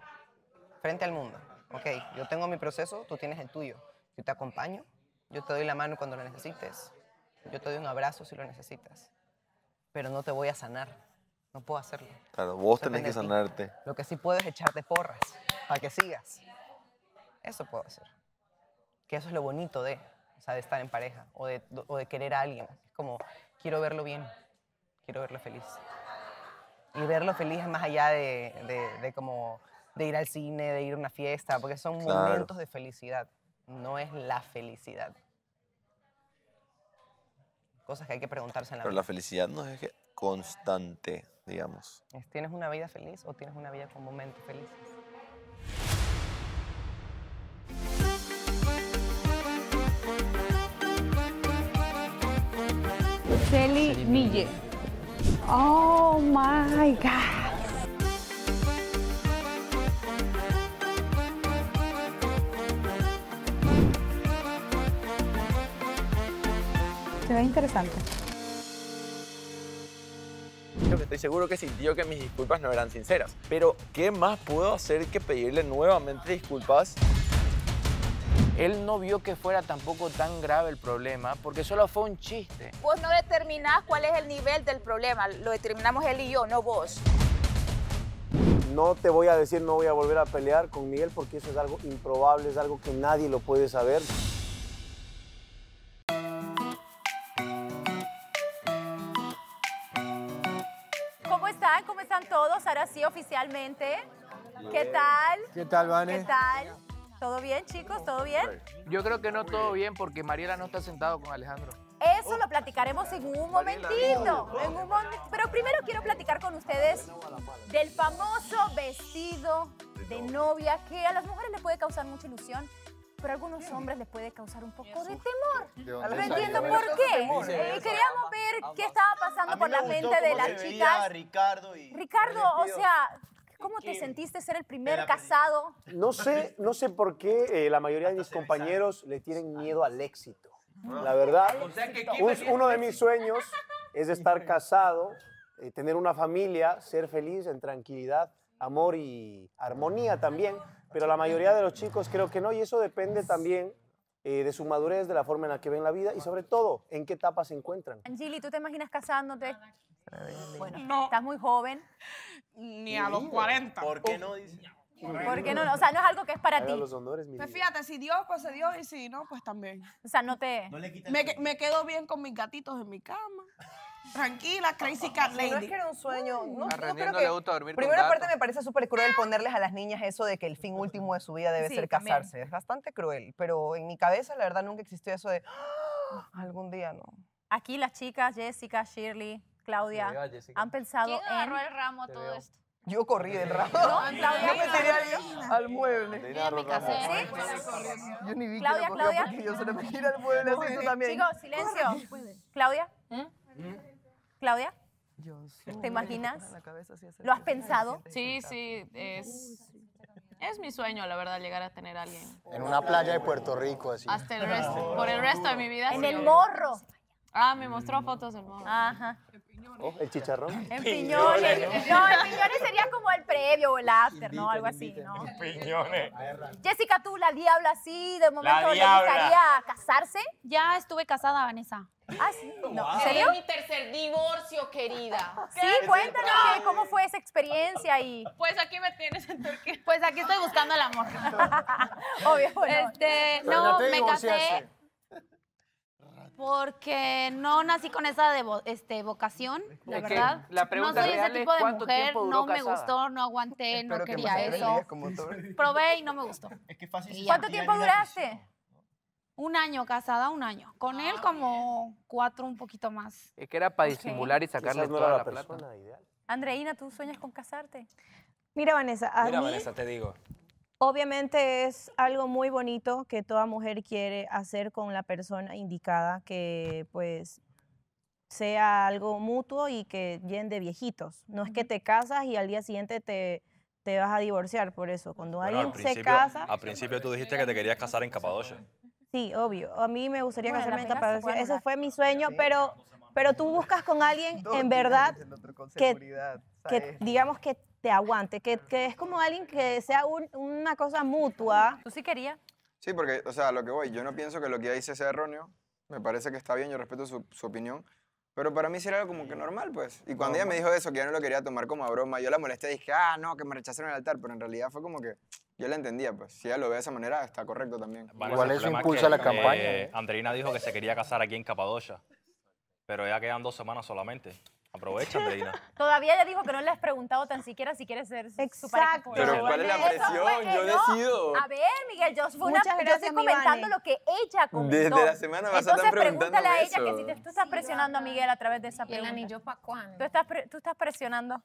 frente al mundo. Ok, yo tengo mi proceso, tú tienes el tuyo. Yo te acompaño, yo te doy la mano cuando lo necesites. Yo te doy un abrazo si lo necesitas. Pero no te voy a sanar. No puedo hacerlo. Claro, vos Depende tenés que de ti. sanarte. Lo que sí puedo es echarte porras para que sigas. Eso puedo hacer. Que eso es lo bonito de estar en pareja o de querer a alguien. Es como, quiero verlo bien, quiero verlo feliz. Y verlo feliz es más allá de como de ir al cine, de ir a una fiesta, porque son Claro. momentos de felicidad, no es la felicidad. Cosas que hay que preguntarse en la Pero vida. la felicidad no es constante, digamos. ¿Tienes una vida feliz o tienes una vida con momentos felices? Celi Mille. Oh my God. Se ve interesante. Yo estoy seguro que sintió que mis disculpas no eran sinceras. Pero, ¿qué más puedo hacer que pedirle nuevamente disculpas? Él no vio que fuera tampoco tan grave el problema, porque solo fue un chiste. Vos no determinás cuál es el nivel del problema, lo determinamos él y yo, no vos. No te voy a decir, no voy a volver a pelear con Miguel porque eso es algo improbable, es algo que nadie lo puede saber. ¿Cómo están? ¿Cómo están todos? Ahora sí, oficialmente. ¿Qué tal? ¿Qué tal, Vane? ¿Qué tal? ¿Todo bien, chicos? ¿Todo bien? Yo creo que no todo bien porque Mariela no está sentado con Alejandro. Eso lo platicaremos en un momentito. Pero primero quiero platicar con ustedes del famoso vestido de novia que a las mujeres les puede causar mucha ilusión, pero a algunos hombres les puede causar un poco de temor. No entiendo por qué. Queríamos ver qué estaba pasando por la mente de las chicas. Ricardo, o sea, ¿cómo te sentiste ser el primer casado? No sé por qué la mayoría de mis compañeros le tienen miedo al éxito. La verdad, uno de mis sueños es estar casado, tener una familia, ser feliz en tranquilidad, amor y armonía también, pero la mayoría de los chicos creo que no, y eso depende también de su madurez, de la forma en la que ven la vida y sobre todo, en qué etapa se encuentran. Angeli, ¿tú te imaginas casándote? Bueno, No. estás muy joven. Ni a los 40. ¿Por qué no dice? ¿Por qué no? O sea, no es algo que es para ti. Los honores, mi Pues vida. fíjate, si Dios, pues se dio, y si no, pues también. O sea, no te... Me quedo bien con mis gatitos en mi cama. Tranquila, crazy cat No es lady. que era un sueño. No, A no Renier creo no que... le gusta dormir con Primero, aparte, gatos. me parece súper cruel ponerles a las niñas eso de que el fin último de su vida debe Sí, ser también. casarse. Es bastante cruel, pero en mi cabeza, la verdad, nunca existió eso de "Ah, algún día no". Aquí las chicas, Jessica, Shirley, Claudia, Te veo, Jessica. han pensado ¿Quién agarró en... el ramo a todo esto? Yo corrí del ramo. No, Yo Claudia, me tiré al mueble. Yo me casé. Yo ni vi Claudia, que lo cogió Claudia. porque yo se lo tiré al mueble así, tú también. Chicos, silencio. Claudia, Claudia, Dios, ¿te imaginas? la cabeza así hacer- ¿Lo has pensado? Sí, sí, es mi sueño, la verdad, llegar a tener a alguien. En una playa de Puerto Rico, así. Hasta el resto, por el resto de mi vida. En sí, el obvio. morro. Ah, me mostró fotos del morro. Ajá. El chicharrón. En piñones. No, en piñones sería como el previo o el after, ¿no? Algo así, ¿no? Piñones. Jessica, tú, la diabla, sí, de momento le diabla. gustaría casarse. Ya estuve casada, Vanessa. Ah, sí. No, ¿en Ese serio? es mi tercer divorcio, querida. Sí, cuéntanos cómo fue esa experiencia y... Pues aquí me tienes en Turquía. Pues aquí estoy buscando el amor. Obvio, bueno. No, me casé porque no nací con esa vocación, la Es que verdad. la pregunta no soy ese real es, tipo de ¿cuánto mujer, tiempo duró no me casada? gustó, no aguanté, no Espero que quería me eso. digas como tú. Probé y no me gustó. Es que fácil. Y ya. ¿Cuánto tiempo duraste? 1 año casada, 1 año. Con él como 4, un poquito más. Es que era para disimular y sacarle Quizás no toda era la la plata. persona ideal. Andreina, ¿tú sueñas con casarte? Mira, Vanessa, a Mira, mí, Vanessa, te digo. obviamente es algo muy bonito que toda mujer quiere hacer con la persona indicada, que pues sea algo mutuo y que lleguen de viejitos. No es que te casas y al día siguiente te vas a divorciar por eso. Cuando Bueno, alguien se casa, al principio tú dijiste que te querías casar en Capadocia. sí, obvio. A mí me gustaría Bueno, casarme en Las Vegas se Capadocia. puede Ese anular. fue mi sueño, pero tú buscas con alguien en verdad que digamos que te aguante, que es como alguien que sea una cosa mutua. ¿Tú sí querías? Sí, porque, o sea, a lo que voy, yo no pienso que lo que ella dice sea erróneo, me parece que está bien, yo respeto su opinión, pero para mí sí era algo como que normal, pues. Y cuando ella me dijo eso, que ya no lo quería tomar como a broma, yo la molesté y dije, ah, no, que me rechazaron el altar, pero en realidad fue como que yo la entendía, pues. Si ella lo ve de esa manera, está correcto también. Igual eso impulsa la campaña. Andreina dijo que se quería casar aquí en Capadocia, pero ya quedan 2 semanas solamente. Aprovecha, Andreina. Todavía ella dijo que no le has preguntado tan siquiera si quieres ser su pareja. Exacto. Pero ¿cuál es la Eso presión? fue- Yo no. decido. A ver, Miguel, yo Muchas gracias, estoy mi comentando Vane. lo que ella comentó. Desde la semana pasada Entonces están preguntándome pregúntale a ella eso. que si tú estás presionando a Miguel a través de esa ¿Y el pregunta. anillo para cuándo? Tú estás presionando.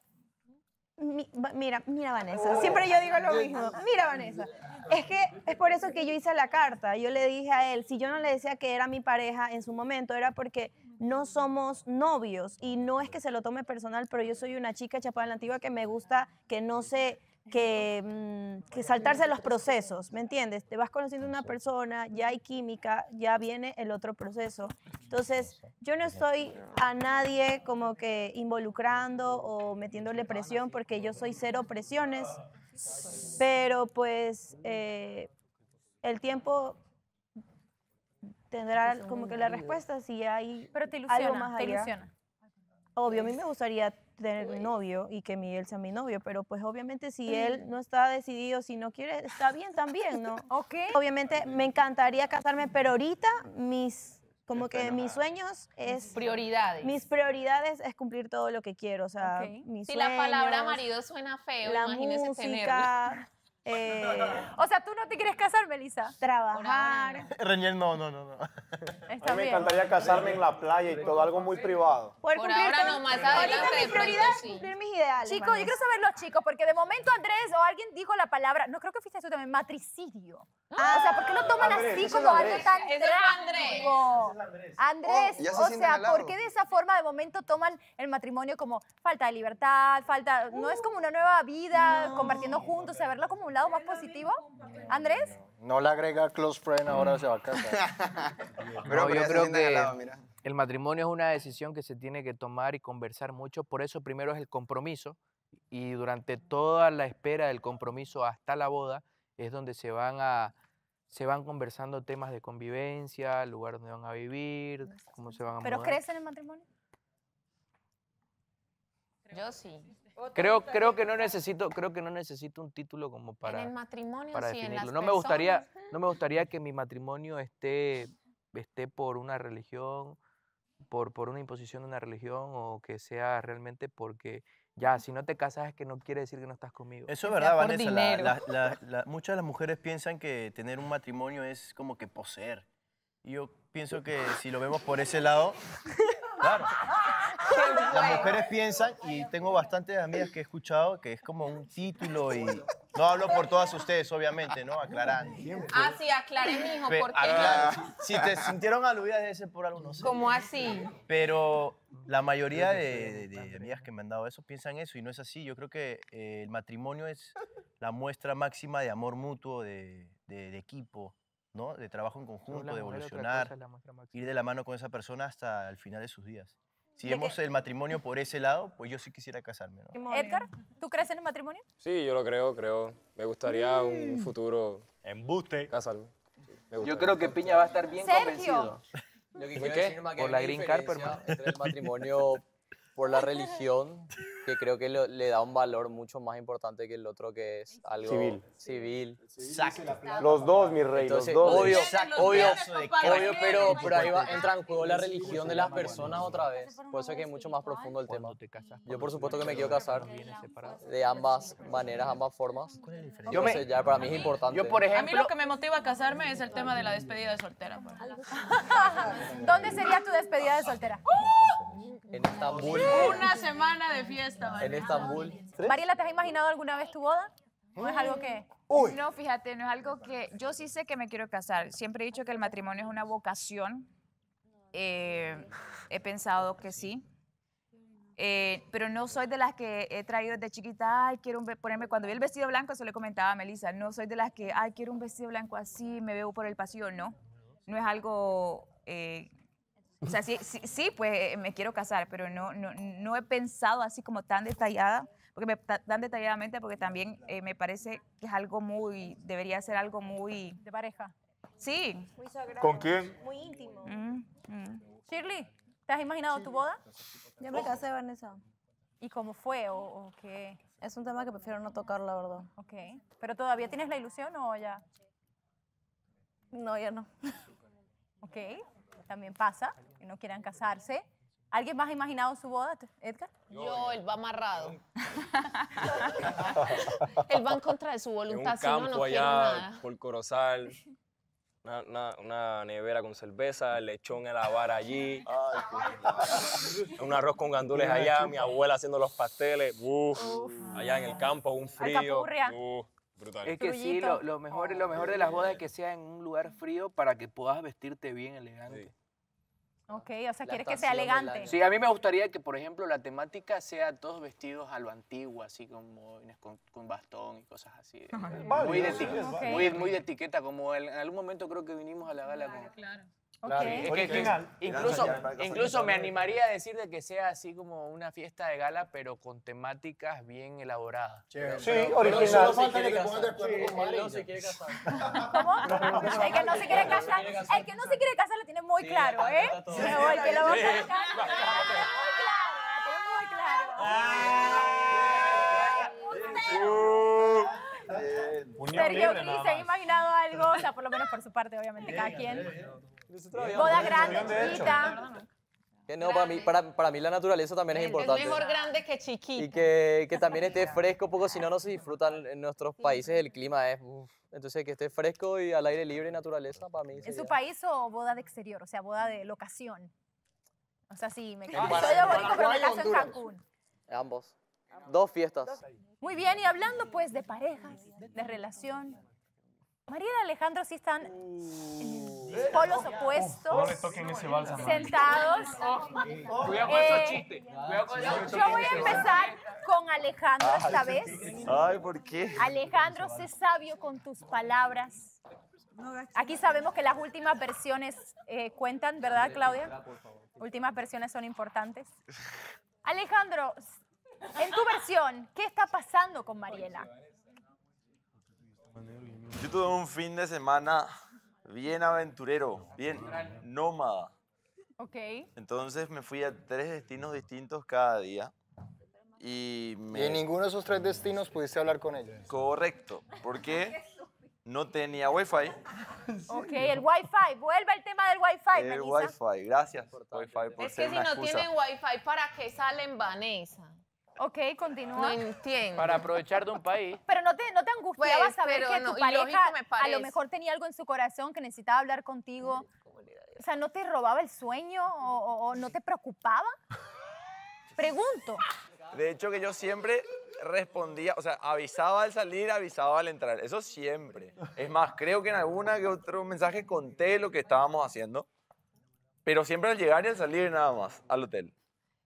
Mira, Vanessa, siempre yo digo lo mismo. Mira, Vanessa, es que es por eso que yo hice la carta. Yo le dije a él, si yo no le decía que era mi pareja en su momento, era porque no somos novios y no es que se lo tome personal, pero yo soy una chica chapada en la antigua que me gusta que no se... Que saltarse los procesos, ¿me entiendes? Te vas conociendo una persona, ya hay química, ya viene el otro proceso. Entonces, yo no estoy a nadie como que involucrando o metiéndole presión porque yo soy cero presiones, pero pues el tiempo tendrá como que la respuesta si hay Pero te algo ilusiona, más te allá. ilusiona. Obvio, a mí me gustaría tener un novio y que Miguel sea mi novio, pero pues obviamente si él no está decidido, si no quiere, está bien también, ¿no? Ok. Obviamente me encantaría casarme, pero ahorita mis sueños es... Prioridades. Mis prioridades es cumplir todo lo que quiero, o sea, Ok. mis Si la palabra sueños, marido suena feo, la imagínese tenerlo. música, O sea, ¿tú no te quieres casar, Melissa? trabajar. Renier, no. Está A mí me bien. encantaría casarme en la playa y todo, algo muy privado. Poder Por cumplir ahora todo- no, más Ahorita adelante mi de pronto prioridad es sí. cumplir mis ideales. Chicos, yo quiero saber los chicos, porque de momento Andrés o alguien dijo la palabra, no creo que fuiste tú también, matricidio. O sea, ¿por qué lo toman Andrés, así ese es como algo Andrés. tan Ese fue trágico? Andrés, Oh, ya se o sienten sea, al lado. ¿por qué de esa forma de momento toman el matrimonio como falta de libertad, no es como una nueva vida, compartiendo juntos, o sea, verlo como un lado más positivo? ¿Andrés? No le agrega close friend, ahora se va a casar. Pero No, yo ya se creo sientan al que lado, mira. el matrimonio es una decisión que se tiene que tomar y conversar mucho. Por eso primero es el compromiso y durante toda la espera del compromiso hasta la boda es donde se van a se van conversando temas de convivencia, el lugar donde van a vivir, cómo se van a ¿Pero mudar. crees en el matrimonio? Yo sí. Creo que no necesito un título como para, En el matrimonio para sí, en definirlo. las No me gustaría que mi matrimonio esté por una religión, por una imposición de una religión, o que sea realmente porque ya, si no te casas es que no quiere decir que no estás conmigo. Eso es verdad, Vanessa. Muchas de las mujeres piensan que tener un matrimonio es como que poseer. Y yo pienso que si lo vemos por ese lado, claro. Las mujeres piensan, y tengo bastantes amigas que he escuchado, que es como un título, y no hablo por todas ustedes, obviamente, ¿no? Aclarando. Ah, sí, aclaré, mijo, porque... Si te sintieron aludidas debe ser por algo, no sé. ¿Cómo así? Pero la mayoría de amigas que me han dado eso piensan eso, y no es así. Yo creo que el matrimonio es la muestra máxima de amor mutuo, de equipo, ¿no? De trabajo en conjunto, de evolucionar, ir de la mano con esa persona hasta el final de sus días. Si vemos el matrimonio por ese lado, pues yo sí quisiera casarme, ¿no? Edgar, ¿tú crees en el matrimonio? Sí, yo lo creo. Me gustaría un futuro... Embuste. Casarme. Yo creo que Piña va a estar bien Sergio. convencido. Lo que ¿Por quiero qué? decir, Maca, Por es la la green card, diferencia hermano. entre el matrimonio por la religión, que creo que le da un valor mucho más importante que el otro, que es algo civil. Exacto. Los dos, mi rey, Entonces, los dos. obvio, pero ahí entra en juego la religión de las personas otra vez. Por eso es que es mucho más profundo el tema. Yo por supuesto que me quiero casar de ambas maneras, ambas formas. Entonces, ya para mí es importante. Yo, por A mí ejemplo, lo que me motiva a casarme es el tema de la despedida de soltera. pues. ¿Dónde sería tu despedida de soltera? En Estambul. Una semana de fiesta. En Estambul. Mariela, ¿te has imaginado alguna vez tu boda? ¿O es algo que...? No, fíjate, no es algo que... Yo sí sé que me quiero casar. Siempre he dicho que el matrimonio es una vocación. He pensado que sí. Pero no soy de las que he traído desde chiquita, ay, quiero ponerme... Cuando vi el vestido blanco, eso le comentaba a Melissa, no soy de las que, ay, quiero un vestido blanco así, me veo por el pasillo. No, no es algo... o sea, sí, pues me quiero casar, pero no he pensado así como tan detallada, tan detalladamente, porque también me parece que es algo debería ser algo muy... ¿De pareja? Sí. Muy sagrado. ¿Con quién? Muy íntimo. Shirley, ¿te has imaginado tu boda? Ya me casé, Vanessa. ¿Y cómo fue o qué? Es un tema que prefiero no tocar, la verdad. Ok. ¿Pero todavía tienes la ilusión o ya? No, ya no. Ok. También pasa que no quieran casarse. ¿Alguien más ha imaginado su boda, Edgar? Yo, él va amarrado. Él va en contra de su En un voluntad, si no, campo no quiero allá nada. por Corozal, una nevera con cerveza, el lechón en la vara allí, un arroz con gandules allá, mi abuela haciendo los pasteles, allá en el campo, un frío, brutal. es que sí, lo mejor de las bodas es que sea en un lugar frío para que puedas vestirte bien elegante. Ok, o sea, quieres que sea elegante. Sí, a mí me gustaría que, por ejemplo, la temática sea todos vestidos a lo antiguo, así como con bastón y cosas así. Muy de etiqueta, como en algún momento creo que vinimos a la gala con... Claro. Es que incluso me animaría a decir de que sea así como una fiesta de gala, pero con temáticas bien elaboradas. Sí, original. Solo falta que te pongas de acuerdo con María. No se quiere casar. ¿Cómo? El que no se quiere casar, lo tiene muy claro, ¿eh? El que lo va a casar, muy claro. Sergio Gris, ¿se ha imaginado algo? O sea, por lo menos por su parte, obviamente, cada quien. Boda grande, chiquita. No, para mí la naturaleza también es importante. Es mejor grande que chiquito. Y que también esté fresco, porque si no, no se disfrutan en nuestros países, el clima es... Entonces, que esté fresco y al aire libre y naturaleza, para mí ¿En sería... su país o boda de exterior? O sea, boda de locación. O sea, sí, me caso. Soy de Borico, pero me caso en Cancún. Ambos. 2 fiestas. Muy bien, y hablando pues de parejas, de relación. Mariela y Alejandro sí están en polos opuestos, No le toquen ese bálsamo. sentados. Cuidado con esos chistes. Yo voy a empezar con Alejandro esta vez. Ay, ¿por qué? Alejandro, sé sabio con tus palabras. Aquí sabemos que las últimas versiones cuentan, ¿verdad, Claudia? Últimas versiones son importantes. Alejandro, en tu versión, ¿qué está pasando con Mariela? Yo Yo tuve un fin de semana bien aventurero, bien nómada. Ok. Entonces me fui a 3 destinos distintos cada día. Y en ninguno de esos 3 destinos pudiste hablar con ellos. Correcto, porque no tenía wifi. Ok, el Wi-Fi. Vuelve al tema del Wi-Fi, El Melissa. wifi, gracias Wi-Fi por Es ser que si una no excusa. tienen wifi, ¿para qué salen, Vanessa? Ok, continúa. No entiendo. Para aprovechar de un país. Pero no te angustiaba Pues, saber pero que no, tu ilógico pareja me a lo parece. mejor tenía algo en su corazón que necesitaba hablar contigo. O sea, ¿no te robaba el sueño o no te preocupaba? Pregunto. De hecho que yo siempre respondía, o sea, avisaba al salir, avisaba al entrar. Eso siempre. Es más, creo que en alguna que otro mensaje conté lo que estábamos haciendo. Pero siempre al llegar y al salir nada más al hotel.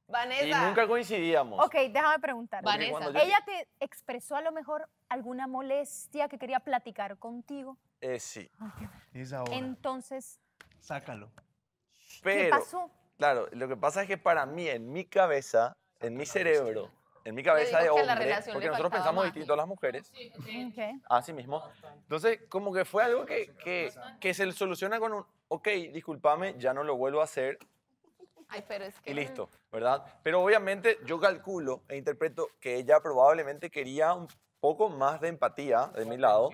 Vanessa. Y nunca coincidíamos. Ok, déjame preguntar. Vanessa. cuando yo- ¿Ella te expresó a lo mejor alguna molestia que quería platicar contigo? Sí. Entonces, Sácalo. ¿qué Pero, pasó? claro, lo que pasa es que para mí, en mi cabeza, en mi cerebro, en mi cabeza digo de que a la hombre, relación porque le nosotros faltaba pensamos magia. distinto a las mujeres, Ok. así mismo. Entonces, como que fue algo que se soluciona con un, ok, discúlpame, ya no lo vuelvo a hacer Ay, pero es que... y listo, ¿verdad? Pero obviamente yo calculo e interpreto que ella probablemente quería un poco más de empatía de mi lado.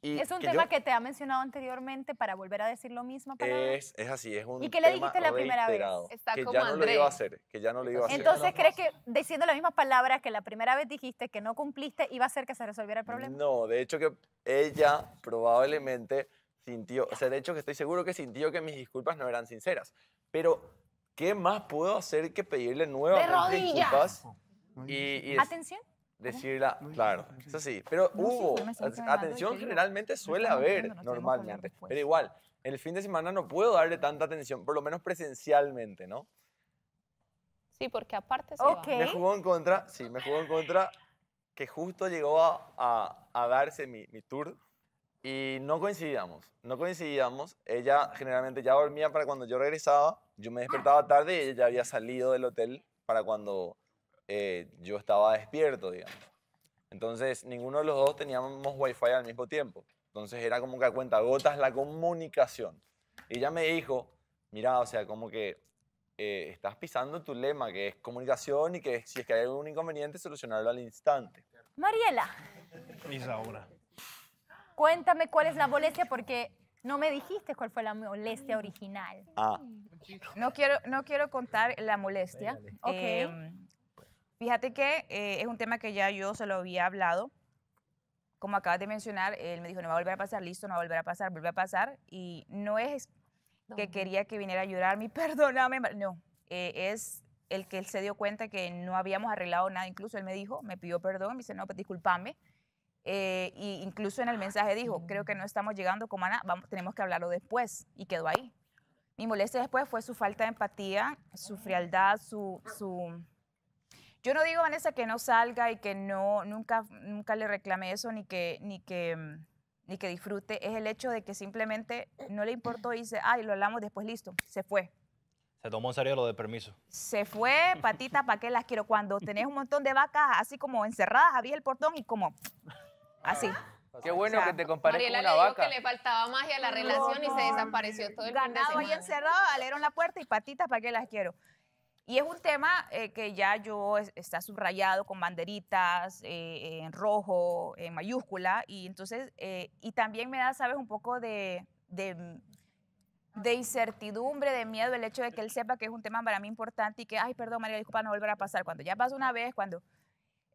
Y Es un que tema yo- que te ha mencionado anteriormente para volver a decir lo mismo. Palabra. es así, es un ¿Y qué le tema dijiste la primera vez? reiterado, Está que como ya no lo Andrés. iba a hacer, que ya no lo iba a hacer. Entonces, ¿crees que diciendo la misma palabra que la primera vez dijiste que no cumpliste iba a hacer que se resolviera el problema? No, de hecho que ella probablemente sintió, o sea, de hecho que estoy seguro que sintió que mis disculpas no eran sinceras. Pero, ¿qué más puedo hacer que pedirle nuevamente rodillas! disculpas? Y ¿Atención? decirla, claro, eso sí. Pero No, sí, hubo, pero me están quemando y atención te digo, generalmente suele estamos haber viendo, nos tenemos que hablar normalmente. después. Pero igual, el fin de semana no puedo darle tanta atención, por lo menos presencialmente, ¿no? Sí, porque aparte se Me jugó en contra, sí, me jugó en contra que justo llegó a darse mi tour y no coincidíamos, no coincidíamos. Ella generalmente ya dormía para cuando yo regresaba, yo me despertaba tarde y ella ya había salido del hotel para cuando yo estaba despierto, digamos. Entonces, ninguno de los dos teníamos wifi al mismo tiempo. Entonces, era como que a cuentagotas la comunicación. Y ella me dijo, mira, o sea, como que estás pisando tu lema, que es comunicación y que si es que hay algún inconveniente, solucionarlo al instante. Mariela, Isaura. cuéntame cuál es la molestia porque no me dijiste cuál fue la molestia original. Ah. No quiero contar la molestia. Ok. Fíjate que es un tema que ya yo se lo había hablado. Como acabas de mencionar, él me dijo, no va a volver a pasar, listo, no va a volver a pasar, vuelve a pasar. Y no es que quería que viniera a llorarme, perdóname, no. Es el que él se dio cuenta que no habíamos arreglado nada. Incluso él me dijo, me pidió perdón, me dice, no, pues discúlpame. Y incluso en el mensaje dijo, creo que no estamos llegando como a nada, tenemos que hablarlo después. Y quedó ahí. Mi molestia después fue su falta de empatía, su frialdad, su... Yo no digo, Vanessa, que no salga y que nunca le reclame eso ni que disfrute. Es el hecho de que simplemente no le importó y dice, ay, lo hablamos después, listo, se fue. Se tomó en serio lo de permiso. Se fue, patita, ¿para qué las quiero? Cuando tenés un montón de vacas así como encerradas, abrí el portón y como así. Qué bueno que te compares Mariela con le una dijo vaca. que le faltaba magia a la relación y se desapareció todo el fin de Ganado ahí semana. encerrado, abrieron la puerta y patitas, ¿para qué las quiero? Y es un tema que ya está subrayado con banderitas, en rojo, en mayúscula, y entonces, y también me da, ¿sabes? Un poco de incertidumbre, de miedo, el hecho de que él sepa que es un tema para mí importante y que, ay, perdón, María, disculpa, no volverá a pasar. Cuando ya pasó una vez,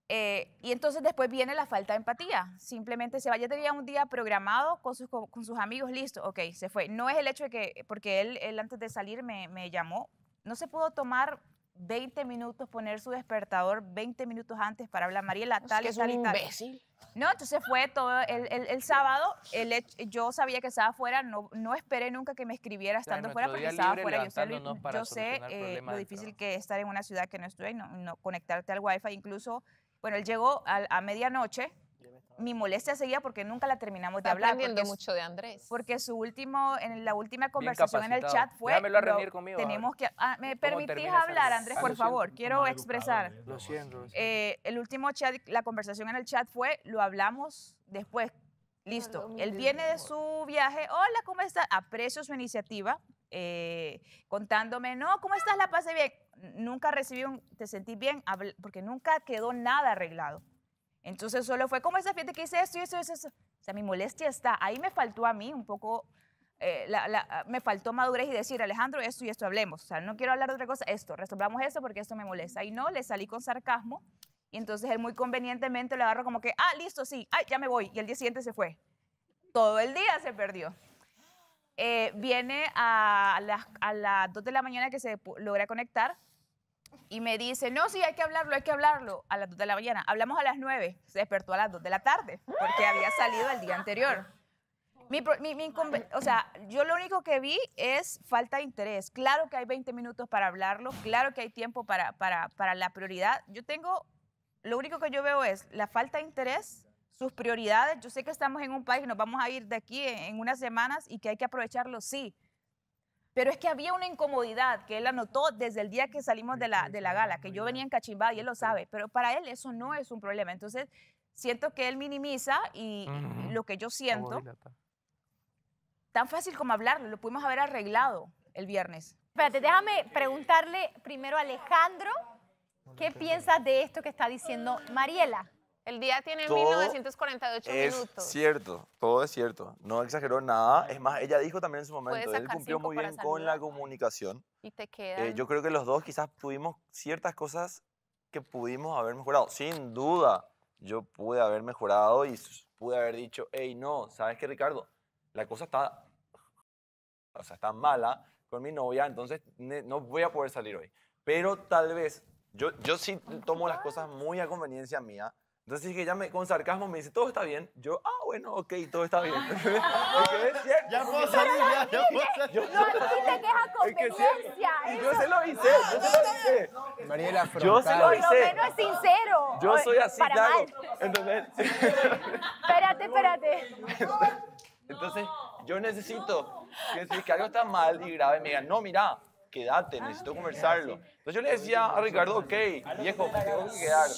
y entonces después viene la falta de empatía. Simplemente se va. Ya tenía un día programado con sus amigos, listo, ok, se fue. No es el hecho de que, porque él antes de salir me llamó, no se pudo tomar 20 minutos, poner su despertador 20 minutos antes para hablar, Mariela, tal que y es tal un y tal. imbécil. No, entonces fue todo el sábado, yo sabía que estaba afuera, no esperé nunca que me escribiera estando afuera porque estaba afuera. Yo sé lo difícil que es estar en una ciudad que no estoy, no conectarte al wifi. Incluso, bueno, él llegó a medianoche, mi molestia seguía porque nunca la terminamos de Está hablar. aprendiendo porque mucho de Andrés. Porque en la última conversación en el chat fue, Déjamelo a reunir conmigo, tenemos que, ¿me ¿Cómo permitís termina esa hablar, reunión? Andrés, Ah, por lo siento. favor? Quiero expresar. Lo siento. El último chat, la conversación en el chat fue, lo hablamos después. Listo. Él viene de su viaje. Hola, ¿cómo estás? Aprecio su iniciativa. Contándome, no, ¿cómo estás? La pasé bien. Nunca recibí ¿te sentí bien? Porque nunca quedó nada arreglado. Entonces solo fue, ¿cómo estás? Fíjate que hice esto y eso, eso, eso. O sea, mi molestia está. Ahí me faltó a mí un poco, me faltó madurez y decir, Alejandro, esto y esto hablemos. O sea, no quiero hablar de otra cosa, esto, resolvamos esto porque esto me molesta. Y no, le salí con sarcasmo. Y entonces él muy convenientemente le agarró como que, listo, sí, ya me voy. Y el día siguiente se fue. Todo el día se perdió. Viene a las 2 de la mañana que se logra conectar y me dice, no, sí, hay que hablarlo a las 2 de la mañana. Hablamos a las 9, se despertó a las 2 de la tarde porque había salido el día anterior. O sea, yo lo único que vi es falta de interés. Claro que hay 20 minutos para hablarlo, claro que hay tiempo para la prioridad. Lo único que yo veo es la falta de interés, sus prioridades. Yo sé que estamos en un país y nos vamos a ir de aquí en unas semanas y que hay que aprovecharlo, sí. Pero es que había una incomodidad que él anotó desde el día que salimos de la gala, que yo venía encachimbada y él lo sabe, pero para él eso no es un problema. Entonces, siento que él minimiza y lo que yo siento, tan fácil como hablarlo, lo pudimos haber arreglado el viernes. Espérate, déjame preguntarle primero a Alejandro, ¿qué piensas de esto que está diciendo Mariela? El día tiene Todo 1948 minutos. Es cierto, todo es cierto. No exageró nada. Es más, ella dijo también en su momento, él cumplió muy bien con la comunicación. Y te queda. Yo creo que los dos quizás tuvimos ciertas cosas que pudimos haber mejorado. Sin duda, yo pude haber mejorado y pude haber dicho, hey, no, ¿sabes qué, Ricardo? La cosa está mala con mi novia, entonces no voy a poder salir hoy. Pero tal vez, yo sí tomo las cosas muy a conveniencia mía. Entonces que ella con sarcasmo me dice, todo está bien. Yo, bueno, ok, todo está bien. Es cierto. Ya puedo salir, ya puedo salir. No, a ti te queja conveniencia. Yo se lo hice, Mariela, yo se lo Por lo hice. menos es sincero. Yo soy así, Para claro. mal. Entonces, Espérate. entonces, yo necesito que si es que algo está mal y grave, me digan, no, mira, quédate, necesito conversarlo. Entonces yo le decía a Ricardo, ok, viejo, me tengo que quedar.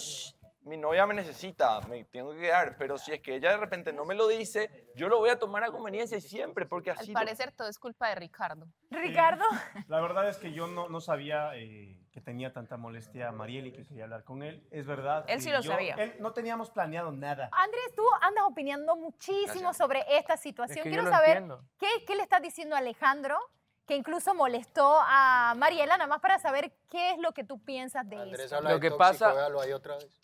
Mi novia me necesita, me tengo que quedar, pero si es que ella de repente no me lo dice, yo lo voy a tomar a conveniencia siempre, porque así... Al parecer todo es culpa de Ricardo. Ricardo. La verdad es que yo no sabía que tenía tanta molestia a Mariela y que quería hablar con él. Es verdad. Él sí lo sabía. No teníamos planeado nada. Andrés, tú andas opinando muchísimo sobre esta situación. Es que Quiero yo lo saber entiendo. qué le estás diciendo a Alejandro, que incluso molestó a Mariela, nada más para saber qué es lo que tú piensas de Andrés esto. habla Lo de que tóxico, pasa- véalo ahí otra vez.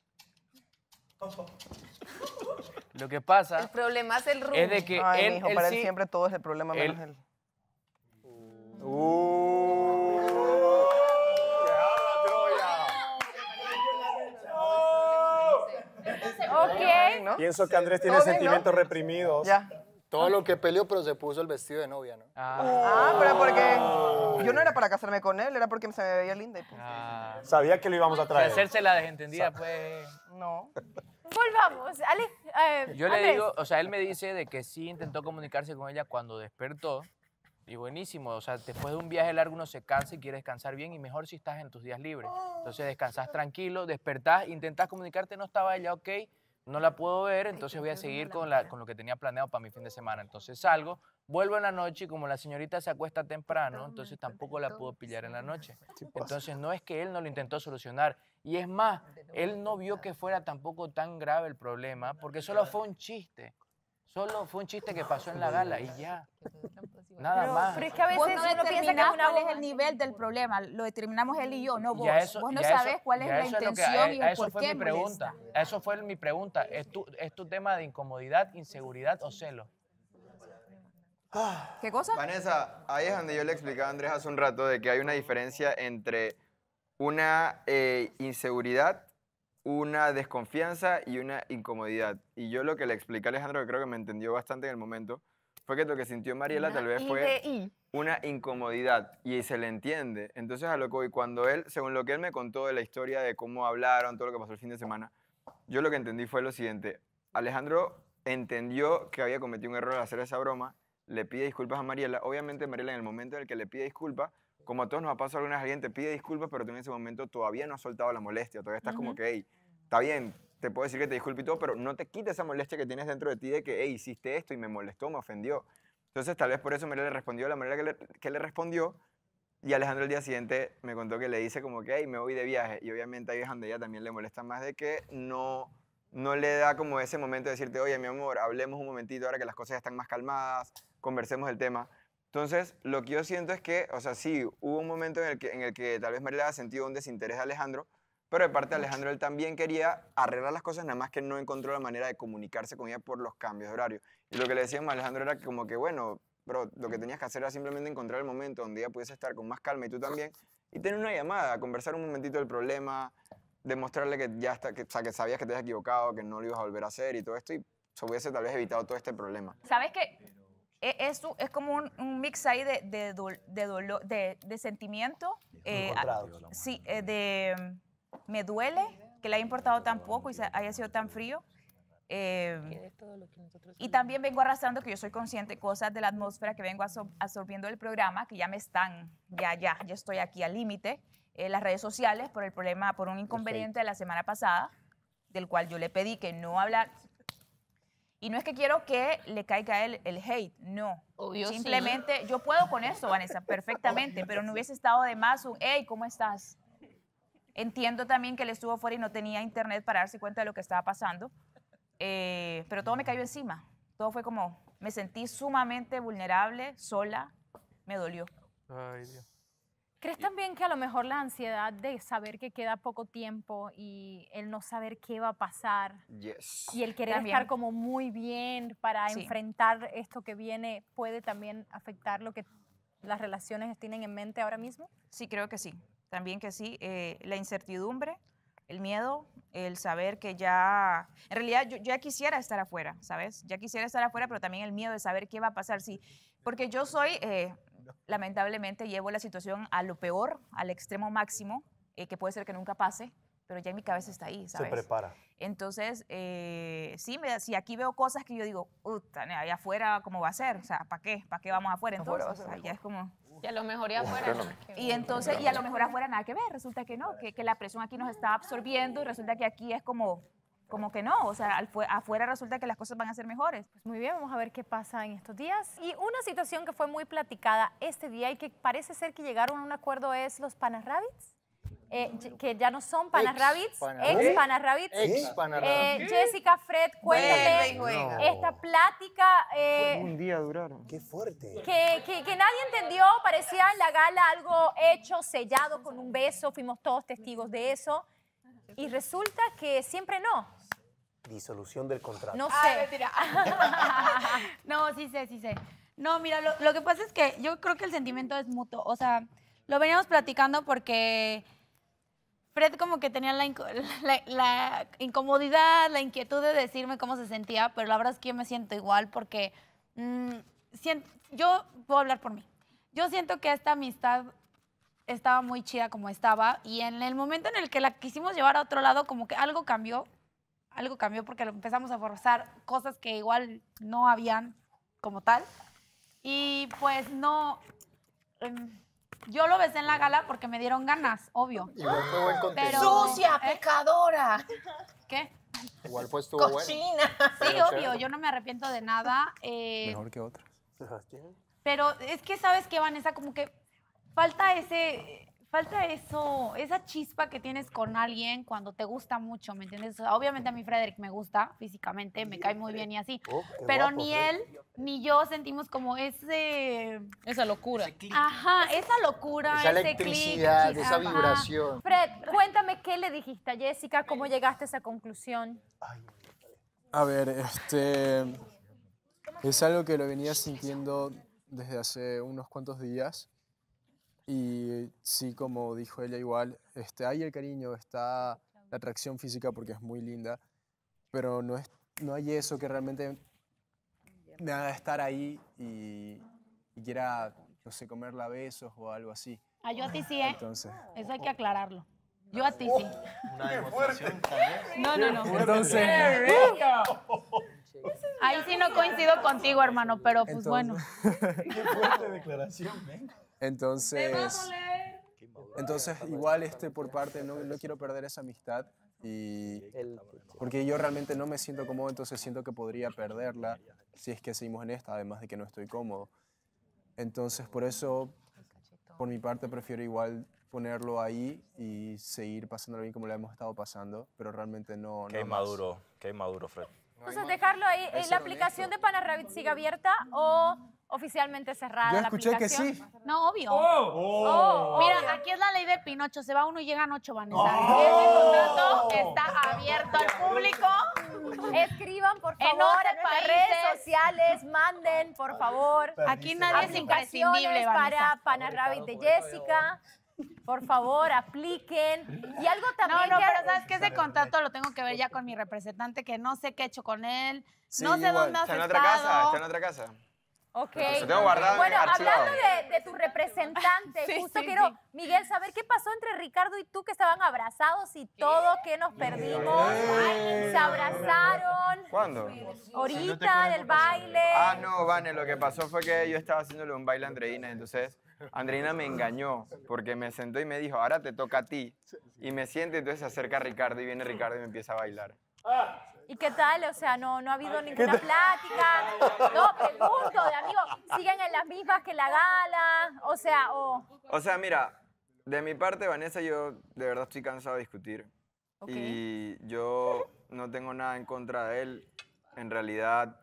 Lo que pasa El problema es el rumbo. es de que Ay, él, mijo, él para sí- él siempre todo es el problema menos él. Ok. Pienso que Andrés tiene sentimientos reprimidos. Ya. Todo lo que peleó, pero se puso el vestido de novia, ¿no? Pero porque yo no era para casarme con él, era porque se me veía linda. Y punto. Sabía que lo íbamos a traer. hacerse la desentendida, pues... No. Volvamos. Yo le Andrés. digo, o sea, él me dice de que sí intentó comunicarse con ella cuando despertó. Y buenísimo, o sea, después de un viaje largo uno se cansa y quiere descansar bien y mejor si estás en tus días libres. Entonces descansás tranquilo, despertás, intentás comunicarte, no estaba ella, ok, no la puedo ver, entonces voy a seguir con lo que tenía planeado para mi fin de semana. Entonces salgo, vuelvo en la noche y como la señorita se acuesta temprano, entonces tampoco la puedo pillar en la noche. Entonces no es que él no lo intentó solucionar. Y es más, él no vio que fuera tampoco tan grave el problema, porque solo fue un chiste. Solo fue un chiste que pasó en la gala y ya. Nada más. Pero es que a veces Vos no uno piensa que es determinás una cuál es el nivel del problema, lo determinamos él y yo, no vos. Ya eso- Vos no ya sabés eso- cuál es ya la eso lo que- intención y a el eso por fue qué mi pregunta. molesta. Eso fue mi pregunta. ¿Es tu tema de incomodidad, inseguridad o celo? ¿Qué cosa? Vanessa, ahí es donde yo le explicaba a Andrés hace un rato de que hay una diferencia entre una inseguridad, una desconfianza y una incomodidad. Y yo lo que le expliqué a Alejandro, que creo que me entendió bastante en el momento, fue que lo que sintió Mariela tal vez fue una incomodidad y se le entiende. Entonces a lo que voy, cuando él, según lo que él me contó de la historia de cómo hablaron, todo lo que pasó el fin de semana, yo lo que entendí fue lo siguiente. Alejandro entendió que había cometido un error al hacer esa broma, le pide disculpas a Mariela. Obviamente Mariela en el momento en el que le pide disculpas, como a todos nos ha pasado alguna vez, alguien te pide disculpas, pero tú en ese momento todavía no has soltado la molestia, todavía estás como que, hey, está bien, te puedo decir que te disculpe y todo, pero no te quita esa molestia que tienes dentro de ti de que, hey, hiciste esto y me molestó, me ofendió. Entonces, tal vez por eso María le respondió de la manera que le respondió. Y Alejandro el día siguiente me contó que le dice como que, hey, me voy de viaje. Y obviamente ahí es donde ella también le molesta más de que no le da como ese momento de decirte, oye, mi amor, hablemos un momentito ahora que las cosas ya están más calmadas, conversemos del tema. Entonces, lo que yo siento es que, o sea, sí, hubo un momento en el que tal vez María ha sentido un desinterés de Alejandro, pero de parte de Alejandro él también quería arreglar las cosas, nada más que no encontró la manera de comunicarse con ella por los cambios de horario. Y lo que le decíamos a Alejandro era que como que, bueno, pero lo que tenías que hacer era simplemente encontrar el momento donde ella pudiese estar con más calma y tú también, y tener una llamada, conversar un momentito del problema, demostrarle que ya está, o sea, que sabías que te habías equivocado, que no lo ibas a volver a hacer y todo esto, y se hubiese tal vez evitado todo este problema. ¿Sabes qué? Es como un mix ahí de dolor, de sentimiento. Sí, me duele que le haya importado tan poco y haya sido tan frío. Y también vengo arrastrando que yo soy consciente de cosas de la atmósfera que vengo absorbiendo del programa, que ya me están, ya estoy aquí al límite. Las redes sociales por el problema, por un inconveniente de la semana pasada, del cual yo le pedí que no hablar. Y no es que quiero que le caiga el hate, no. Obvio, simplemente, sí. yo puedo con eso, Vanessa, perfectamente, pero no hubiese estado de más un, hey, ¿cómo estás? Entiendo también que él estuvo fuera y no tenía internet para darse cuenta de lo que estaba pasando, pero todo me cayó encima. Todo fue como, me sentí sumamente vulnerable, sola, me dolió. Ay, Dios. ¿Crees también que a lo mejor la ansiedad de saber que queda poco tiempo y el no saber qué va a pasar Yes. y el querer También. estar como muy bien para Sí. enfrentar esto que viene puede también afectar lo que las relaciones tienen en mente ahora mismo? Sí, creo que sí. También que sí. La incertidumbre, el miedo, el saber que ya... En realidad, yo ya quisiera estar afuera, ¿sabes? Ya quisiera estar afuera, pero también el miedo de saber qué va a pasar. Sí, porque yo soy... lamentablemente llevo la situación a lo peor, al extremo máximo, que puede ser que nunca pase, pero ya en mi cabeza está ahí, ¿sabes? Se prepara. Entonces, sí, si aquí veo cosas que yo digo, allá afuera, ¿cómo va a ser? O sea, ¿para qué? ¿Para qué vamos afuera entonces? O sea, ya es como... Y a lo mejor y afuera. Y entonces, y a lo mejor afuera nada que ver, resulta que no, que la presión aquí nos está absorbiendo y resulta que aquí es como que no, o sea, afuera resulta que las cosas van a ser mejores. Pues muy bien, vamos a ver qué pasa en estos días. Y una situación que fue muy platicada este día y que parece ser que llegaron a un acuerdo es los Panas Rabbits, que ya no son Panas Rabbits, ex Panas Rabbits. Ex Panas Rabbits. Jessica, Fred, cuéntame esta plática Un día duraron. Qué fuerte. que nadie entendió, parecía en la gala algo hecho, sellado con un beso, fuimos todos testigos de eso. Y resulta que siempre no. Disolución del contrato. No sé. Ah, mentira. No, sí sé. No, mira, lo que pasa es que yo creo que el sentimiento es mutuo. O sea, lo veníamos platicando porque Fred como que tenía la incomodidad, la inquietud de decirme cómo se sentía, pero la verdad es que yo me siento igual porque yo puedo hablar por mí. Yo siento que esta amistad estaba muy chida como estaba y en el momento en el que la quisimos llevar a otro lado como que algo cambió porque empezamos a forzar cosas que igual no habían como tal y pues no, yo lo besé en la gala porque me dieron ganas, obvio. Igual fue buen contenido. ¡Sucia, pecadora! ¿Qué? Igual fue estuvo bueno. ¡Cochina! Sí, Pero obvio, chévere. yo no me arrepiento de nada. Mejor que otras. Pero es que, ¿sabes qué, Vanessa? Como que falta eso, esa chispa que tienes con alguien cuando te gusta mucho, ¿me entiendes? O sea, obviamente a mí Frederick me gusta físicamente, me cae muy bien y así. Pero guapo, ni Fred. él ni yo sentimos como Esa locura. Ajá, esa locura, Esa ese electricidad, clic, esa ajá. vibración. Fred, cuéntame qué le dijiste a Jessica, cómo llegaste a esa conclusión. A ver, es algo que lo venía sintiendo desde hace unos cuantos días. Y sí, como dijo ella igual, hay el cariño, está la atracción física porque es muy linda, pero no hay eso que realmente me haga estar ahí y quiera, no sé, comerla a besos o algo así. Ah, yo a ti sí, ¿eh? Entonces, Eso hay que aclararlo. Yo a ti sí. Una demostración también. No. Entonces, Ahí sí no coincido contigo, hermano, pero pues bueno. Qué fuerte declaración, venga. entonces igual por parte, no quiero perder esa amistad Y porque yo realmente no me siento cómodo, entonces siento que podría perderla si es que seguimos en esta, además de que no estoy cómodo. Entonces, por eso, por mi parte, prefiero igual ponerlo ahí y seguir pasándolo bien como lo hemos estado pasando, pero realmente no. Qué más. inmaduro, Fred. Entonces, dejarlo ahí. ¿La aplicación de Pana Rabbit sigue abierta o oficialmente cerrada Yo la escuché que aplicación? sí. No, obvio. Mira, aquí es la ley de Pinocho. Se va uno y llegan 8, Vanessa. Ese contrato está abierto al público. Escriban, por En favor, otros en nuestras países. redes sociales, manden, por favor. Aquí nadie es imprescindible, Aplicaciones Vanessa. para Pana Rabbit de Jessica. Por favor, apliquen. Y algo también No, que... pero ¿sabes qué? Ese contrato lo tengo que ver ya con mi representante, que no sé qué he hecho con él. No sé dónde has Está en estado. otra casa, está en otra casa. Ok. Lo tengo guardado, Bueno, archivado. hablando de tu representante, Sí, justo sí, quiero, sí. Miguel, saber qué pasó entre Ricardo y tú, que estaban abrazados y todo, que nos perdimos. Se abrazaron. ¿Cuándo? Ahorita, en el baile. Ah, no, Vane, lo que pasó fue que yo estaba haciéndole un baile a Andreina, entonces Andreina me engañó porque me sentó y me dijo, ahora te toca a ti. Y me siente, entonces se acerca Ricardo y viene Ricardo y me empieza a bailar. ¿Y qué tal? O sea, no ha habido ninguna plática. No, pregunto, de amigo, ¿siguen en las mismas que la gala? O sea, O sea, mira, de mi parte, Vanessa, yo de verdad estoy cansado de discutir. Ok. Y yo no tengo nada en contra de él. En realidad,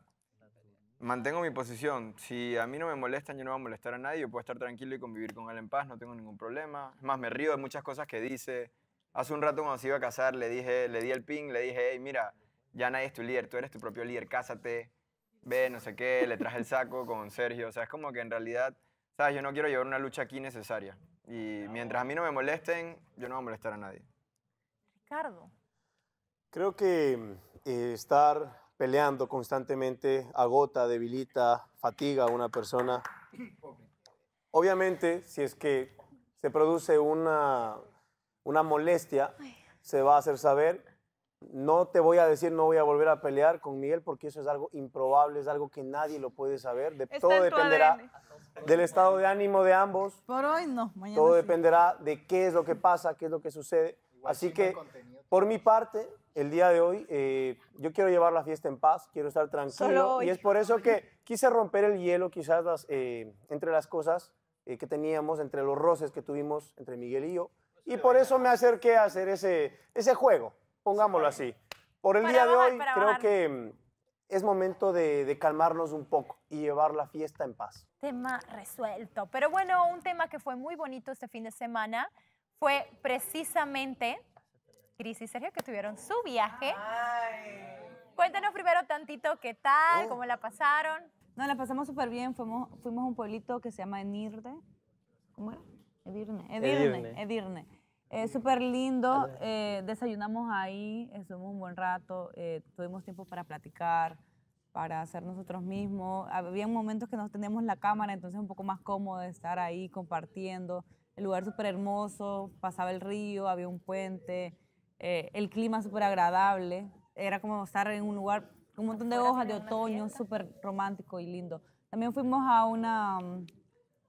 mantengo mi posición. Si a mí no me molestan, yo no voy a molestar a nadie. Yo puedo estar tranquilo y convivir con él en paz, no tengo ningún problema. Es más, me río de muchas cosas que dice. Hace un rato cuando se iba a casar, le di el ping, le dije, hey, mira, ya nadie es tu líder, tú eres tu propio líder, cásate, ve, no sé qué, le traje el saco con Sergio. O sea, es como que en realidad, ¿sabes? Yo no quiero llevar una lucha aquí innecesaria. Y mientras a mí no me molesten, yo no voy a molestar a nadie. Ricardo. Creo que estar peleando constantemente agota, debilita, fatiga a una persona. Obviamente, si es que se produce una molestia, se va a hacer saber. No te voy a decir, no voy a volver a pelear con Miguel, porque eso es algo improbable, es algo que nadie lo puede saber. Todo dependerá del estado de ánimo de ambos. Por hoy no, mañana Todo sí. dependerá de qué es lo que pasa, qué es lo que sucede. Así que, por mi parte, el día de hoy, yo quiero llevar la fiesta en paz, quiero estar Solo tranquilo. hoy. Y es por eso que quise romper el hielo, quizás entre las cosas que teníamos, entre los roces que tuvimos entre Miguel y yo. Y por eso me acerqué a hacer ese juego, pongámoslo así. Por el día de hoy, creo que es momento de calmarnos un poco y llevar la fiesta en paz. Tema resuelto. Pero bueno, un tema que fue muy bonito este fin de semana fue precisamente Cris y Sergio, que tuvieron su viaje. Cuéntanos primero tantito qué tal, cómo la pasaron. No, la pasamos súper bien. Fuimos a un pueblito que se llama Enirde. ¿Cómo era? Edirne. Súper lindo. Desayunamos ahí, estuvimos un buen rato. Tuvimos tiempo para platicar, para ser nosotros mismos. Había momentos que no teníamos la cámara, entonces un poco más cómodo de estar ahí compartiendo. El lugar súper hermoso, pasaba el río, había un puente, el clima súper agradable. Era como estar en un lugar con un montón de hojas de otoño, súper romántico y lindo. También fuimos a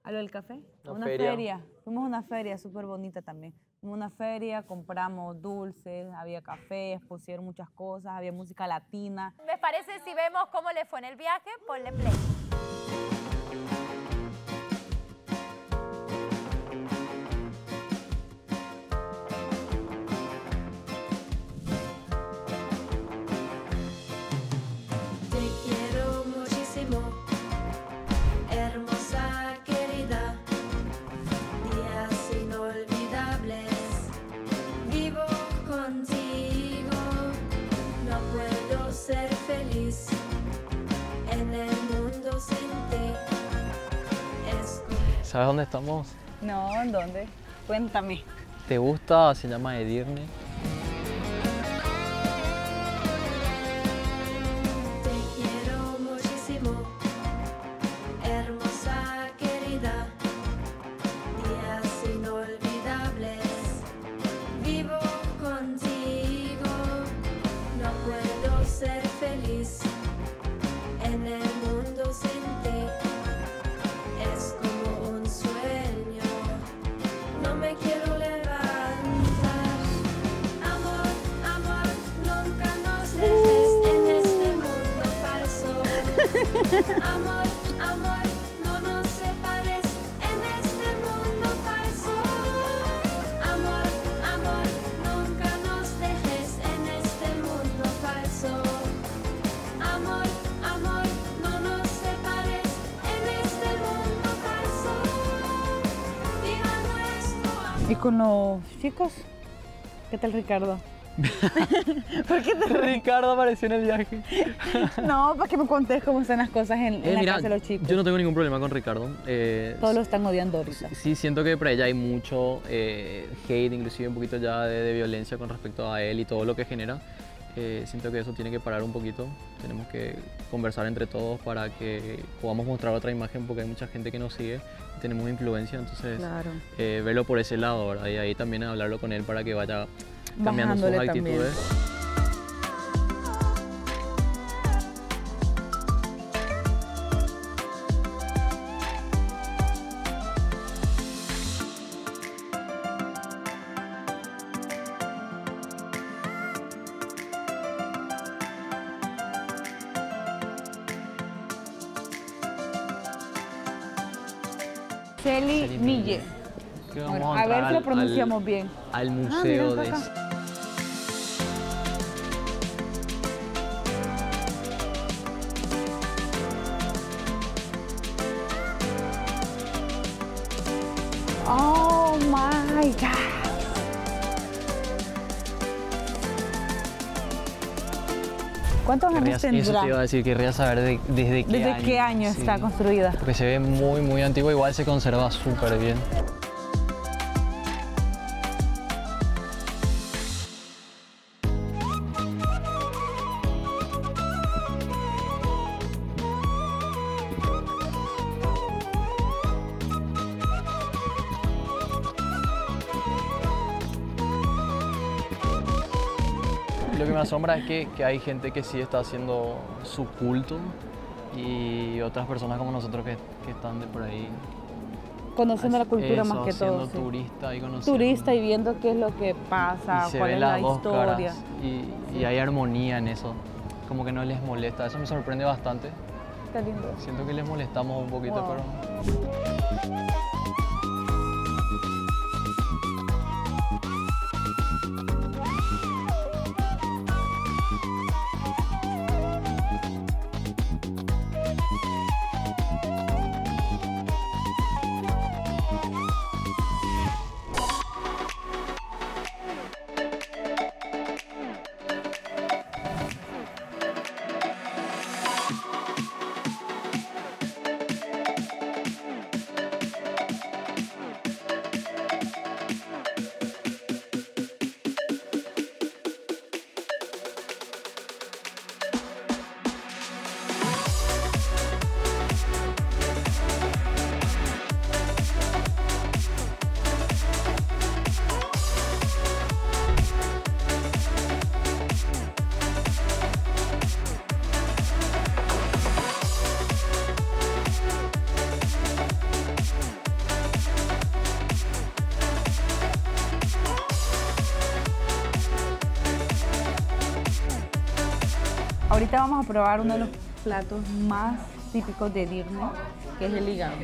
¿a lo del café? Una feria. Fuimos a una feria súper bonita también. Fuimos a una feria, compramos dulces, había café, expusieron muchas cosas, había música latina. ¿Les parece si vemos cómo le fue en el viaje? Ponle play. Te quiero muchísimo, hermosa querida, días inolvidables, vivo contigo, no puedo ser feliz en el mundo sin ti. ¿Sabes dónde estamos? No, ¿en dónde? Cuéntame. ¿Te gusta? Se llama Edirne. Te quiero muchísimo, hermosa querida, días inolvidables, vivo contigo, no puedo ser feliz en el mundo sin ti, es como un sueño, no me quiero levantar, Amor, no nos separes en este mundo falso. Amor, amor, nunca nos dejes en este mundo falso. Amor, amor, no nos separes en este mundo falso. Viva nuestro amor. ¿Y con los chicos? ¿Qué tal Ricardo? ¿Por qué Ricardo apareció en el viaje? No, para que me contés cómo están las cosas en la Mira, casa de los chicos. yo no tengo ningún problema con Ricardo. Todos lo están odiando ahorita. Sí, siento que por ella hay mucho hate, inclusive un poquito ya de violencia con respecto a él y todo lo que genera. Siento que eso tiene que parar un poquito. Tenemos que conversar entre todos para que podamos mostrar otra imagen, porque hay mucha gente que nos sigue y tenemos influencia, entonces Claro. Verlo por ese lado, ¿verdad? Y ahí también hablarlo con él para que vaya cambiando sus Bajándole también. actitudes. Celi Mille. Creo que Bueno, vamos a ver entrar si lo pronunciamos bien. Al mira, museo está de... acá. Oh my God. ¿Cuántos años Eso te tendrá? iba a decir, querría saber desde ¿Desde qué año sí. está construida? Porque se ve muy antiguo, igual se conserva súper bien. Lo que me asombra es que hay gente que sí está haciendo su culto y otras personas como nosotros que están de por ahí. Conociendo la cultura más que todo. Siendo sí. turista y conociendo. Turista y viendo qué es lo que pasa, Y se cuál ven es las la dos historia. caras y hay armonía en eso. Como que no les molesta. Eso me sorprende bastante. Está lindo. Siento que les molestamos un poquito, Wow. pero... Ahorita vamos a probar uno de los platos más típicos de Edirne, que es el hígado.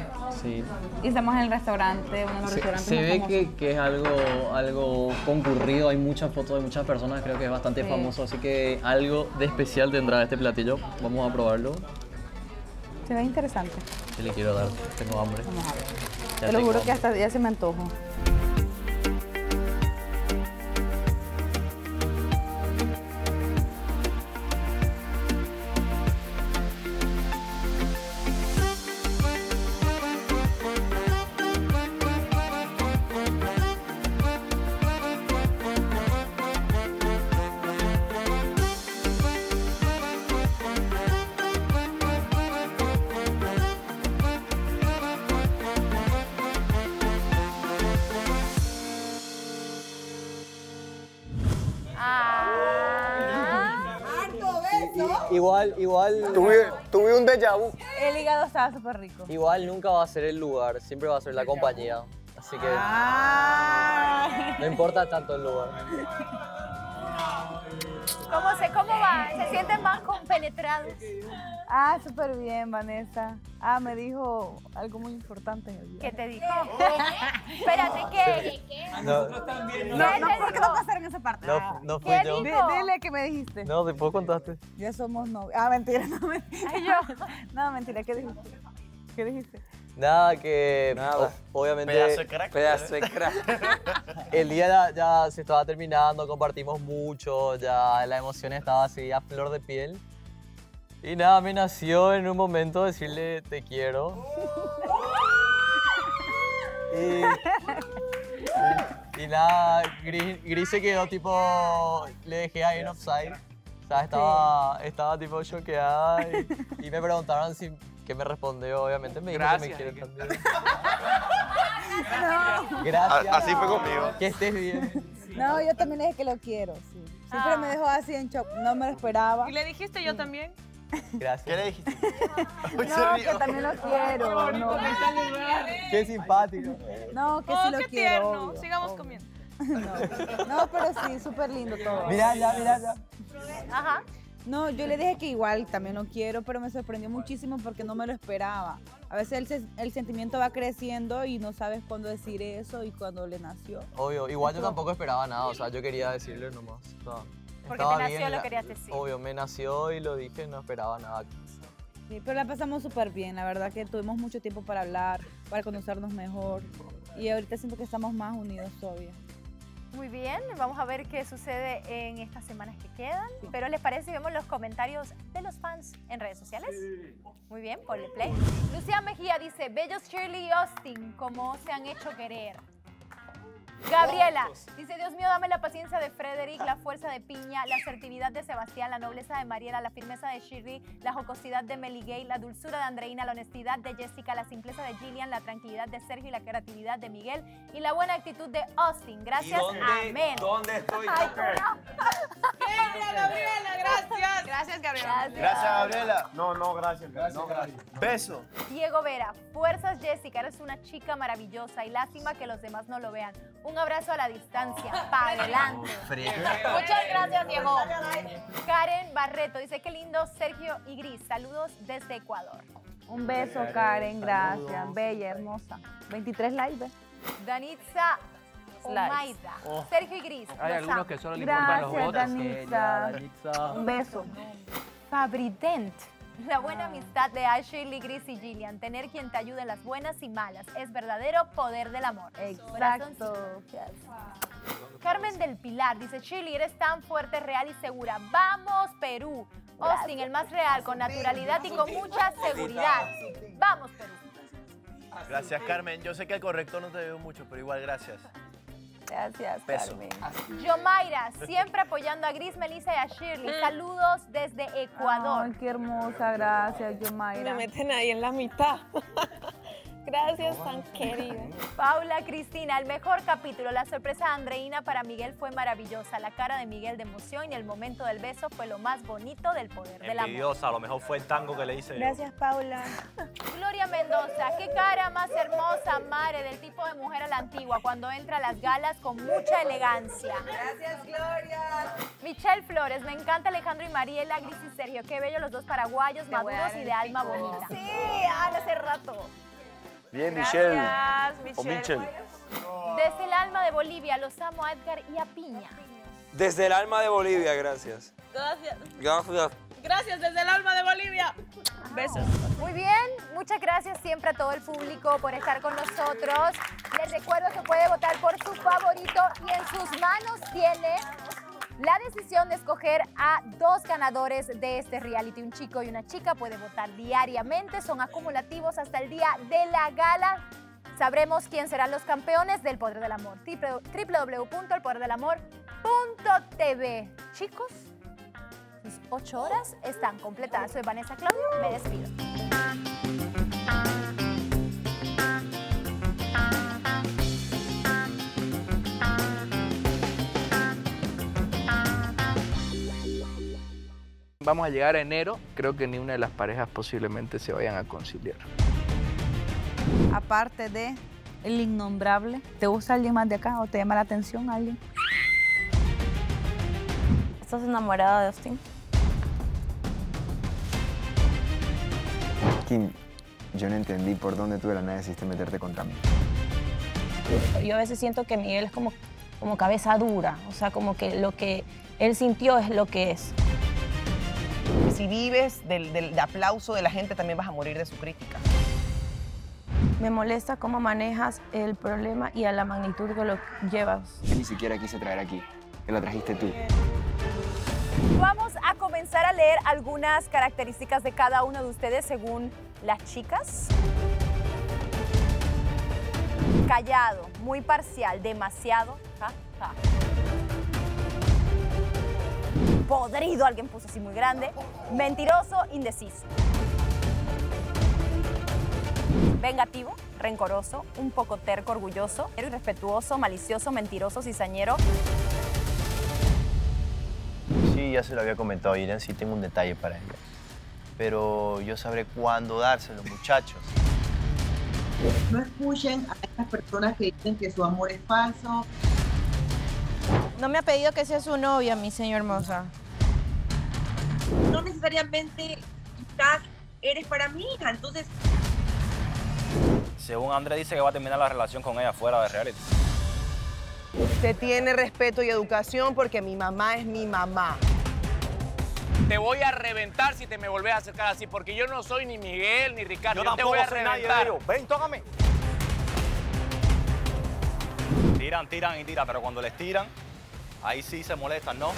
Sí. Y estamos en el restaurante, uno de los restaurantes Se más ve famosos. que es algo concurrido, hay muchas fotos de muchas personas, creo que es bastante Sí. famoso, así que algo de especial tendrá este platillo. Vamos a probarlo. Se ve interesante. ¿Qué le quiero dar? Tengo hambre. Vamos a ver. Ya Te lo tengo juro que hambre. hasta ya se me antojo. Igual. Tuve un déjà vu. El hígado estaba súper rico. Igual nunca va a ser el lugar, siempre va a ser la compañía. Así que no importa tanto el lugar. ¿Cómo va? ¿Se sienten más compenetrados? Ah, súper bien, Vanessa. Ah, me dijo algo muy importante en el día. ¿Qué te dijo? Espérate, ¿qué? No, ¿por qué no pasaron esa parte? No fui yo. Dile que me dijiste. No, después contaste. Ya somos novios. Ah, mentira, no, mentira. No, mentira, ¿qué dijiste? ¿Qué dijiste? Nada, que obviamente... Pedazo de crack. Pedazo de crack. El día ya se estaba terminando, compartimos mucho, ya la emoción estaba así a flor de piel. Y nada, me nació en un momento decirle te quiero. Y nada, Gris se quedó tipo, le dejé ahí en offside. O sea, estaba tipo choqueada y me preguntaron si... ¿Qué me respondió? Obviamente me dijo que me quiere también. No. Gracias. Así fue conmigo. Que estés bien. No, yo también le dije que lo quiero, sí. Siempre me dejó así en shock, no me lo esperaba. ¿Y le dijiste yo también? Gracias. ¿Qué le dijiste? No, que también lo quiero. No, Qué simpático. no que sí lo qué quiero. tierno. obvio, Sigamos obvio. comiendo. No, pero sí, súper lindo todo. Mira ya. Ajá. No, yo le dije que igual también lo quiero, pero me sorprendió muchísimo porque no me lo esperaba. A veces el sentimiento va creciendo y no sabes cuándo decir eso y cuándo le nació. Obvio, igual yo tampoco esperaba nada, o sea, yo quería decirle nomás. O sea, Porque estaba te nació, bien, lo querías decir. Obvio, me nació y lo dije, no esperaba nada. Sí, pero la pasamos súper bien, la verdad que tuvimos mucho tiempo para hablar, para conocernos mejor y ahorita siento que estamos más unidos todavía. Muy bien, vamos a ver qué sucede en estas semanas que quedan. Pero ¿les parece si vemos los comentarios de los fans en redes sociales? Muy bien, ponle play. Lucía Mejía dice, bellos Shirley y Austin, ¿cómo se han hecho querer? Gabriela dice, Dios mío, dame la paciencia de Frederick, la fuerza de Piña, la asertividad de Sebastián, la nobleza de Mariela, la firmeza de Shirley, la jocosidad de Meli Gay, la dulzura de Andreina, la honestidad de Jessica, la simpleza de Gillian, la tranquilidad de Sergio y la creatividad de Miguel y la buena actitud de Austin. Gracias, amén. ¿Dónde estoy? Gabriela, gracias. Gracias, Gabriela. Gracias, Gabriela. No, gracias. No, gracias. Beso. Diego Vera, fuerzas Jessica, eres una chica maravillosa y lástima que los demás no lo vean. Un abrazo a la distancia, para adelante. Muchas gracias, Diego. Karen Barreto dice, qué lindo Sergio y Gris, saludos desde Ecuador. Un beso, Karen, gracias, bella, hermosa. 23 likes, ¿ves? Danitza Omaida, Oh. Sergio y Gris, Hay los algunos amo. que solo le importan los votos. Danitza. Un beso. Fabrident. La buena amistad de Ashley, Gris y Gillian. Tener quien te ayude en las buenas y malas. Es verdadero poder del amor. Exacto. Carmen del Pilar dice, Shirley, eres tan fuerte, real y segura. ¡Vamos, Perú! Austin, el más real, con naturalidad y con mucha seguridad. ¡Vamos, Perú! Gracias, Carmen. Yo sé que el corrector no te veo mucho, pero igual gracias. Gracias, Beso. Carmen. Yomaira, siempre apoyando a Gris, Melissa y a Shirley. Saludos desde Ecuador. Ay, qué hermosa, gracias, Yomaira. Me meten ahí en la mitad. Gracias, tan querida. Paula Cristina, el mejor capítulo. La sorpresa de Andreina para Miguel fue maravillosa. La cara de Miguel de emoción y el momento del beso fue lo más bonito del poder del amor. Envidiosa, a lo mejor fue el tango que le hice yo. Gracias, Paula. Gloria Mendoza, qué cara más hermosa, madre, del tipo de mujer a la antigua, cuando entra a las galas con mucha elegancia. Gracias, Gloria. Michelle Flores, me encanta Alejandro y Mariela, Gris y Sergio. Qué bello los dos paraguayos, Te voy a maduros dar y el de alma pico. bonita. Sí, hace rato. Bien, Gracias, Michelle. O Michelle. Michelle. Desde el alma de Bolivia, los amo a Edgar y a Piña. Desde el alma de Bolivia, gracias. Gracias. Gracias. Gracias desde el alma de Bolivia. Besos. Muy bien, muchas gracias siempre a todo el público por estar con nosotros. Les recuerdo que puede votar por su favorito y en sus manos tiene la decisión de escoger a 2 ganadores de este reality. Un chico y una chica puede votar diariamente, son acumulativos hasta el día de la gala. Sabremos quién serán los campeones del Poder del Amor. www.elpoderdelamor.tv. Chicos, sus 8 horas están completadas. Soy Vanessa Claudio, me despido. Vamos a llegar a enero, creo que ni una de las parejas posiblemente se vayan a conciliar. Aparte de el innombrable, ¿te gusta alguien más de acá o te llama la atención alguien? ¿Estás enamorada de Austin? Kim, yo no entendí por dónde tú de la nada decidiste meterte con Tami. Yo a veces siento que Miguel es como cabeza dura, o sea, como que lo que él sintió es lo que es. Si vives del aplauso de la gente, también vas a morir de su crítica. Me molesta cómo manejas el problema y a la magnitud que lo llevas. Yo ni siquiera quise traer aquí, que la trajiste tú. Vamos a comenzar a leer algunas características de cada uno de ustedes según las chicas. Callado, muy parcial, demasiado. Ja, ja. Podrido, alguien puso así muy grande. Mentiroso, indeciso. Vengativo, rencoroso, un poco terco, orgulloso, irrespetuoso, malicioso, mentiroso, cizañero. Sí, ya se lo había comentado a Irene, sí tengo un detalle para ella. Pero yo sabré cuándo dárselo, muchachos. No escuchen a estas personas que dicen que su amor es falso. No me ha pedido que sea su novia, mi señor hermosa. No necesariamente quizás eres para mi hija, entonces... Según Andrés dice que va a terminar la relación con ella fuera de reality. Se tiene respeto y educación porque mi mamá es mi mamá. Te voy a reventar si te me volvés a acercar así, porque yo no soy ni Miguel ni Ricardo. Yo te voy a reventar. Ven, tócame. Tiran y tiran, pero cuando les tiran, ahí sí se molestan, ¿no?